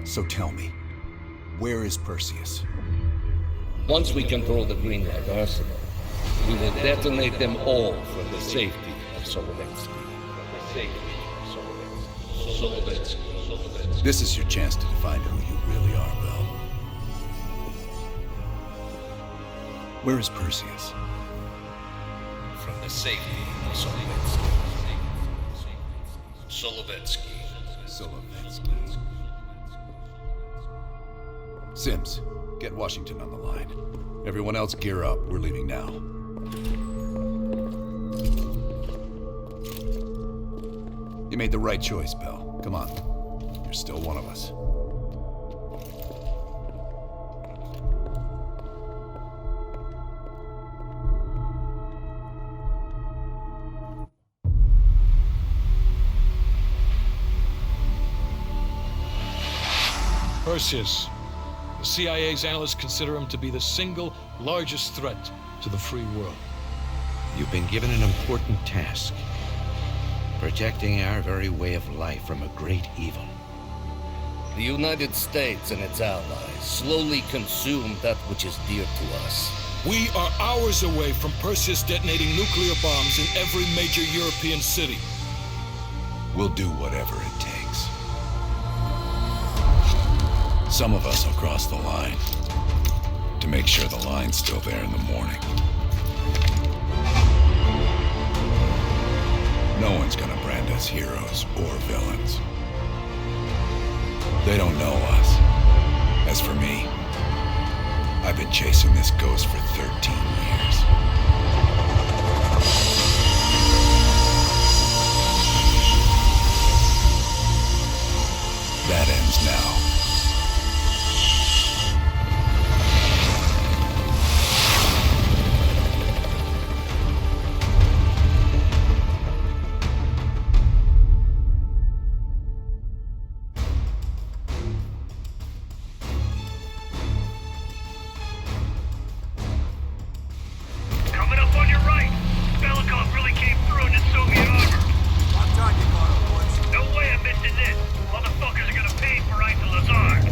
So tell me, where is Perseus? Once we control the Greenlight Arsenal, we will detonate them all for the safety of Solovetsky. This is your chance to define who you really are, Bell. Where is Perseus? From the safety of Solovetsky. Solovetsky. Sims, get Washington on the line. Everyone else gear up. We're leaving now. You made the right choice, Bell. Come on. You're still one of us. Perseus. The CIA's analysts consider him to be the single largest threat to the free world. You've been given an important task. Protecting our very way of life from a great evil. The United States and its allies slowly consume that which is dear to us. We are hours away from Perseus detonating nuclear bombs in every major European city. We'll do whatever it takes. Some of us will cross the line to make sure the line's still there in the morning. No one's gonna brand us heroes or villains. They don't know us. As for me, I've I've been chasing this ghost for 13 years. That ends now. Coming up on your right. Belikov really came through in the Soviet armor. About time you caught up, boys. No way I'm missing this. Motherfuckers are gonna pay for Eitel Lazard.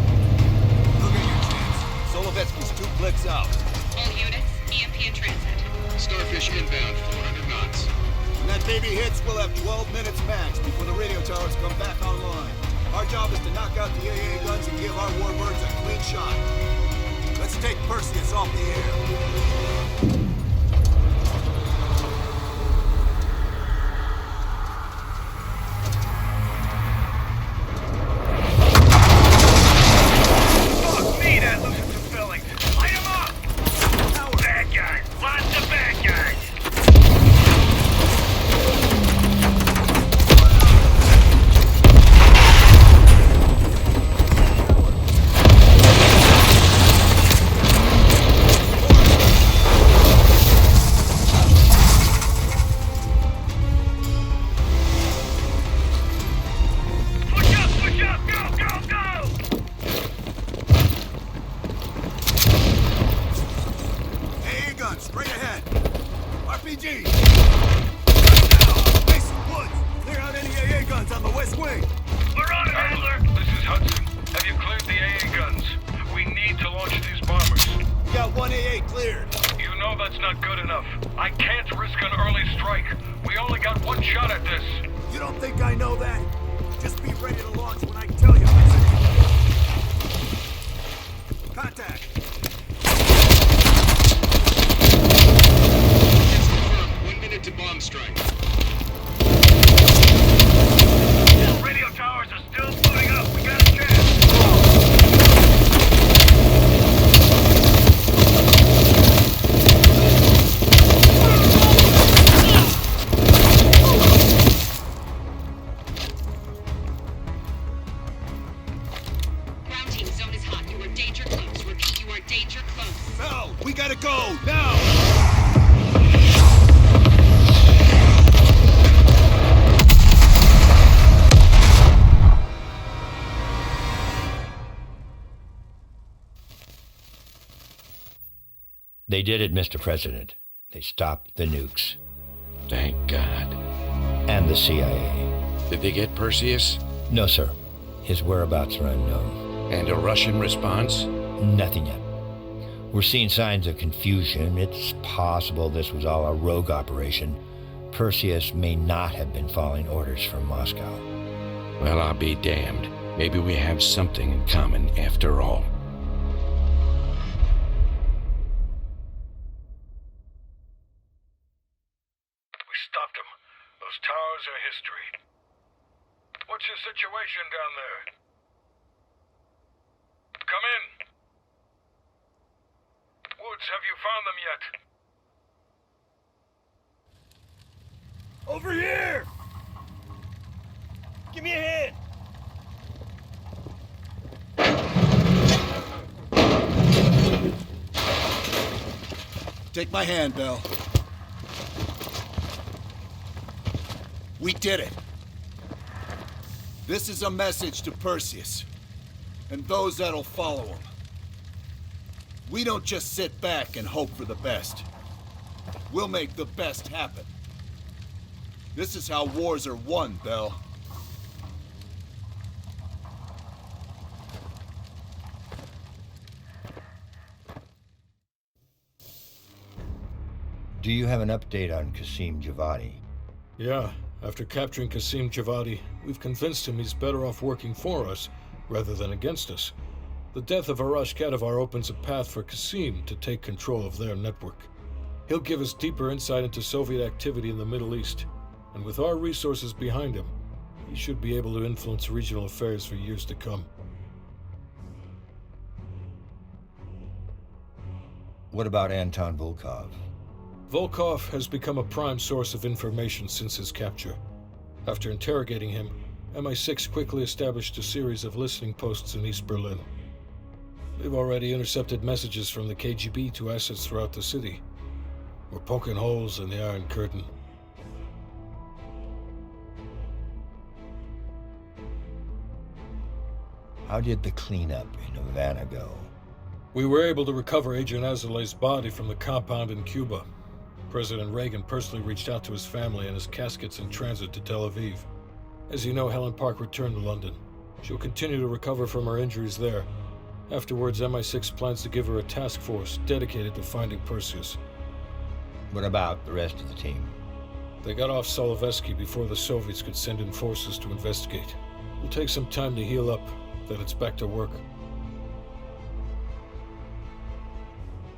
Look at your chance. Solovetsky's 2 clicks out. All units, EMP in transit. Starfish inbound, 400 knots. When that baby hits, we'll have 12 minutes max before the radio towers come back online. Our job is to knock out the AA guns and give our warbirds a clean shot. Let's take Perseus off the air. Fuck me, that loses some fillings. Light him up! Bad guys. Lots of bad guys. Push up, go, go, go! AA guns, straight ahead. RPG! Mason, Woods, clear out any AA guns on the west wing. We're on it, Adler. This is Hudson. Have you cleared the AA guns? We need to launch these bombers. We got 1 AA cleared. You know that's not good enough. I can't risk an early strike. We only got 1 shot at this. You don't think I know that? Just be ready to launch when I tell you. Contact. It's confirmed. 1 minute to bomb strike. Radio towers are still booting up. We got a chance. Ground team, zone is hot. You are danger close. Repeat, you are danger close. No, we gotta go, now! They did it, Mr. President. They stopped the nukes. Thank God. And the CIA. Did they get Perseus? No, sir. His whereabouts are unknown. And a Russian response? Nothing yet. We're seeing signs of confusion. It's possible this was all a rogue operation. Perseus may not have been following orders from Moscow. Well, I'll be damned. Maybe we have something in common after all. We stopped them. Those towers are history. What's your situation down there? Come in. Woods, have you found them yet? Over here! Give me a hand! Take my hand, Bell. We did it. This is a message to Perseus, and those that'll follow him. We don't just sit back and hope for the best. We'll make the best happen. This is how wars are won, Bell. Do you have an update on Qasim Javadi? Yeah, after capturing Qasim Javadi, we've convinced him he's better off working for us rather than against us. The death of Arash Kadivar opens a path for Qasim to take control of their network. He'll give us deeper insight into Soviet activity in the Middle East, and with our resources behind him, he should be able to influence regional affairs for years to come. What about Anton Volkov? Volkov has become a prime source of information since his capture. After interrogating him, MI6 quickly established a series of listening posts in East Berlin. We've already intercepted messages from the KGB to assets throughout the city. We're poking holes in the Iron Curtain. How did the cleanup in Havana go? We were able to recover Agent Azoulay's body from the compound in Cuba. President Reagan personally reached out to his family, and his casket's in transit to Tel Aviv. As you know, Helen Park returned to London. She'll continue to recover from her injuries there. Afterwards, MI6 plans to give her a task force dedicated to finding Perseus. What about the rest of the team? They got off Solovetsky before the Soviets could send in forces to investigate. It'll take some time to heal up, then it's back to work.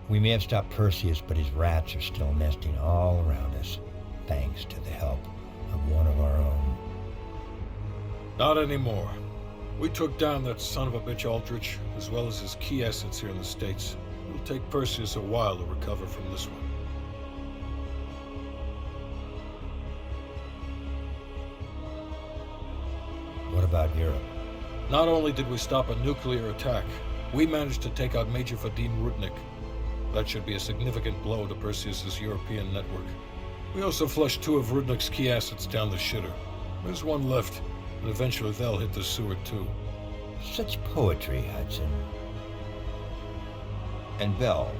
We may have stopped Perseus, but his rats are still nesting all around us, thanks to the help of one of our own. Not anymore. We took down that son of a bitch Aldrich, as well as his key assets here in the States. It'll take Perseus a while to recover from this one. What about Europe? Not only did we stop a nuclear attack, we managed to take out Major Vadim Rudnik. That should be a significant blow to Perseus's European network. We also flushed 2 of Rudnik's key assets down the shitter. There's one left, and eventually they'll hit the sewer too. Such poetry, Hudson. And Bell.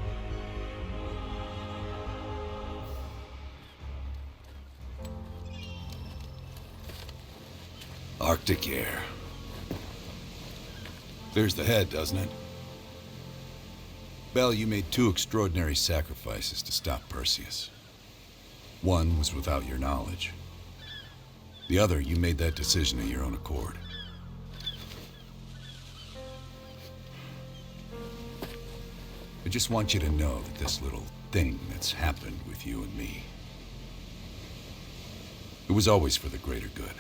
Arctic air. There's the head, doesn't it? Bell, you made 2 extraordinary sacrifices to stop Perseus. One was without your knowledge. The other, you made that decision of your own accord. I just want you to know that this little thing that's happened with you and me, it was always for the greater good.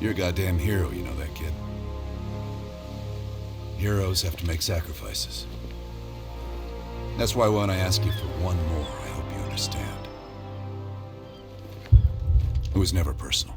You're a goddamn hero, you know that, kid. Heroes have to make sacrifices. That's why when I ask you for one more, I hope you understand. It was never personal.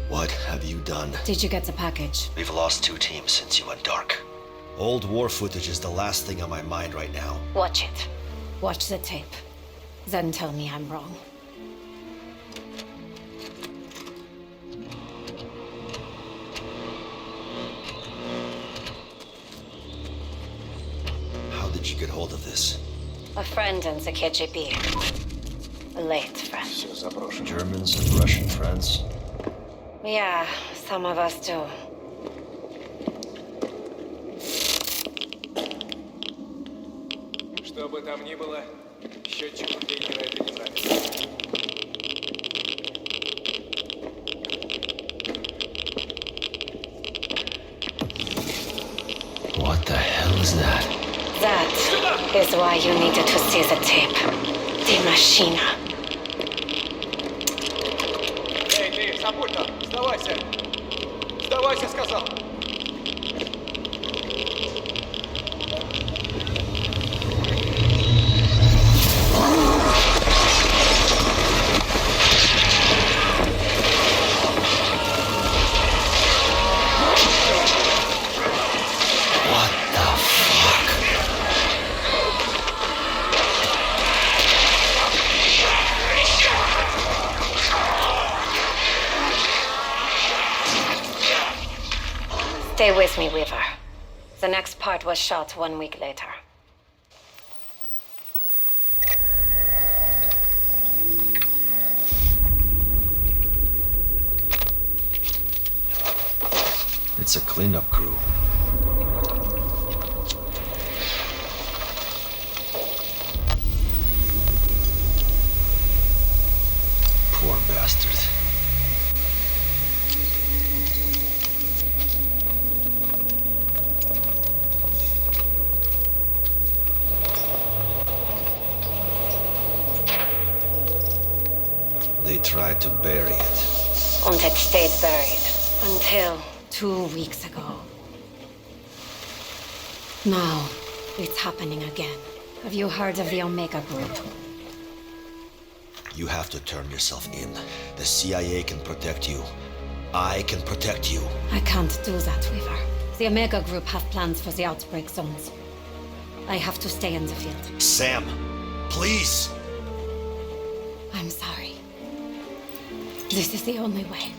What have you done? Did you get the package? We've lost 2 teams since you went dark. Old war footage is the last thing on my mind right now. Watch it. Watch the tape. Then tell me I'm wrong. How did you get hold of this? A friend in the KGB. A late friend. Germans and Russian friends? Yeah, some of us do. Что бы там ни было, счетчику Гейгера это не нравится. What the hell is that? That is why you needed to see the tape. The machine. Эй, ты, Сапулька, сдавайся! Сдавайся, сказал! Stay with me, Weaver. The next part was shot 1 week later. It's a cleanup crew. Poor bastard. They tried to bury it. And it stayed buried. Until 2 weeks ago. Now, it's happening again. Have you heard of the Omega Group? You have to turn yourself in. The CIA can protect you. I can protect you. I can't do that, Weaver. The Omega Group have plans for the outbreak zones. I have to stay in the field. Sam, please! I'm sorry. This is the only way.